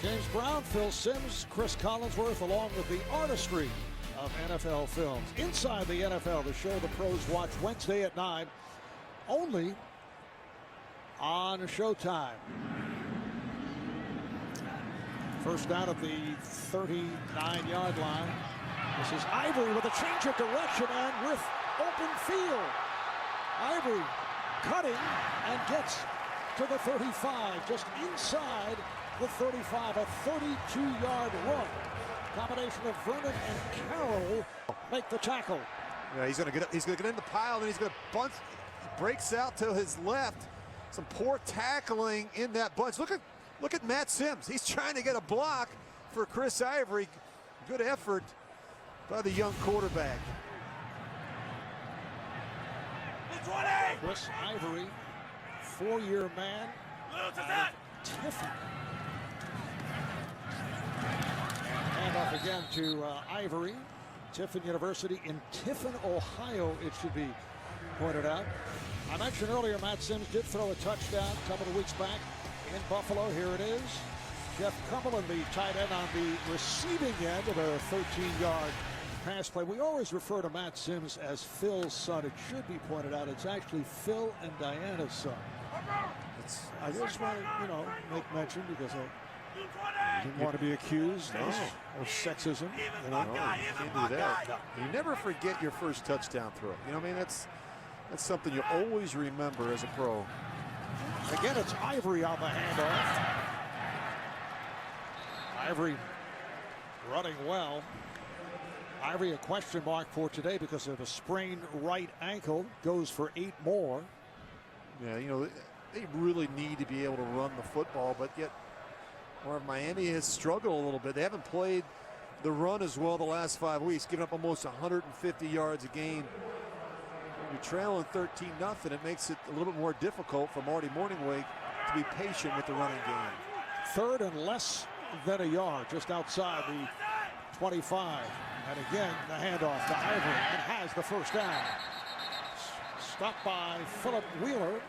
James Brown, Phil Simms, Chris Collinsworth, along with the artistry of NFL films. Inside the NFL, the show the pros watch Wednesday at 9, only on Showtime. First down at the 39-yard line. This is Ivory with a change of direction and with open field. Ivory cutting and gets to the 35, just inside the 35, a 32-yard run. Combination of Vernon and Carroll make the tackle. Yeah, he's going to get in the pile, and he's going to bunch. He breaks out to his left. Some poor tackling in that bunch. Look at Matt Sims. He's trying to get a block for Chris Ivory. Good effort by the young quarterback. Chris Ivory, 4-year man. Tiffin. And off again to Ivory. Tiffin University in Tiffin, Ohio, it should be pointed out. I mentioned earlier Matt Sims did throw a touchdown a couple of weeks back in Buffalo. Here it is. Jeff Cumberland, the tight end, on the receiving end of a 13-yard pass play. We always refer to Matt Sims as Phil's son. It should be pointed out it's actually Phil and Diana's son. I just want to, make mention because I didn't want to be accused of sexism. No, you can't do that. No. You never forget your first touchdown throw. That's something you always remember as a pro. Again, it's Ivory on the handoff. Ivory running well. Ivory a question mark for today because of a sprained right ankle. Goes for 8 more. Yeah, they really need to be able to run the football, but yet Miami has struggled a little bit. They haven't played the run as well the last 5 weeks, giving up almost 150 yards a game. When you're trailing 13-0, it makes it a little bit more difficult for Marty Morningweg to be patient with the running game. Third and less than a yard, just outside the 25. And again, the handoff to Ivory, and has the first down. Stopped by Philip Wheeler.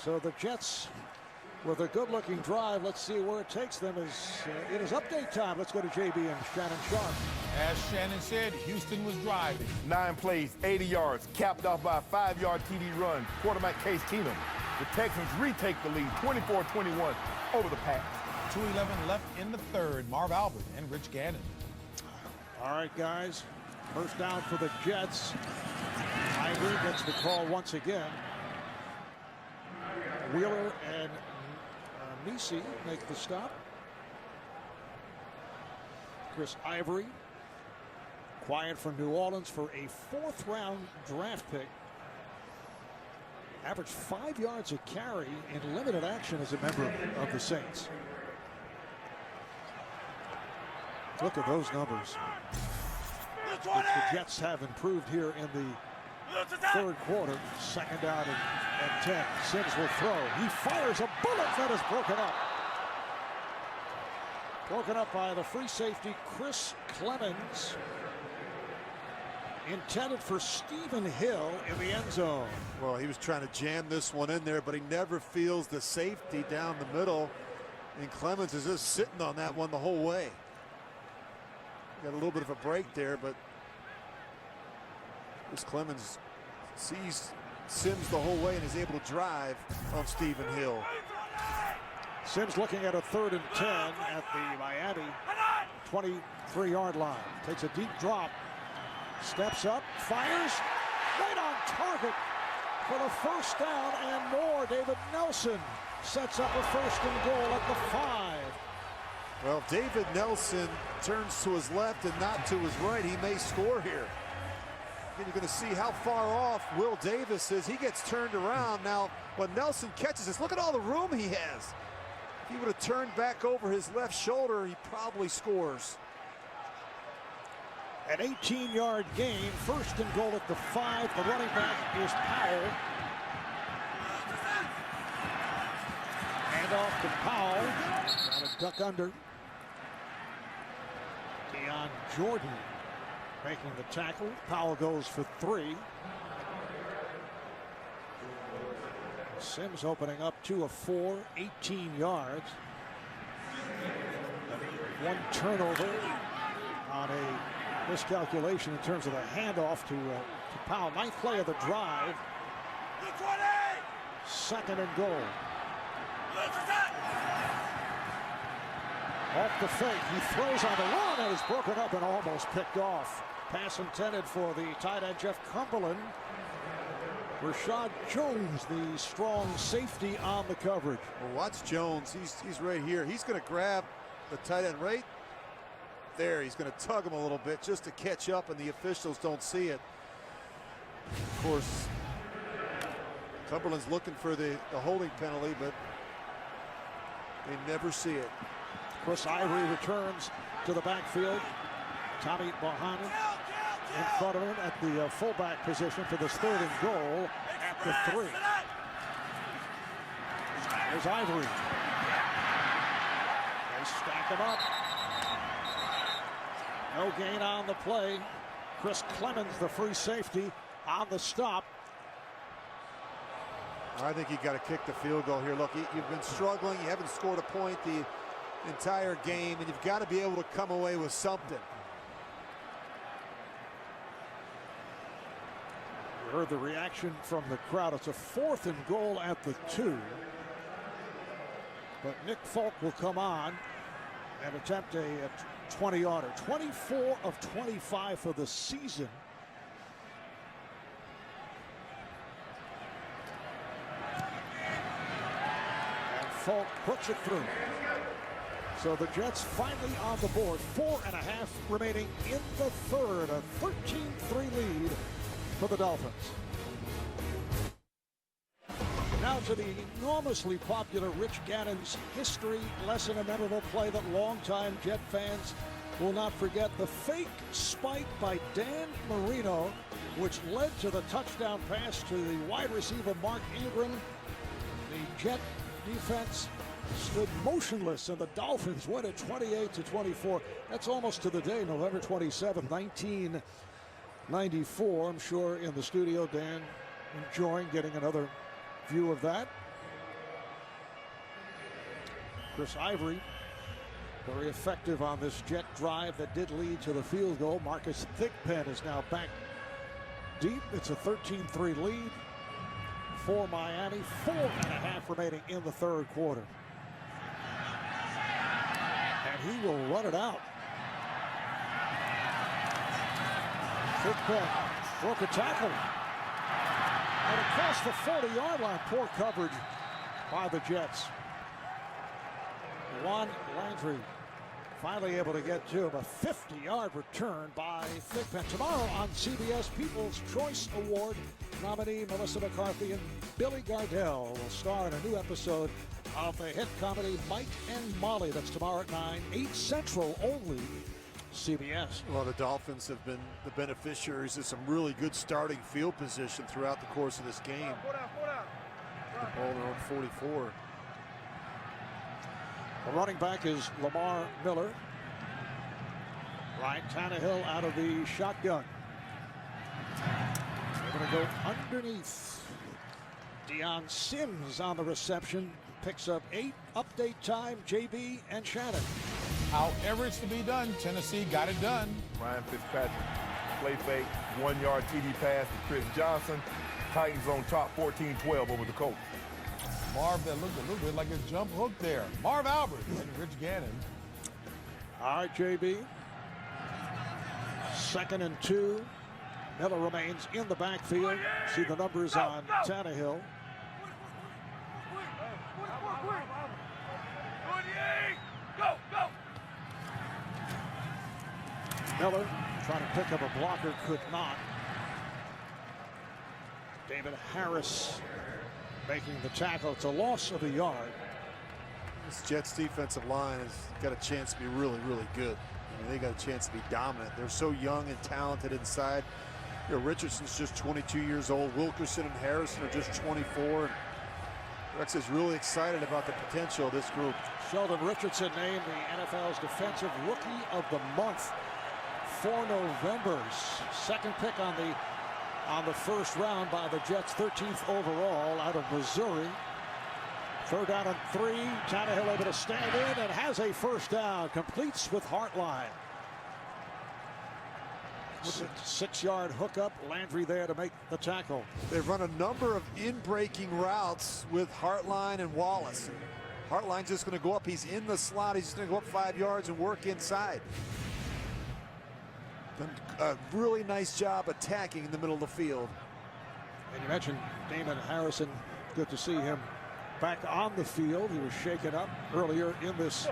So the Jets with a good-looking drive. Let's see where it takes them. It is update time. Let's go to JB and Shannon Sharp. As Shannon said, Houston was driving. 9 plays, 80 yards, capped off by a 5-yard TD run. Quarterback Case Keenum. The Texans retake the lead, 24-21 over the Pats. 2:11 left in the third. Marv Albert and Rich Gannon. All right, guys. First down for the Jets. Ivory gets the call once again. Wheeler and Nisi make the stop. Chris Ivory, quiet from New Orleans for a 4th-round draft pick. Averaged 5 yards a carry in limited action as a member of the Saints. Look at those numbers, which the Jets have improved here in the third quarter. Second down and 10. Sims will throw. He fires a bullet that is broken up. Broken up by the free safety, Chris Clemens. Intended for Stephen Hill in the end zone. Well, he was trying to jam this one in there, but he never feels the safety down the middle. And Clemens is just sitting on that one the whole way. Got a little bit of a break there, but Chris Clemens sees Sims the whole way and is able to drive on Stephen Hill. Sims looking at a 3rd and 10 at the Miami 23-yard line. Takes a deep drop. Steps up, fires, right on target for the first down and more. David Nelson sets up a 1st and goal at the 5. Well, David Nelson turns to his left and not to his right. He may score here. And you're going to see how far off Will Davis is. He gets turned around. Now, when Nelson catches this, look at all the room he has. If he would have turned back over his left shoulder, he probably scores. An 18-yard gain, 1st and goal at the 5. The running back is Powell. Hand off to Powell. Got a duck under. Deion Jordan making the tackle. Powell goes for 3. Sims opening up 2 of 4, 18 yards. 1 turnover on a miscalculation in terms of the handoff to Powell. 9th play of the drive. 2nd and goal. Off the fake, he throws on the run and is broken up and almost picked off. Pass intended for the tight end Jeff Cumberland. Rashad Jones, the strong safety on the coverage. Well, watch Jones. He's right here. He's going to grab the tight end right there. He's going to tug him a little bit just to catch up, and the officials don't see it. Of course, Cumberland's looking for the holding penalty, but they never see it. Chris Ivory returns to the backfield. Tommy behind him, in front of him at the fullback position for this 3rd and goal at the 3. There's Ivory. They stack him up. No gain on the play. Chris Clemens, the free safety, on the stop. I think you got to kick the field goal here. Look, you've been struggling. You haven't scored a point the entire game, and you've got to be able to come away with something. You heard the reaction from the crowd. It's a 4th and goal at the 2. But Nick Folk will come on and attempt a 20-yarder. 24 of 25 for the season. And Folk puts it through. So the Jets finally on the board. 4.5 remaining in the 3rd. A 13-3 lead for the Dolphins. Now to the enormously popular Rich Gannon's history lesson, a memorable play that longtime Jet fans will not forget. The fake spike by Dan Marino, which led to the touchdown pass to the wide receiver Mark Ingram. The Jet defense stood motionless, and the Dolphins win it 28-24. That's almost to the day, November 27th, 1994. I'm sure in the studio, Dan enjoying getting another view of that. Chris Ivory, very effective on this Jet drive that did lead to the field goal. Marcus Thigpen is now back deep. It's a 13-3 lead for Miami. 4.5 remaining in the third quarter. And he will run it out. Thigpen broke a tackle. And across the 40-yard line, poor coverage by the Jets. Juan Landry finally able to get to him. A 50-yard return by Thigpen. Tomorrow on CBS, People's Choice Award nominee Melissa McCarthy and Billy Gardell will star in a new episode of the hit comedy Mike and Molly. That's tomorrow at 9, 8 Central only. CBS. Well, the Dolphins have been the beneficiaries of some really good starting field position throughout the course of this game. The ball their own 44. The running back is Lamar Miller. Ryan Tannehill out of the shotgun. They're going to go underneath. Deion Sims on the reception. Picks up 8. Update time, JB and Shannon. However it's to be done, Tennessee got it done. Ryan Fitzpatrick, play fake, 1-yard TD pass to Chris Johnson. Titans on top 14-12 over the Colts. Marv, that looked a little bit like a jump hook there. Marv Albert and Rich Gannon. All right, JB. 2nd and 2. Miller remains in the backfield. See the numbers on Tannehill. Miller trying to pick up a blocker, could not. David Harris making the tackle. It's a loss of a yard. This Jets defensive line has got a chance to be really, really good. I mean, they got a chance to be dominant. They're so young and talented inside. You know, Richardson's just 22 years old. Wilkerson and Harrison are just 24. Rex is really excited about the potential of this group. Sheldon Richardson named the NFL's Defensive Rookie of the Month for November. Second pick on the first round by the Jets, 13th overall out of Missouri. 3rd down and 3. Tannehill able to stand in and has a first down. Completes with Hartline. 6-yard hookup. Landry there to make the tackle. They've run a number of in-breaking routes with Hartline and Wallace. Hartline's just going to go up. He's in the slot. He's just going to go up 5 yards and work inside. Done a really nice job attacking in the middle of the field. And you mentioned Damon Harrison. Good to see him back on the field. He was shaken up earlier in this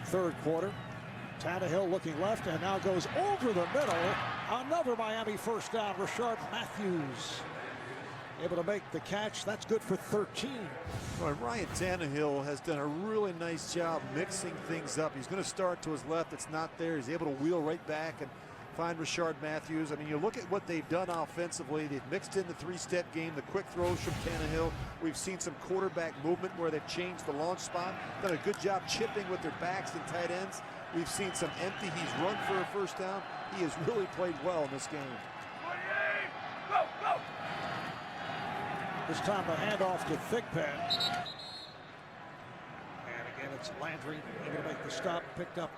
third quarter. Tannehill looking left and now goes over the middle. Another Miami first down. Rashard Matthews able to make the catch. That's good for 13. Well, Ryan Tannehill has done a really nice job mixing things up. He's going to start to his left. It's not there. He's able to wheel right back and find Rashard Matthews. I mean, you look at what they've done offensively. They've mixed in the 3-step game, the quick throws from Tannehill. We've seen some quarterback movement where they've changed the launch spot. Done a good job chipping with their backs and tight ends. We've seen some empty. He's run for a first down. He has really played well in this game. This time the handoff to Thigpen. And again, it's Landry able to make the stop. Picked up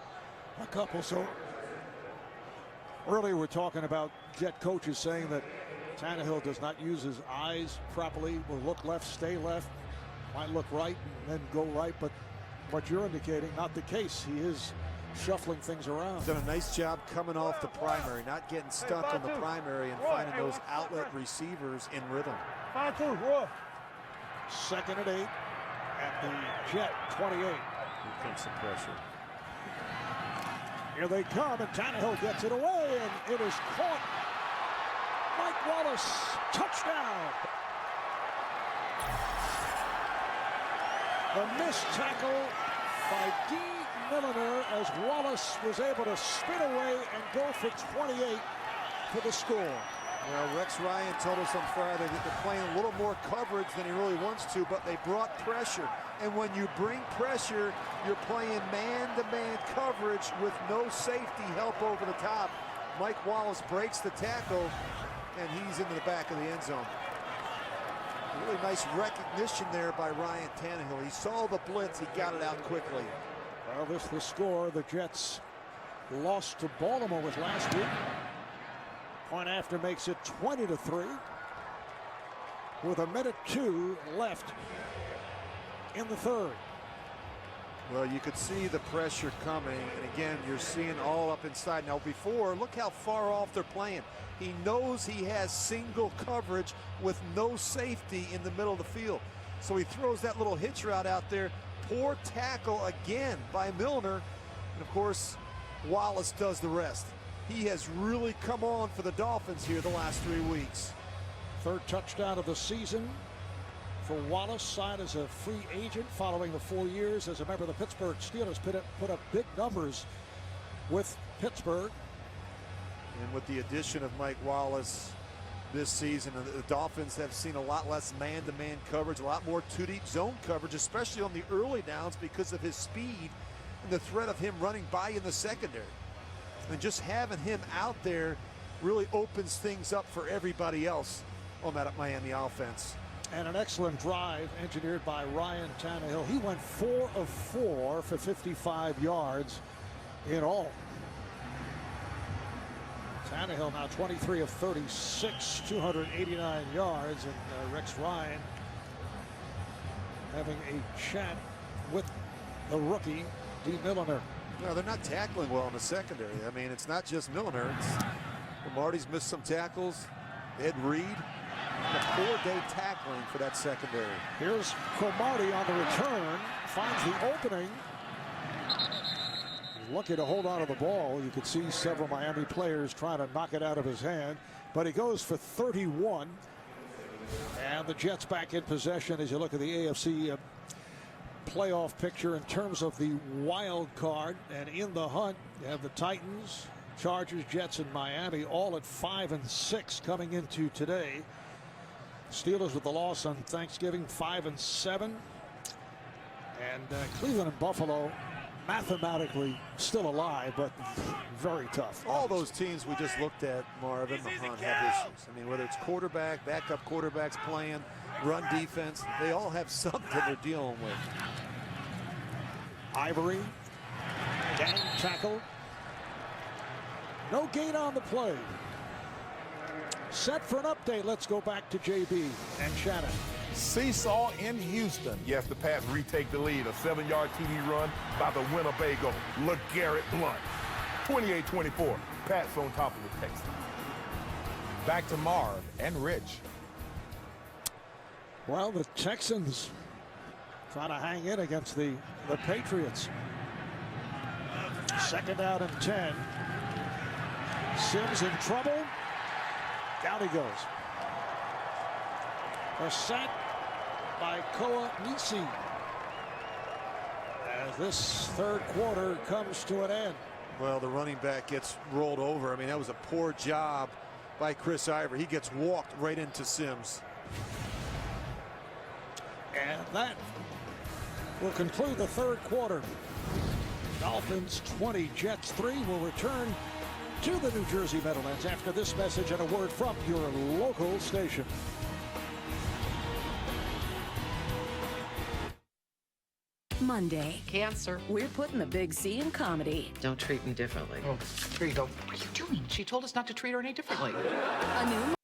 a couple. So earlier we're talking about Jet coaches saying that Tannehill does not use his eyes properly. Will look left, stay left. Might look right and then go right. But what you're indicating, not the case. He is shuffling things around. Done a nice job coming off the primary, not getting stuck on the primary and finding those outlet receivers in rhythm. 2nd and 8 at the Jet 28. Here comes some pressure. Here they come, and Tannehill gets it away, and it is caught. Mike Wallace, touchdown. The missed tackle by D. Milliner as Wallace was able to spin away and go for 28 for the score. Well, Rex Ryan told us on Friday that they're playing a little more coverage than he really wants to, but they brought pressure. And when you bring pressure, you're playing man-to-man coverage with no safety help over the top. Mike Wallace breaks the tackle, and he's into the back of the end zone. Really nice recognition there by Ryan Tannehill. He saw the blitz, he got it out quickly. Well, this is the score the Jets lost to Baltimore with last week. Point after makes it 20-3 with 1:02 left in the third. Well, you could see the pressure coming, and again, you're seeing all up inside. Now before, look how far off they're playing. He knows he has single coverage with no safety in the middle of the field. So he throws that little hitch route out there. Poor tackle again by Milner. And of course, Wallace does the rest. He has really come on for the Dolphins here the last 3 weeks. Third touchdown of the season for Wallace, signed as a free agent following the 4 years as a member of the Pittsburgh Steelers. Put up big numbers with Pittsburgh. And with the addition of Mike Wallace this season, the Dolphins have seen a lot less man-to-man coverage, a lot more two-deep zone coverage, especially on the early downs because of his speed and the threat of him running by in the secondary. And just having him out there really opens things up for everybody else on that Miami offense. And an excellent drive engineered by Ryan Tannehill. He went 4 of 4 for 55 yards in all. Tannehill now 23 of 36, 289 yards, and Rex Ryan having a chat with the rookie, D. Milliner. No, they're not tackling well in the secondary. I mean, it's not just Milner. Marty's missed some tackles. Ed Reed, a poor-day tackling for that secondary. Here's Cromartie on the return, finds the opening. Lucky to hold on to the ball. You could see several Miami players trying to knock it out of his hand, but he goes for 31. And the Jets back in possession as you look at the AFC playoff picture in terms of the wild card. And in the hunt, you have the Titans, Chargers, Jets, and Miami all at 5 and 6 coming into today. Steelers with the loss on Thanksgiving, 5 and 7. And Cleveland and Buffalo mathematically still alive, but very tough. All those teams we just looked at, Marvin, the hunt, have issues. I mean, whether it's quarterback, backup quarterbacks playing, run defense, they all have something they're dealing with. Ivory, gang tackle. No gain on the play. Set for an update. Let's go back to JB and Shannon. Seesaw in Houston. Yes, the Pats retake the lead. A 7-yard TD run by the Winnebago LeGarrette Blount. 28-24. Pats on top of the Texans. Back to Marv and Rich. Well, the Texans trying to hang in against the Patriots. Second down and 10. Sims in trouble. Down he goes. A sack by Koa Nisi as this third quarter comes to an end. Well, the running back gets rolled over. I mean, that was a poor job by Chris Ivory. He gets walked right into Sims. And that will conclude the third quarter. Dolphins 20, Jets 3 will return to the New Jersey Meadowlands after this message and a word from your local station. Monday. Cancer. We're putting the big C in comedy. Don't treat me differently. Oh, here you go. What are you doing? She told us not to treat her any differently. A new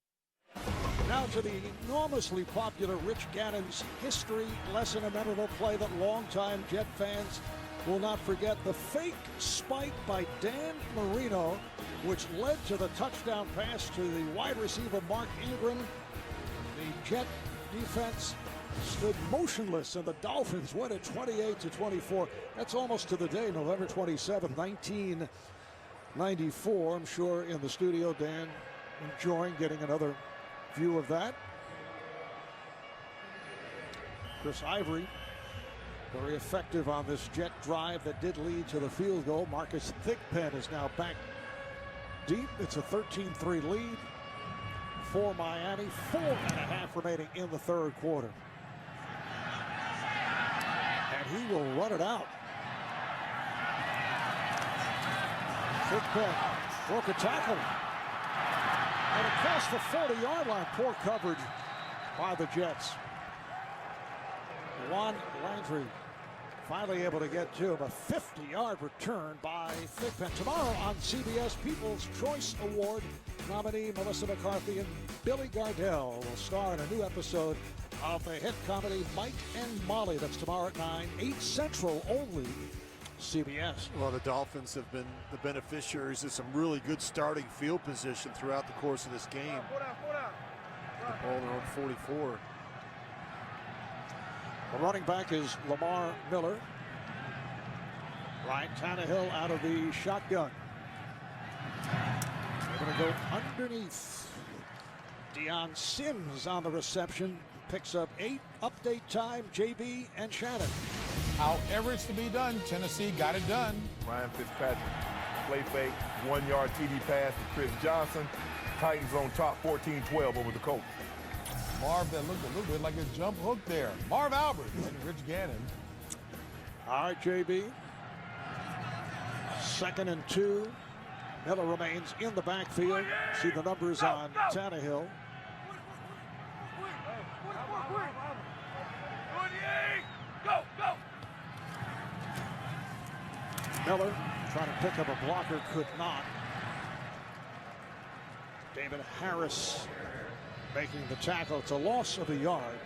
Now to the enormously popular Rich Gannon's history lesson, a memorable play that longtime Jet fans will not forget. The fake spike by Dan Marino, which led to the touchdown pass to the wide receiver Mark Ingram. The Jet defense stood motionless, and the Dolphins win it 28-24. That's almost to the day, November 27, 1994. I'm sure in the studio, Dan enjoying getting another view of that. Chris Ivory, very effective on this Jet drive that did lead to the field goal. Marcus Thigpen is now back deep. It's a 13-3 lead. for Miami. 4.5 remaining in the third quarter. And he will run it out. Football broke a tackle. And across the 40-yard line, poor coverage by the Jets. Juan Landry finally able to get to him. A 50-yard return by Thigpen. Tomorrow on CBS, People's Choice Award nominee Melissa McCarthy and Billy Gardell will star in a new episode of the hit comedy Mike and Molly. That's tomorrow at 9, 8 Central only. CBS. Well, the Dolphins have been the beneficiaries of some really good starting field position throughout the course of this game. The ball around 44. The running back is Lamar Miller. Ryan Tannehill out of the shotgun. They're going to go underneath. Deion Sims on the reception. Picks up 8. Update time, JB and Shannon. However it's to be done, Tennessee got it done. Ryan Fitzpatrick, play fake, 1-yard TD pass to Chris Johnson. Titans on top 14-12 over the Colts. Marv, that looked a little bit like a jump hook there. Marv Albert and Rich Gannon. All right, JB. 2nd and 2. Miller remains in the backfield. See the numbers on Tannehill. Miller trying to pick up a blocker, could not. David Harris making the tackle. It's a loss of a yard.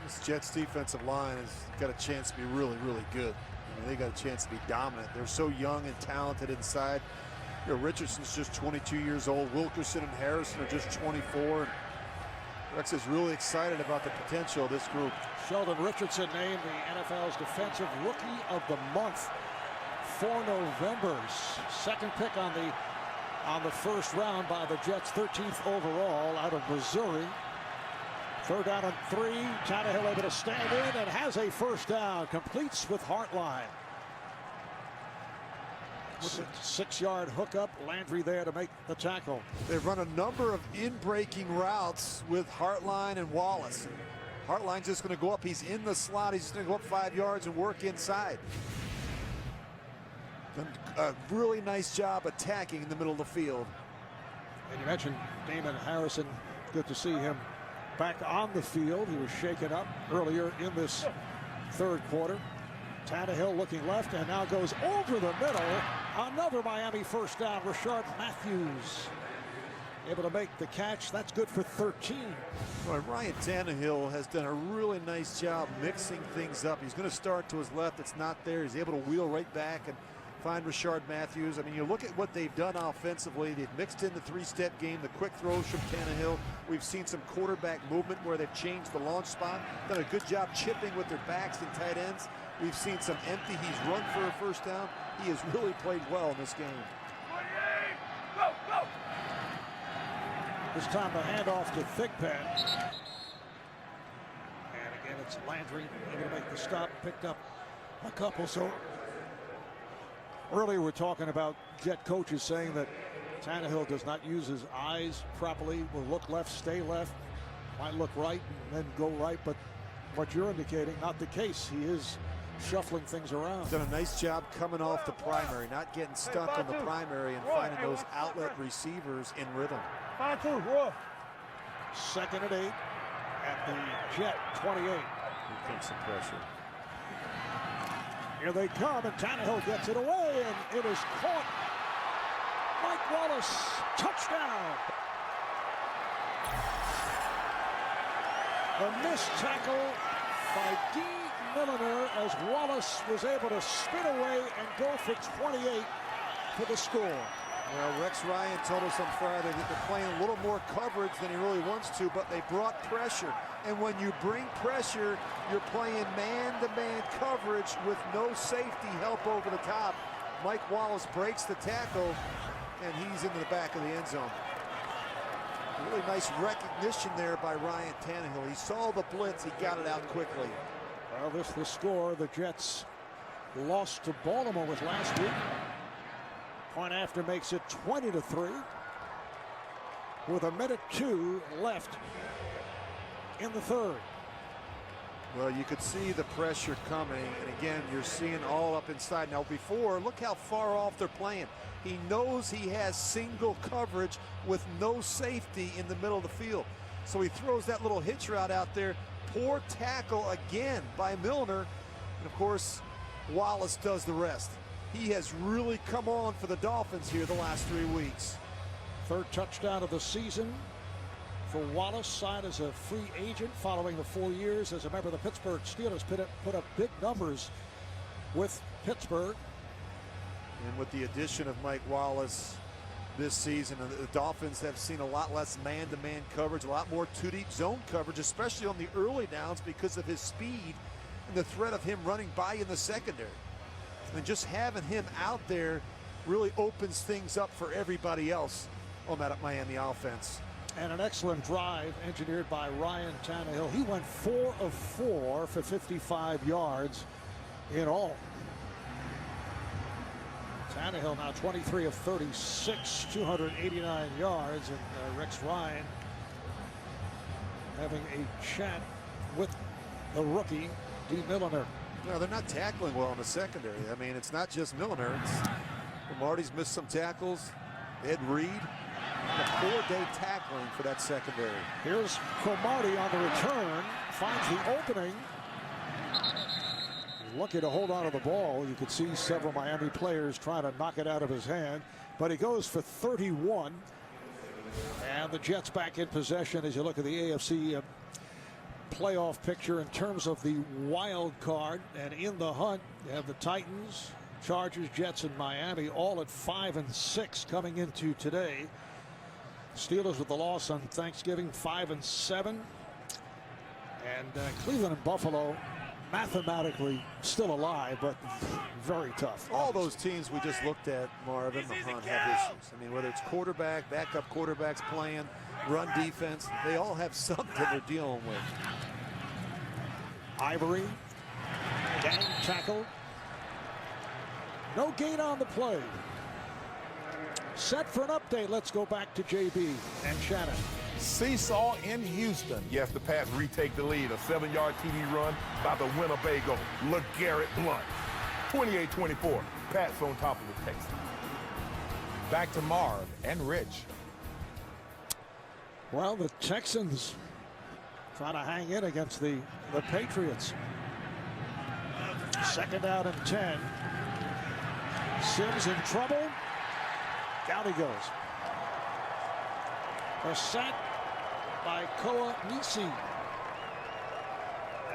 This Jets defensive line has got a chance to be really, really good. I mean, they got a chance to be dominant. They're so young and talented inside. You know, Richardson's just 22 years old. Wilkerson and Harrison are just 24. And Rex is really excited about the potential of this group. Sheldon Richardson named the NFL's Defensive Rookie of the Month for November. 2nd pick on the first round by the Jets, 13th overall out of Missouri. 3rd down and 3. Tannehill able to stand in and has a first down. Completes with Hartline. 6-yard hookup. Landry there to make the tackle. They've run a number of in-breaking routes with Hartline and Wallace. Hartline's just going to go up. He's in the slot. He's just going to go up 5 yards and work inside. A really nice job attacking in the middle of the field. And you mentioned Damon Harrison. Good to see him back on the field. He was shaken up earlier in this third quarter. Tannehill looking left and now goes over the middle. Another Miami first down. Rashard Matthews able to make the catch. That's good for 13. Well, Ryan Tannehill has done a really nice job mixing things up. He's going to start to his left. It's not there. He's able to wheel right back and find Rashard Matthews. I mean, you look at what they've done offensively. They've mixed in the 3-step game, the quick throws from Tannehill. We've seen some quarterback movement where they've changed the launch spot. Done a good job chipping with their backs and tight ends. We've seen some empty. He's run for a first down. He has really played well in this game. This time the handoff to Thigpen. And again, it's Landry able to make the stop. Picked up a couple. So earlier we're talking about Jet coaches saying that Tannehill does not use his eyes properly. Will look left, stay left. Might look right and then go right. But what you're indicating, not the case. He is shuffling things around. Done a nice job coming off the primary, not getting stuck on the primary and finding those outlet receivers in rhythm. 2nd and 8 at the Jet 28. Here comes some pressure. Here they come, and Tannehill gets it away, and it is caught. Mike Wallace, touchdown. A missed tackle by D. Milliner as Wallace was able to spin away and go for 28 for the score. Well, Rex Ryan told us on Friday that they're playing a little more coverage than he really wants to, but they brought pressure. And when you bring pressure, you're playing man-to-man coverage with no safety help over the top. Mike Wallace breaks the tackle, and he's into the back of the end zone. Really nice recognition there by Ryan Tannehill. He saw the blitz, he got it out quickly. Well, this is the score the Jets lost to Baltimore with last week. Point after makes it 20-3. with 1:02 left in the third. Well, you could see the pressure coming, and again, you're seeing all up inside. Now before, look how far off they're playing. He knows he has single coverage with no safety in the middle of the field. So he throws that little hitch route out there. Poor tackle again by Milner. And of course, Wallace does the rest. He has really come on for the Dolphins here the last 3 weeks. Third touchdown of the season for Wallace, signed as a free agent following the 4 years as a member of the Pittsburgh Steelers. Put up big numbers with Pittsburgh. And with the addition of Mike Wallace this season, the Dolphins have seen a lot less man-to-man coverage, a lot more two-deep zone coverage, especially on the early downs because of his speed and the threat of him running by in the secondary. And just having him out there really opens things up for everybody else on that Miami offense. And an excellent drive engineered by Ryan Tannehill. He went 4 of 4 for 55 yards in all. Tannehill now 23 of 36, 289 yards, and Rex Ryan having a chat with the rookie, D. Milliner. No, they're not tackling well in the secondary. I mean, it's not just Milliner. Marty's missed some tackles. Ed Reed, a poor day tackling for that secondary. Here's Cromartie on the return, finds the opening. Lucky to hold on to the ball. You could see several Miami players trying to knock it out of his hand, but he goes for 31. And the Jets back in possession as you look at the AFC playoff picture in terms of the wild card. And in the hunt, you have the Titans, Chargers, Jets, and Miami all at 5 and 6 coming into today. Steelers with the loss on Thanksgiving, 5 and 7. And Cleveland and Buffalo mathematically still alive, but very tough. All those teams we just looked at, Marvin, the hunt, have issues. I mean, whether it's quarterback, backup quarterbacks playing, run defense, they all have something they're dealing with. Ivory, gang tackle. No gain on the play. Set for an update. Let's go back to JB and Shannon. Seesaw in Houston. Yes, the Pats retake the lead. A 7-yard TD run by the Winnebago, LeGarrette Blount. 28-24. Pats on top of the Texans. Back to Marv and Rich. Well, the Texans trying to hang in against the Patriots. Second down and 10. Sims in trouble. Down he goes. A sack by Koa Nisi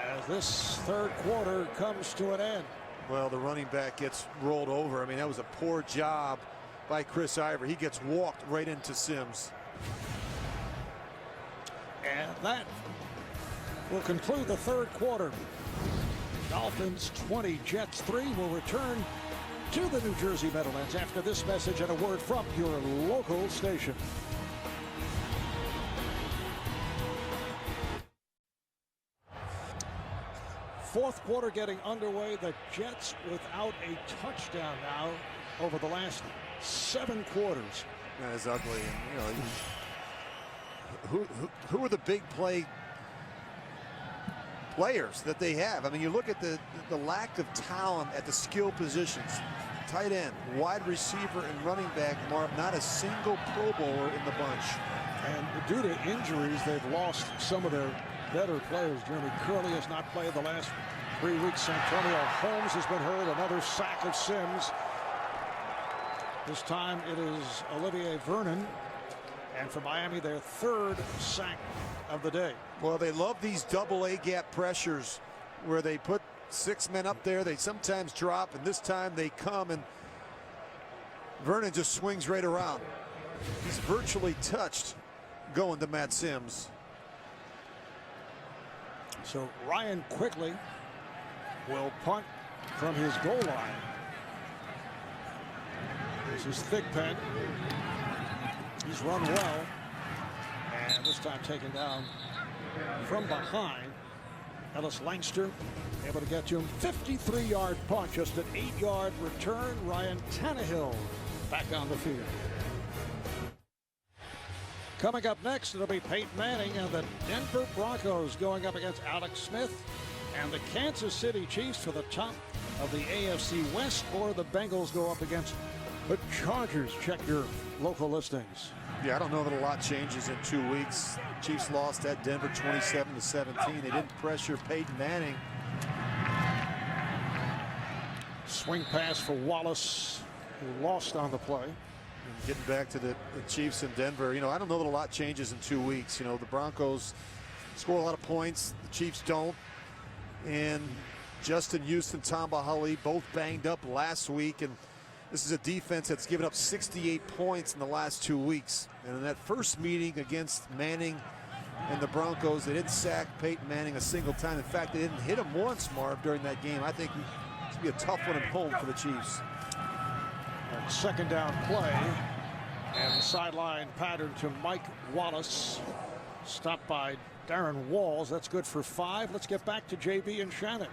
as this third quarter comes to an end. Well, the running back gets rolled over. I mean, that was a poor job by Chris Ivory. He gets walked right into Sims. And that will conclude the third quarter. Dolphins 20, Jets 3 will return to the New Jersey Meadowlands after this message and a word from your local station. Fourth quarter getting underway. The Jets without a touchdown now over the last 7 quarters. That is ugly. And, you know, who are the big players that they have? I mean, you look at the lack of talent at the skill positions. Tight end, wide receiver, and running back, Mark, not a single Pro Bowler in the bunch. And due to injuries, they've lost some of their better players. Jeremy Curley has not played the last 3 weeks. Antonio Holmes has been hurt. Another sack of Sims. This time it is Olivier Vernon. And for Miami, their third sack of the day. Well, they love these double A gap pressures where they put 6 men up there. They sometimes drop, and this time they come, and Vernon just swings right around. He's virtually touched going to Matt Sims. So Ryan Quigley will punt from his goal line. This is Thigpen. He's run well, and this time taken down from behind. Ellis Langster able to get to him. 53-yard punt, just an 8-yard return. Ryan Tannehill back on the field. Coming up next, it'll be Peyton Manning and the Denver Broncos going up against Alex Smith and the Kansas City Chiefs for the top of the AFC West, or the Bengals go up against the Chargers. Check your local listings. Yeah, I don't know that a lot changes in 2 weeks. Chiefs lost at Denver 27-17. They didn't pressure Peyton Manning. Swing pass for Wallace, who lost on the play. And getting back to the Chiefs in Denver, I don't know that a lot changes in 2 weeks. The Broncos score a lot of points. The Chiefs don't. And Justin Houston, Tamba Hali, both banged up last week. And this is a defense that's given up 68 points in the last 2 weeks. And in that first meeting against Manning and the Broncos, they didn't sack Peyton Manning a single time. In fact, they didn't hit him once, Marv, during that game. I think it's going to be a tough one at home for the Chiefs. And second down play. And the sideline pattern to Mike Wallace. Stopped by Darren Walls. That's good for 5. Let's get back to JB and Shannon.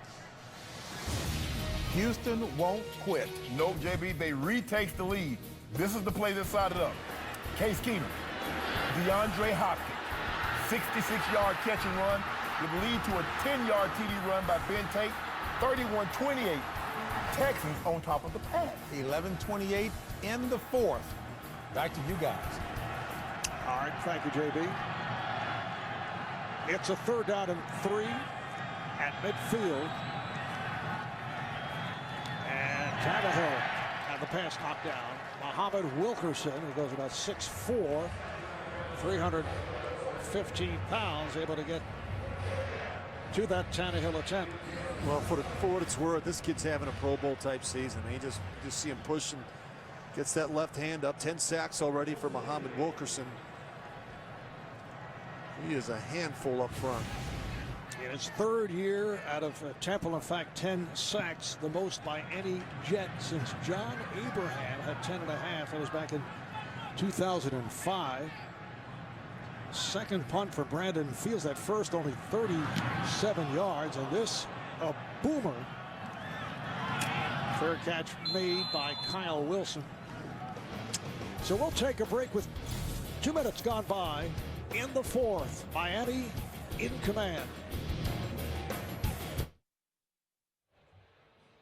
Houston won't quit. No, JB, they retake the lead. This is the play that sided up. Case Keenum, DeAndre Hopkins, 66-yard catch and run would lead to a 10-yard TD run by Ben Tate, 31-28. Texans on top of the pass. 11-28 in the fourth. Back to you guys. All right, thank you, JB. It's a 3rd down and 3 at midfield. And Tannehill had the pass knocked down. Muhammad Wilkerson, who goes about 6'4", 315 pounds, able to get to that Tannehill attempt. Well, for what it's worth, this kid's having a Pro Bowl type season. You just see him pushing, gets that left hand up. 10 sacks already for Muhammad Wilkerson. He is a handful up front. In his 3rd year out of Temple, in fact, 10 sacks, the most by any Jet since John Abraham had 10.5. That was back in 2005. Second punt for Brandon Fields. That first only 37 yards, and this a boomer. Fair catch made by Kyle Wilson. So we'll take a break with 2 minutes gone by in the 4th. Miami in command.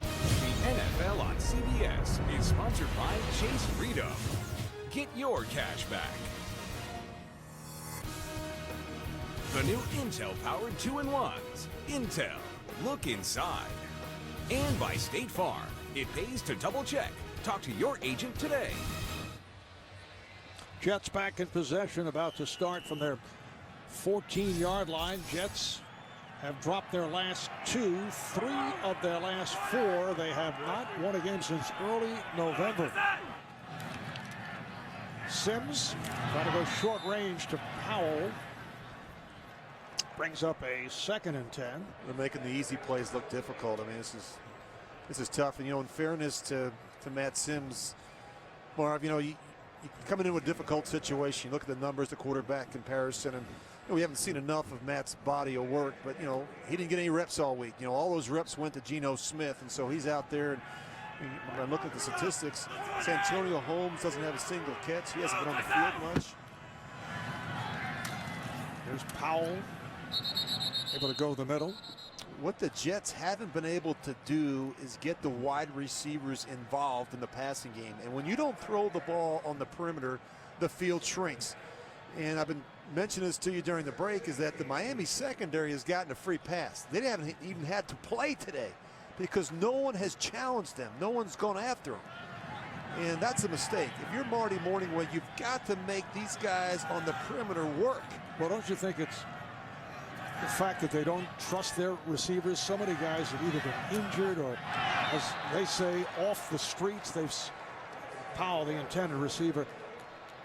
The NFL on CBS is sponsored by Chase Freedom. Get your cash back. The new Intel-powered 2-in-1s. Intel. Look inside. And by State Farm. It pays to double check. Talk to your agent today. Jets back in possession, about to start from their 14-yard line. Jets have dropped their last 2, 3 of their last 4. They have not won a game since early November. Sims trying to go short range to Powell. Brings up a 2nd and 10. They're making the easy plays look difficult. I mean, this is tough. And in fairness to Matt Sims, Marv, you coming into a difficult situation. You look at the numbers, the quarterback comparison, and we haven't seen enough of Matt's body of work. But he didn't get any reps all week. All those reps went to Geno Smith, and so he's out there. And when I look at the statistics, Santonio Holmes doesn't have a single catch. He hasn't been on the field much. There's Powell, able to go the middle. What the Jets haven't been able to do is get the wide receivers involved in the passing game. And when you don't throw the ball on the perimeter, the field shrinks. And I've been mentioning this to you during the break, is that the Miami secondary has gotten a free pass. They haven't even had to play today because no one has challenged them. No one's gone after them. And that's a mistake. If you're Marty Morningway, you've got to make these guys on the perimeter work. Well, don't you think it's the fact that they don't trust their receivers? So many guys have either been injured or, as they say, off the streets. Powell, the intended receiver,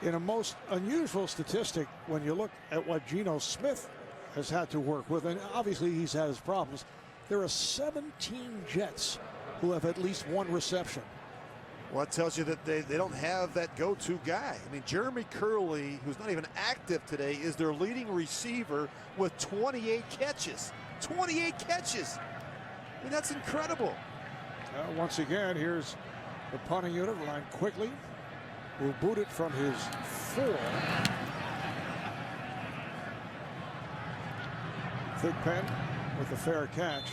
in a most unusual statistic when you look at what Geno Smith has had to work with, and obviously he's had his problems. There are 17 Jets who have at least 1 reception. Well, it tells you that they don't have that go-to guy. I mean, Jeremy Curley, who's not even active today, is their leading receiver with 28 catches. 28 catches. I mean, that's incredible. Once again, here's the punting unit. Line quickly. Will boot it from his 4. Thigpen with the fair catch.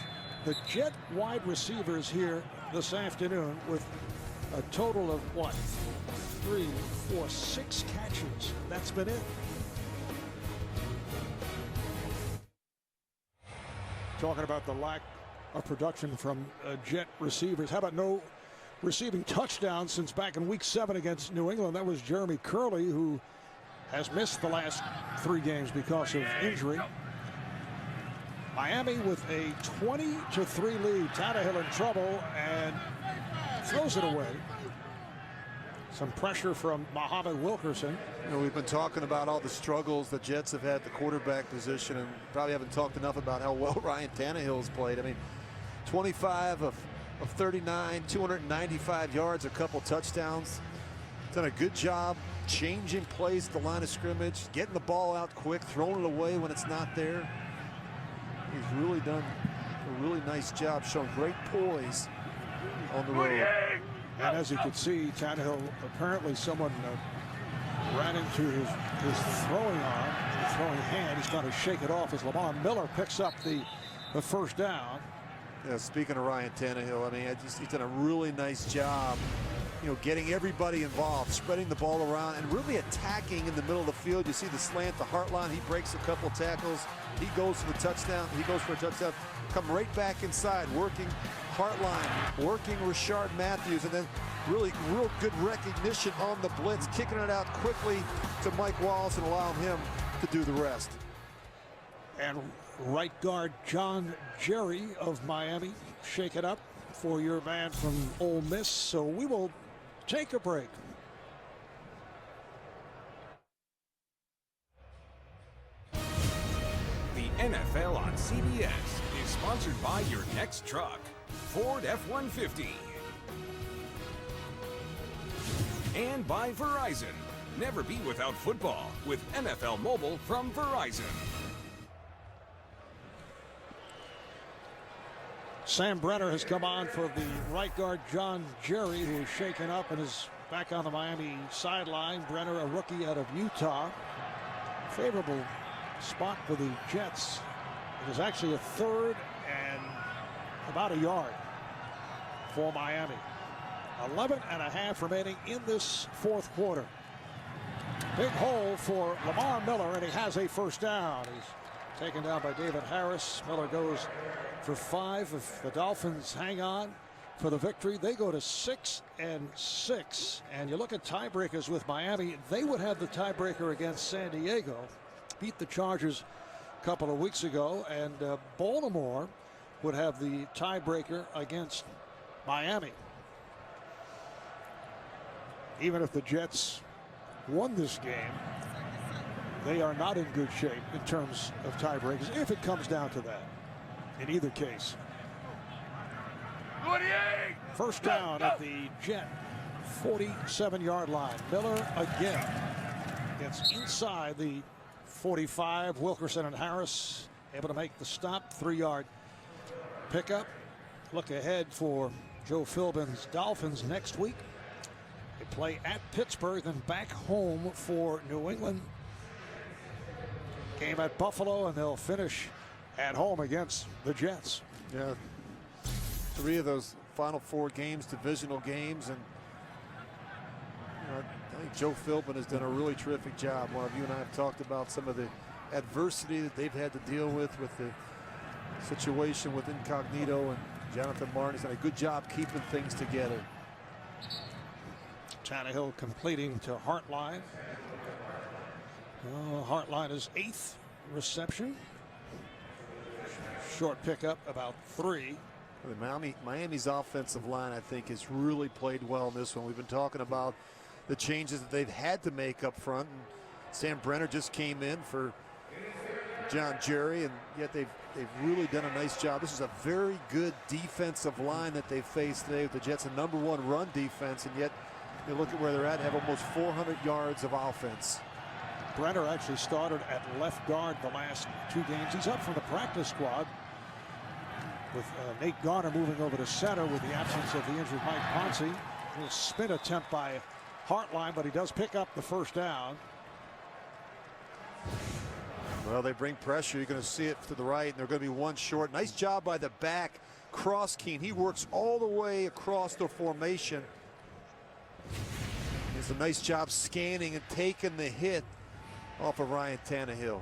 The Jet wide receivers here this afternoon with a total of what? 3, 4, 6 catches. That's been it. Talking about the lack of production from Jet receivers. How about no receiving touchdowns since back in week 7 against New England? That was Jeremy Curley, who has missed the last 3 games because of injury. Miami with a 20-3 lead. Tannehill in trouble and throws it away. Some pressure from Muhammad Wilkerson. You know, we've been talking about all the struggles the Jets have had at the quarterback position, and probably haven't talked enough about how well Ryan Tannehill's played. I mean, 25 of 39, 295 yards, a couple touchdowns. Done a good job changing plays at the line of scrimmage, getting the ball out quick, throwing it away when it's not there. He's really done a really nice job, showing great poise on the road. And as you can see, Tannehill, apparently someone ran into his throwing arm, throwing hand. He's trying to shake it off as Lamar Miller picks up the first down. Yeah, speaking of Ryan Tannehill, I mean, he's done a really nice job, you know, getting everybody involved, spreading the ball around, and really attacking in the middle of the field. You see the slant, the heart line. He breaks a couple tackles. He goes for the touchdown. He goes for a touchdown. Come right back inside, working Hartline, working Rashard Matthews, and then real good recognition on the blitz, kicking it out quickly to Mike Wallace and allowing him to do the rest. And right guard John Jerry of Miami shake it up for your man from Ole Miss. So we will take a break. The NFL on CBS is sponsored by your next truck, Ford F-150. And by Verizon. Never be without football with NFL Mobile from Verizon. Sam Brenner has come on for the right guard John Jerry, who is shaken up and is back on the Miami sideline. Brenner, a rookie out of Utah. Favorable spot for the Jets. It is actually a 3rd and about a yard for Miami. 11.5 remaining in this 4th quarter. Big hole for Lamar Miller, and he has a first down. He's taken down by David Harris. Miller goes for 5. If the Dolphins hang on for the victory, they go to 6-6. And you look at tiebreakers with Miami, they would have the tiebreaker against San Diego. Beat the Chargers a couple of weeks ago, and Baltimore would have the tiebreaker against Miami. Even if the Jets won this game, they are not in good shape in terms of tiebreakers, if it comes down to that, in either case. First down at the Jet 47-yard line. Miller again gets inside the 45. Wilkerson and Harris able to make the stop. 3-yard pickup. Look ahead for Joe Philbin's Dolphins next week. They play at Pittsburgh, then back home for New England. Game at Buffalo, and they'll finish at home against the Jets. Yeah, 3 of those final 4 games, divisional games, and you know, I think Joe Philbin has done a really terrific job. One of you and I have talked about some of the adversity that they've had to deal with the situation with Incognito, and Jonathan Martin's done a good job keeping things together. Tannehill completing to Hartline. Hartline is 8th reception. Short pickup, about 3. Miami's offensive line, I think, has really played well in this one. We've been talking about the changes that they've had to make up front. And Sam Brenner just came in for John Jerry, and yet they've really done a nice job. This is a very good defensive line that they faced today with the Jets, a #1 run defense, and yet you look at where they're at, have almost 400 yards of offense. Brenner actually started at left guard the last 2 games. He's up from the practice squad with Nate Garner moving over to center with the absence of the injured Mike Ponce. A little spin attempt by Hartline, but he does pick up the first down. Well, they bring pressure. You're going to see it to the right, and they're going to be one short. Nice job by the back, Cross Keen. He works all the way across the formation. It's a nice job scanning and taking the hit off of Ryan Tannehill.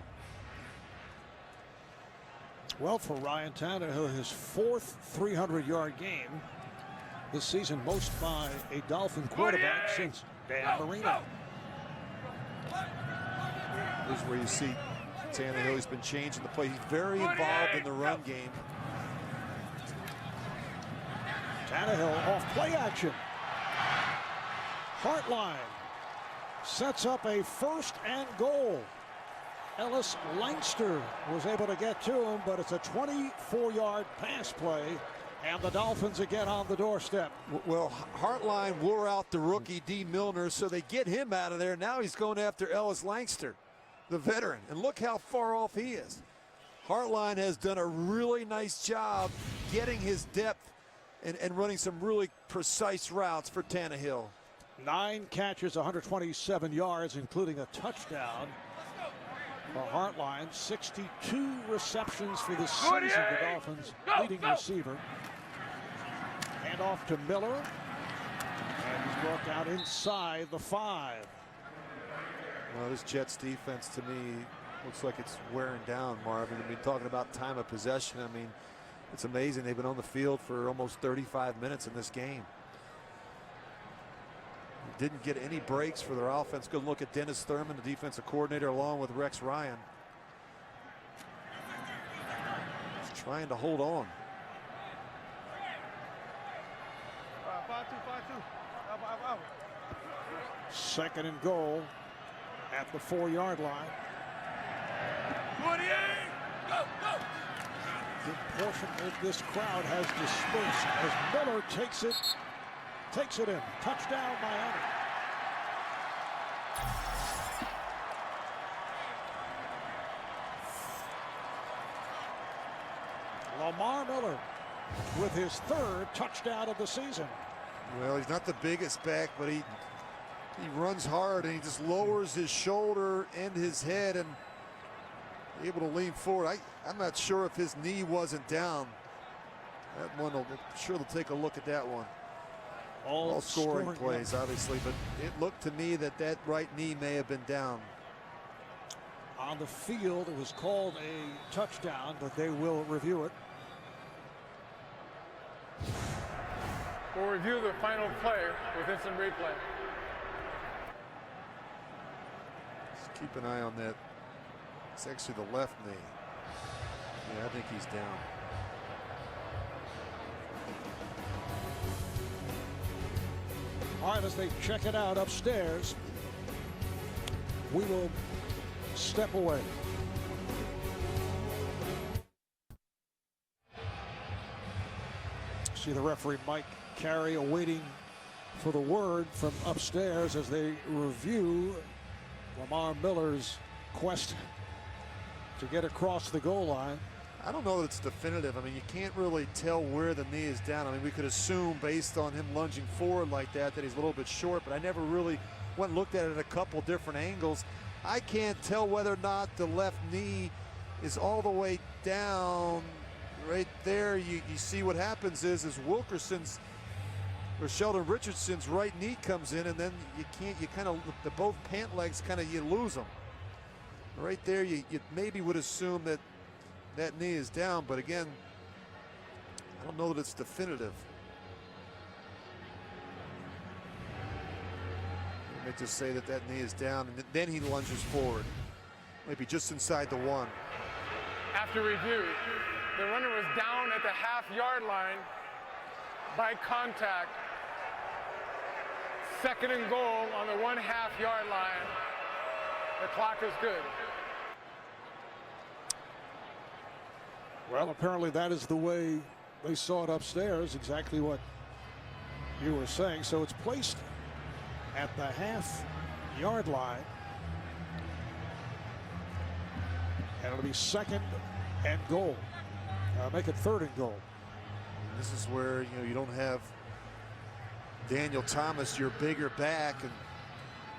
Well, for Ryan Tannehill, his 4th 300-yard game this season, most by a Dolphin quarterback since Dan Marino. This is where you see Tannehill. He's been changing the play. He's very involved in the run game. Tannehill off play action. Hartline sets up a 1st and goal. Ellis Langster was able to get to him, but it's a 24-yard pass play, and the Dolphins again on the doorstep. Well, Hartline wore out the rookie D. Milner, so they get him out of there. Now he's going after Ellis Langster, the veteran, and look how far off he is. Hartline has done a really nice job getting his depth and running some really precise routes for Tannehill. 9 catches, 127 yards, including a touchdown. For Hartline, 62 receptions for the season. The Dolphins leading receiver. Hand off to Miller. And he's brought down inside the 5. Well, this Jets defense to me looks like it's wearing down, Marvin. I mean, talking about time of possession, I mean, it's amazing. They've been on the field for almost 35 minutes in this game. Didn't get any breaks for their offense. Good look at Dennis Thurman, the defensive coordinator, along with Rex Ryan. He's trying to hold on. 2nd and goal at the 4-yard line. 28. Go, go. Good portion of this crowd has dispersed as Miller takes it in. Touchdown, Miami. Lamar Miller with his 3rd touchdown of the season. Well, he's not the biggest back, but he runs hard and he just lowers his shoulder and his head and able to lean forward. I'm not sure if his knee wasn't down. That one, I'm sure they'll take a look at that one. All scoring plays, obviously, but it looked to me that that right knee may have been down. On the field, it was called a touchdown, but they will review it. We'll review the final play with instant replay. Just keep an eye on that. It's actually the left knee. Yeah, I think he's down. All right, as they check it out upstairs, we will step away. See the referee Mike Carey awaiting for the word from upstairs as they review Lamar Miller's quest to get across the goal line. I don't know that it's definitive. I mean, you can't really tell where the knee is down. I mean, we could assume based on him lunging forward like that he's a little bit short, but I never really went and looked at it at a couple different angles. I can't tell whether or not the left knee is all the way down. Right there, you see what happens is Wilkerson's or Sheldon Richardson's right knee comes in, and then you kind of, the both pant legs kind of, you lose them. Right there, you maybe would assume that that knee is down, but again, I don't know that it's definitive. Let me just say that that knee is down, and then he lunges forward, maybe just inside the 1. After review, the runner was down at the half-yard line by contact. 2nd and goal on the 1 half-yard line. The clock is good. Well, apparently that is the way they saw it upstairs, exactly what you were saying. So it's placed at the half-yard line. And it'll be 2nd and goal. Make it 3rd and goal. This is where, you don't have Daniel Thomas, your bigger back, and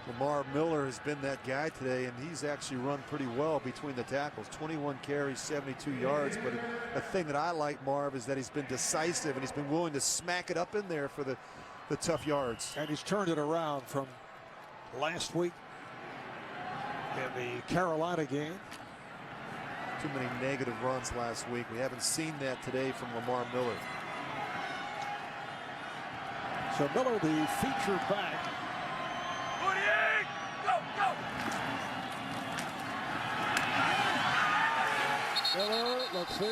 Lamar Miller has been that guy today, and he's actually run pretty well between the tackles. 21 carries, 72 yards. But the thing that I like, Marv, is that he's been decisive and he's been willing to smack it up in there for the tough yards. And he's turned it around from last week in the Carolina game. Too many negative runs last week. We haven't seen that today from Lamar Miller. So Miller, the feature back. Miller, let's see.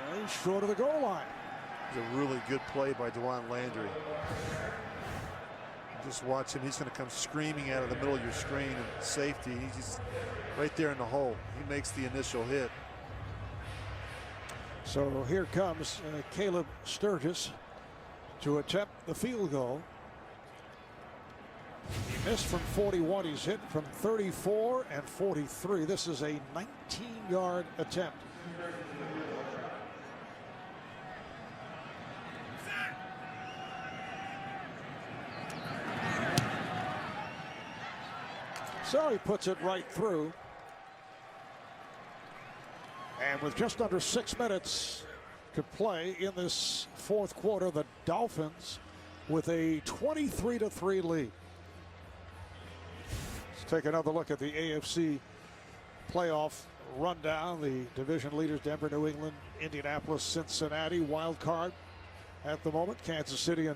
Well, he's short of the goal line. It's a really good play by Dewan Landry. Just watch him. He's going to come screaming out of the middle of your screen, and safety. He's just right there in the hole. He makes the initial hit. So here comes Caleb Sturgis to attempt the field goal. He missed from 41. He's hit from 34 and 43. This is a 19-yard attempt. So he puts it right through. And with just under 6 minutes to play in this fourth quarter, the Dolphins with a 23-3 lead. Let's take another look at the AFC playoff rundown. The division leaders, Denver, New England, Indianapolis, Cincinnati, wild card at the moment, Kansas City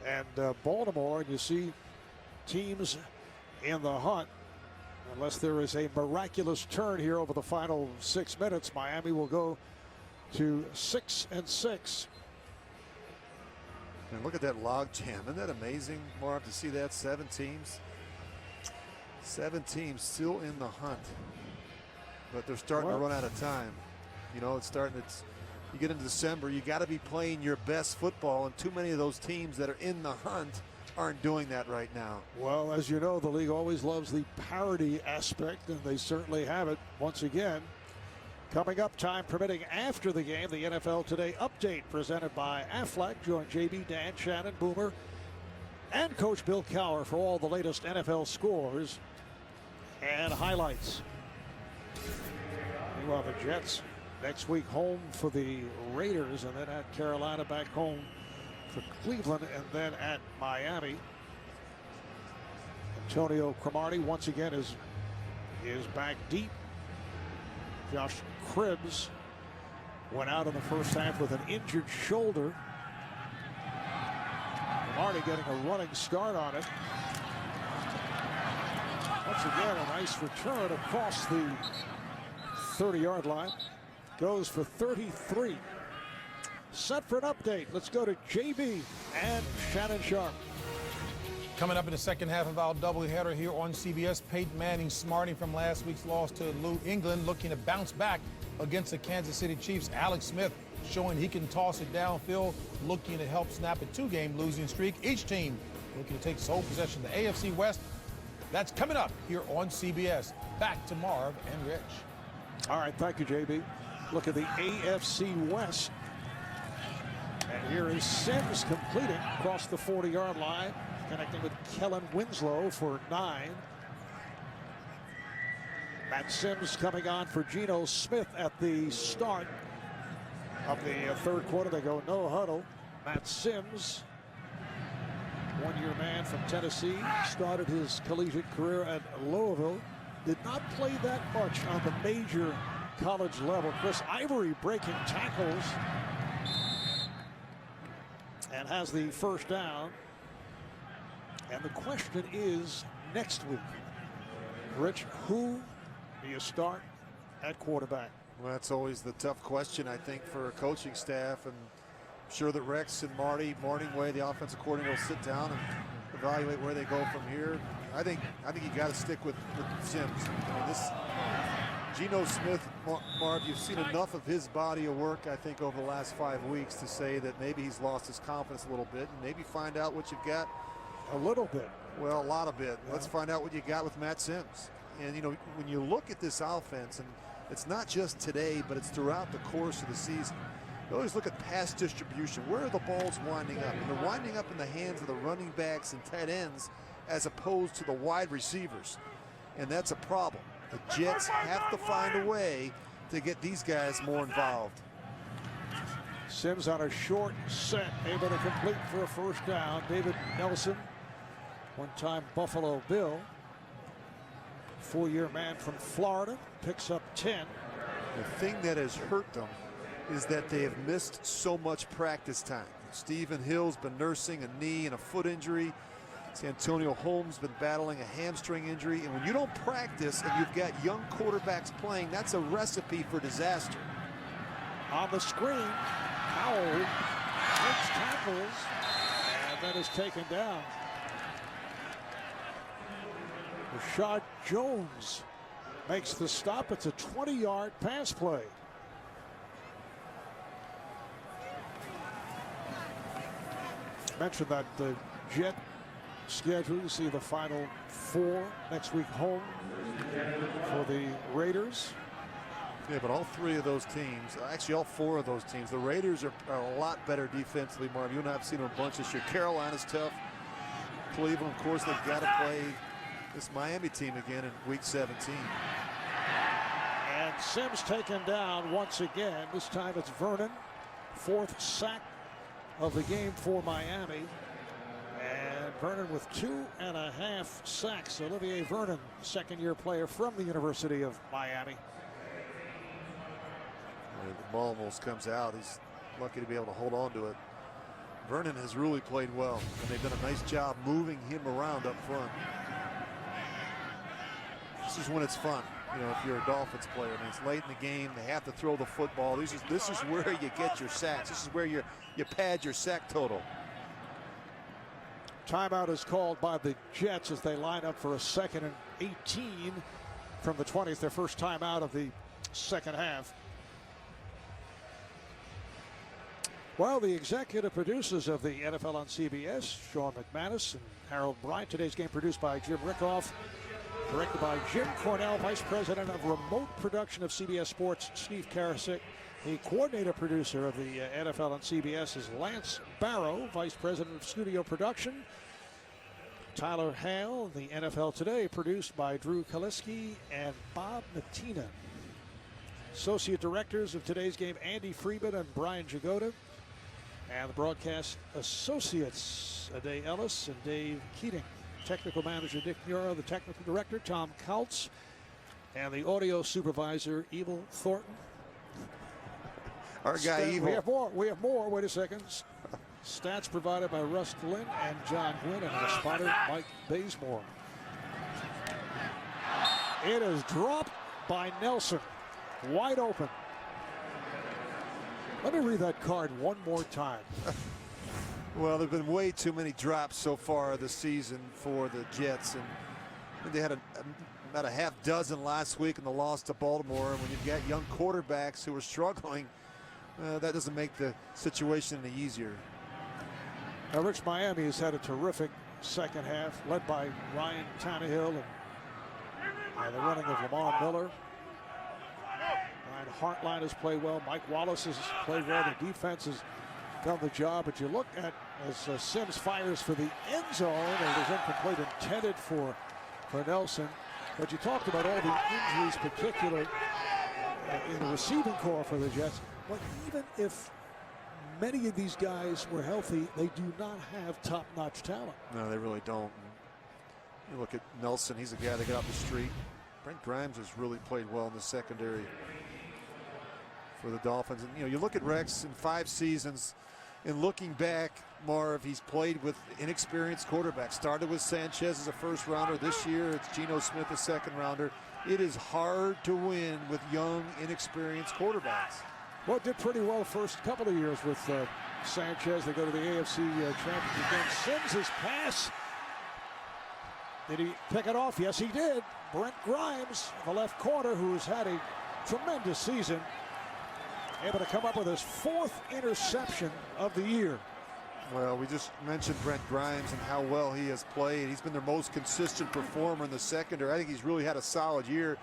and Baltimore. And you see teams in the hunt. Unless there is a miraculous turn here over the final 6 minutes, Miami will go to 6-6. And look at that log jam. Isn't that amazing, Marv, to see that? 7 teams. 7 teams still in the hunt. But they're starting to run out of time. You know, you get into December, you got to be playing your best football, and too many of those teams that are in the hunt aren't doing that right now. Well, as you know, the league always loves the parity aspect, and they certainly have it once again. Coming up, time permitting, after the game, the NFL Today update presented by Aflac. Join JB, Dan, Shannon, Boomer, and Coach Bill Cowher for all the latest NFL scores and highlights. Meanwhile, the Jets next week home for the Raiders, and then at Carolina, back home for Cleveland, and then at Miami. Antonio Cromartie once again is back deep. Josh Cribbs went out in the first half with an injured shoulder. Cromartie getting a running start on it. Once again, a nice return across the 30-yard line. Goes for 33. Set for an update. Let's go to JB and Shannon Sharp. Coming up in the second half of our doubleheader here on CBS, Peyton Manning smarting from last week's loss to New England, looking to bounce back against the Kansas City Chiefs. Alex Smith showing he can toss it downfield, looking to help snap a 2-game losing streak. Each team looking to take sole possession of the AFC West. That's coming up here on CBS. Back to Marv and Rich. All right, thank you, JB. Look at the AFC West. And here is Sims completing across the 40-yard line, connecting with Kellen Winslow for 9. Matt Sims coming on for Geno Smith at the start of the third quarter. They go no huddle. Matt Sims, one-year man from Tennessee, started his collegiate career at Louisville. Did not play that much on the major college level. Chris Ivory breaking tackles and has the first down. And the question is next week, Rich, who do you start at quarterback? Well, that's always the tough question, I think, for a coaching staff. And I'm sure that Rex and Marty Morningway, the offensive coordinator, will sit down and evaluate where they go from here. I think you got to stick with Sims. I mean, this Geno Smith, Marv, you've seen enough of his body of work, I think, over the last 5 weeks to say that maybe he's lost his confidence a little bit, and maybe find out what you've got. A little bit. Well, a lot of it. Yeah. Let's find out what you got with Matt Sims. And, you know, when you look at this offense, and it's not just today, but it's throughout the course of the season, you always look at pass distribution. Where are the balls winding up? And they're winding up in the hands of the running backs and tight ends as opposed to the wide receivers. And that's a problem. The Jets have to find a way to get these guys more involved. Sims on a short set, able to complete for a first down. David Nelson, one-time Buffalo Bill, 4-year man from Florida, picks up 10. The thing that has hurt them is that they have missed so much practice time. Stephen Hill's been nursing a knee and a foot injury. Santonio Holmes been battling a hamstring injury. And when you don't practice and you've got young quarterbacks playing, that's a recipe for disaster. On the screen, Powell breaks tackles and then is taken down. Rashad Jones makes the stop. It's a 20-yard pass play. Mentioned that the Jet schedule, you see the final 4 next week home for the Raiders. Yeah, but all 3 of those teams, actually all 4 of those teams, the Raiders are a lot better defensively, Marv. You and I have seen them a bunch this year. Carolina's tough. Cleveland, of course, they've got to play this Miami team again in week 17. And Sims taken down once again. This time it's Vernon. 4th sack of the game for Miami. And Vernon with 2.5 sacks. Olivier Vernon, second-year player from the University of Miami. The ball almost comes out. He's lucky to be able to hold on to it. Vernon has really played well, and they've done a nice job moving him around up front. This is when it's fun, you know, if you're a Dolphins player. I mean, it's late in the game. They have to throw the football. This is where you get your sacks. This is where you pad your sack total. Timeout is called by the Jets as they line up for a 2nd and 18 from the 20th. Their first timeout of the second half. Well, the executive producers of the NFL on CBS, Sean McManus and Harold Bryant. Today's game produced by Jim Rickoff. Directed by Jim Cornell, Vice President of Remote Production of CBS Sports, Steve Karasik. The coordinator producer of the NFL on CBS is Lance Barrow, Vice President of Studio Production. Tyler Hale, the NFL Today, produced by Drew Kaliski and Bob Matina. Associate Directors of today's game, Andy Freeman and Brian Jagoda. And the broadcast associates, Ade Ellis and Dave Keating. Technical manager, Dick Mura. The technical director, Tom Kautz. And the audio supervisor, Evil Thornton. Our guy, Evil. We have more. Wait a second. Stats provided by Russ Lynn and John Gwynn, and a spotter, Mike Bazemore. It is dropped by Nelson. Wide open. Let me read that card one more time. Well, there have been way too many drops so far this season for the Jets. And they had about a half dozen last week in the loss to Baltimore. And when you've got young quarterbacks who are struggling, that doesn't make the situation any easier. Now, Rich, Miami has had a terrific second half, led by Ryan Tannehill and the running of Lamar Miller. Ryan Hartline has played well. Mike Wallace has played well. The defense has done the job. But you look at as Sims fires for the end zone, and it was incomplete, intended for Nelson. But you talked about all the injuries, particularly in the receiving core for the Jets. But even if many of these guys were healthy, they do not have top-notch talent. No, they really don't. You look at Nelson, he's a guy that got off the street. Brent Grimes has really played well in the secondary for the Dolphins. And, you know, you look at Rex in 5 seasons, and looking back, Marv, he's played with inexperienced quarterbacks. Started with Sanchez as a first-rounder. This year, it's Geno Smith, a second-rounder. It is hard to win with young, inexperienced quarterbacks. Well, it did pretty well the first couple of years with Sanchez. They go to the AFC Championship game. Sims' pass. Did he pick it off? Yes, he did. Brent Grimes, the left corner, who's had a tremendous season, able to come up with his 4th interception of the year. Well, we just mentioned Brent Grimes and how well he has played. He's been their most consistent performer in the secondary. I think he's really had a solid year.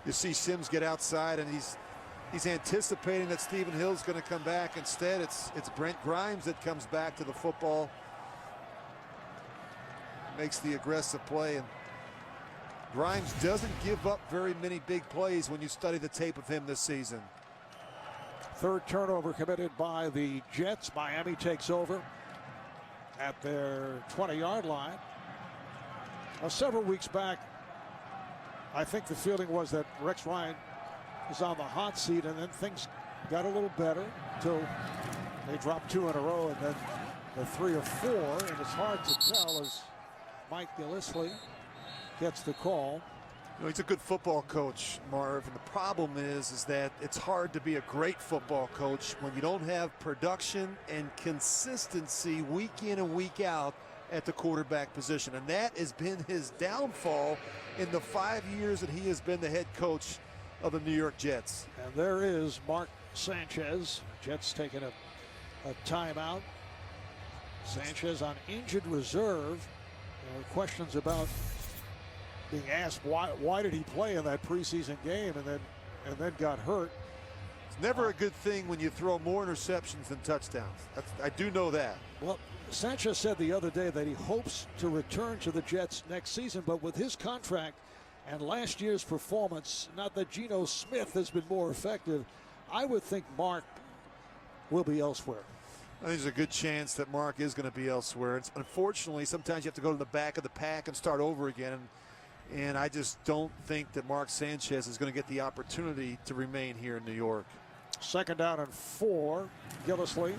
You see Sims get outside, and he's anticipating that Stephen Hill's going to come back. Instead, it's Brent Grimes that comes back to the football. makes the aggressive play. And Grimes doesn't give up very many big plays when you study the tape of him this season. Third turnover committed by the Jets. Miami takes over at their 20-yard line. Now, several weeks back, I think the feeling was that Rex Ryan was on the hot seat, and then things got a little better until they dropped 2 in a row, and then the 3 or 4, and it's hard to tell as Mike Gillislee gets the call. You know, he's a good football coach, Marv, and the problem is that it's hard to be a great football coach when you don't have production and consistency week in and week out at the quarterback position. And that has been his downfall in the 5 years that he has been the head coach of the New York Jets. And there is Mark Sanchez. Jets taking a timeout. Sanchez on injured reserve. There were questions about being asked why did he play in that preseason game and then got hurt. It's never a good thing when you throw more interceptions than touchdowns. I do know that. Well, Sanchez said the other day that he hopes to return to the Jets next season, but with his contract and last year's performance, not that Geno Smith has been more effective, I would think Mark will be elsewhere. I think there's a good chance that Mark is going to be elsewhere. It's, unfortunately, sometimes you have to go to the back of the pack and start over again. And I just don't think that Mark Sanchez is going to get the opportunity to remain here in New York. 2nd down and 4. Gillislee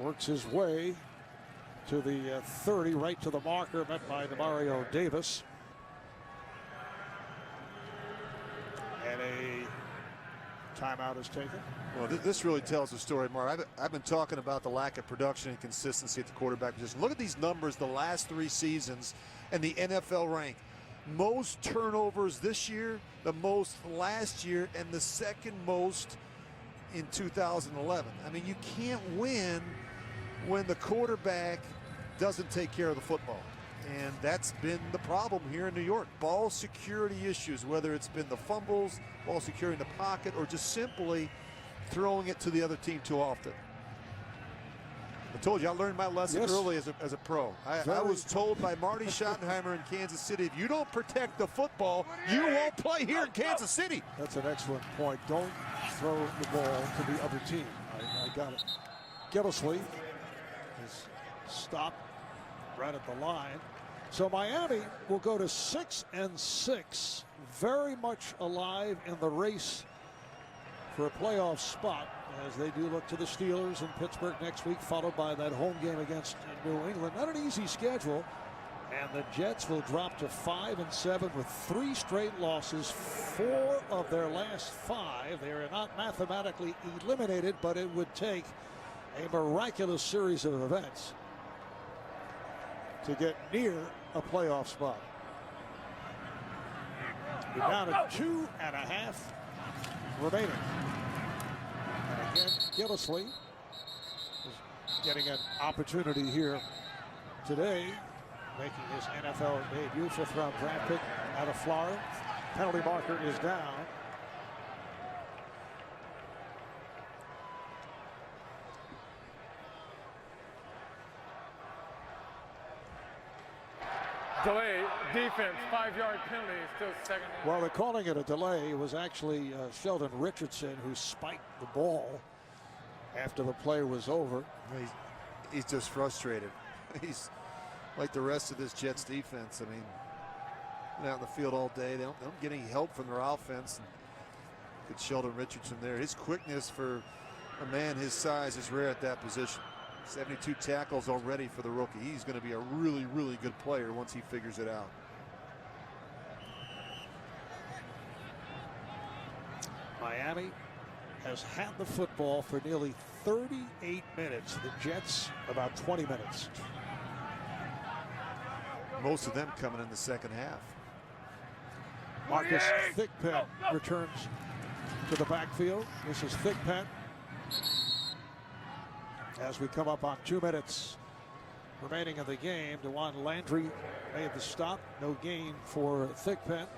works his way to the 30, right to the marker, met by Demario Davis. And a timeout is taken. Well, this really tells the story, Mark. I've been talking about the lack of production and consistency at the quarterback position. Look at these numbers the last 3 seasons and the NFL rank. Most turnovers this year, the most last year, and the 2nd most in 2011. I mean, you can't win when the quarterback doesn't take care of the football. And that's been the problem here in New York. Ball security issues, whether it's been the fumbles, ball security in the pocket, or just simply throwing it to the other team too often. I told you I learned my lesson early as a pro. I was told by Marty Schottenheimer in Kansas City, if you don't protect the football, you won't play here in Kansas City. That's an excellent point. Don't throw the ball to the other team. I got it. Gillislee is stopped right at the line. So Miami will go to 6-6, very much alive in the race for a playoff spot as they do look to the Steelers in Pittsburgh next week, followed by that home game against New England. Not an easy schedule, and the Jets will drop to 5-7 with 3 straight losses, 4 of their last 5. They are not mathematically eliminated, but it would take a miraculous series of events to get near a playoff spot. We're down to 2.5 remaining. And again, Gillislee is getting an opportunity here today, making his NFL debut, 5th-round draft pick out of Florida. Penalty marker is down. Delay, defense, 5-yard penalty, still 2nd down. Well, they're calling it a delay. It was actually Sheldon Richardson who spiked the ball after the play was over. He's just frustrated. He's like the rest of this Jets defense. I mean, been out in the field all day. They don't get any help from their offense. Good Sheldon Richardson there. His quickness for a man his size is rare at that position. 72 tackles already for the rookie. He's going to be a really, really good player once he figures it out. Miami has had the football for nearly 38 minutes. The Jets about 20 minutes. Most of them coming in the 2nd half. Marcus Thigpen returns to the backfield. This is Thigpen. As we come up on 2 minutes remaining in the game, DeJuan Landry made the stop. No gain for Thigpen.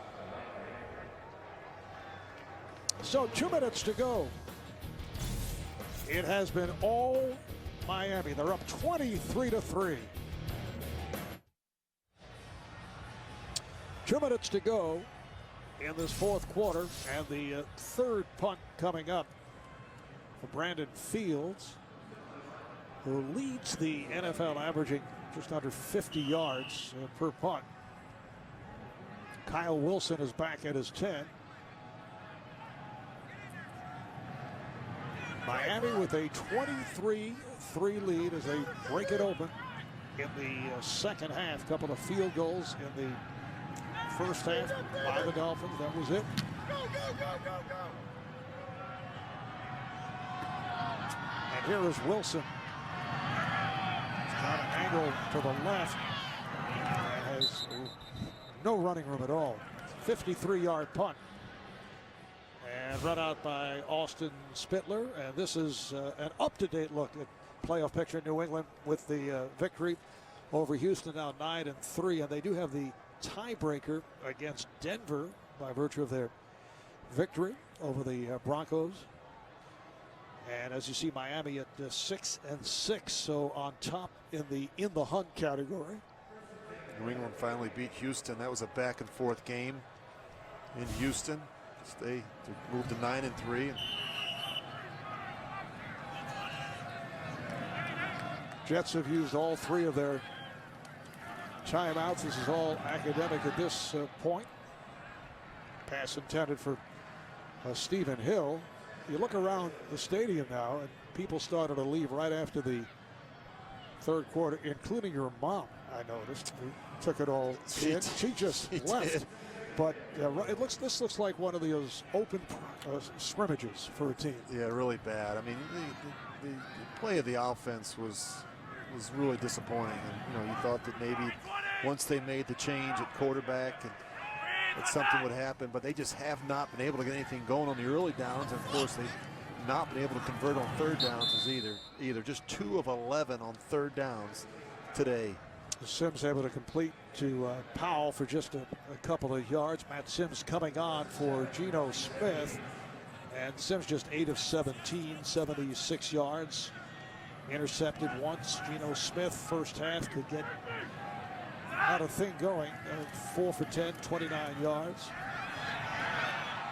So 2 minutes to go. It has been all Miami. They're up 23-3. 2 minutes to go in this fourth quarter, and the third punt coming up for Brandon Fields, who leads the NFL averaging just under 50 yards per punt. Kyle Wilson is back at his 10. Miami with a 23-3 lead as they break it open in the second half. Couple of field goals in the first half by the Dolphins. That was it. And here is Wilson. He's got an angle to the left and has no running room at all. 53-yard punt. And run out by Austin Spittler. And this is an up-to-date look at playoff picture in New England with the victory over Houston, now 9-3. And they do have the tiebreaker against Denver by virtue of their victory over the Broncos. And as you see, Miami at 6-6, so on top in the hunt category. New England finally beat Houston. That was a back-and-forth game in Houston. They moved to 9-3. Jets have used all 3 of their timeouts. This is all academic at this point. Pass intended for Stephen Hill. You look around the stadium now, and people started to leave right after the third quarter, including your mom, I noticed, who took it all in. She just left. Did. But this looks like one of those open scrimmages for a team. Yeah, really bad. I mean, the play of the offense was really disappointing. And, you thought that maybe once they made the change at quarterback and that something would happen, but they just have not been able to get anything going on the early downs. And of course, they've not been able to convert on third downs either. Just 2 of 11 on third downs today. Sims able to complete to Powell for just a couple of yards. Matt Sims coming on for Geno Smith. And Sims just 8 of 17, 76 yards. Intercepted once. Geno Smith first half could get not a thing going. 4 for 10, 29 yards.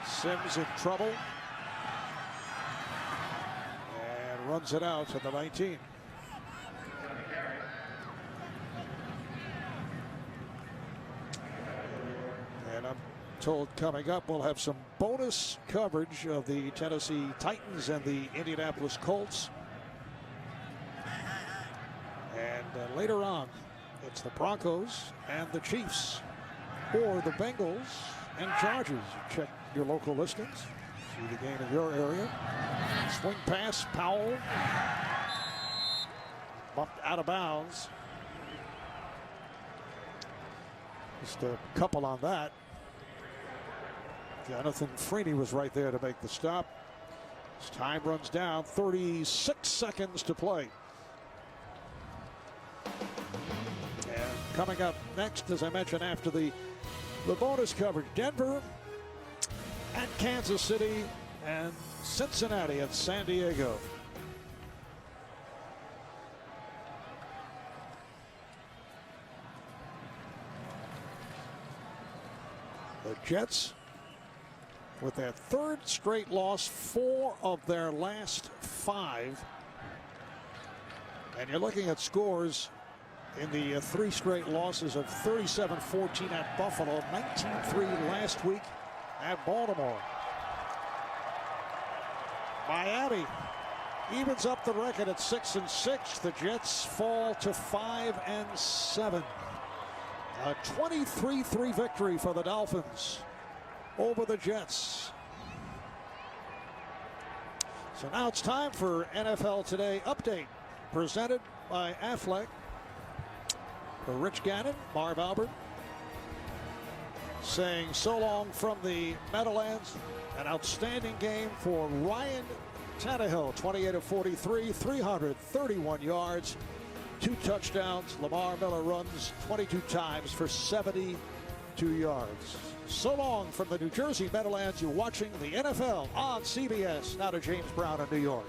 Sims in trouble. And runs it out at the 19. And I'm told coming up we'll have some bonus coverage of the Tennessee Titans and the Indianapolis Colts. And later on, it's the Broncos and the Chiefs, or the Bengals and Chargers. Check your local listings. See the game in your area. Swing pass, Powell. Bumped out of bounds. Just a couple on that. Jonathan Freeney was right there to make the stop. As time runs down, 36 seconds to play. And coming up next, as I mentioned, after the bonus coverage, Denver at Kansas City and Cincinnati at San Diego. The Jets, with their third straight loss, 4 of their last 5. And you're looking at scores in the 3 straight losses of 37-14 at Buffalo, 19-3 last week at Baltimore. Miami evens up the record at 6-6. The Jets fall to 5-7. A 23-3 victory for the Dolphins over the Jets. So now it's time for NFL Today Update, presented by Aflac. For Rich Gannon, Marv Albert saying so long from the Meadowlands. An outstanding game for Ryan Tannehill, 28 of 43, 331 yards, 2 touchdowns. Lamar Miller runs 22 times for 72 yards. So long from the New Jersey Meadowlands. You're watching the NFL on CBS. Now to James Brown in New York.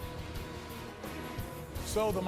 So the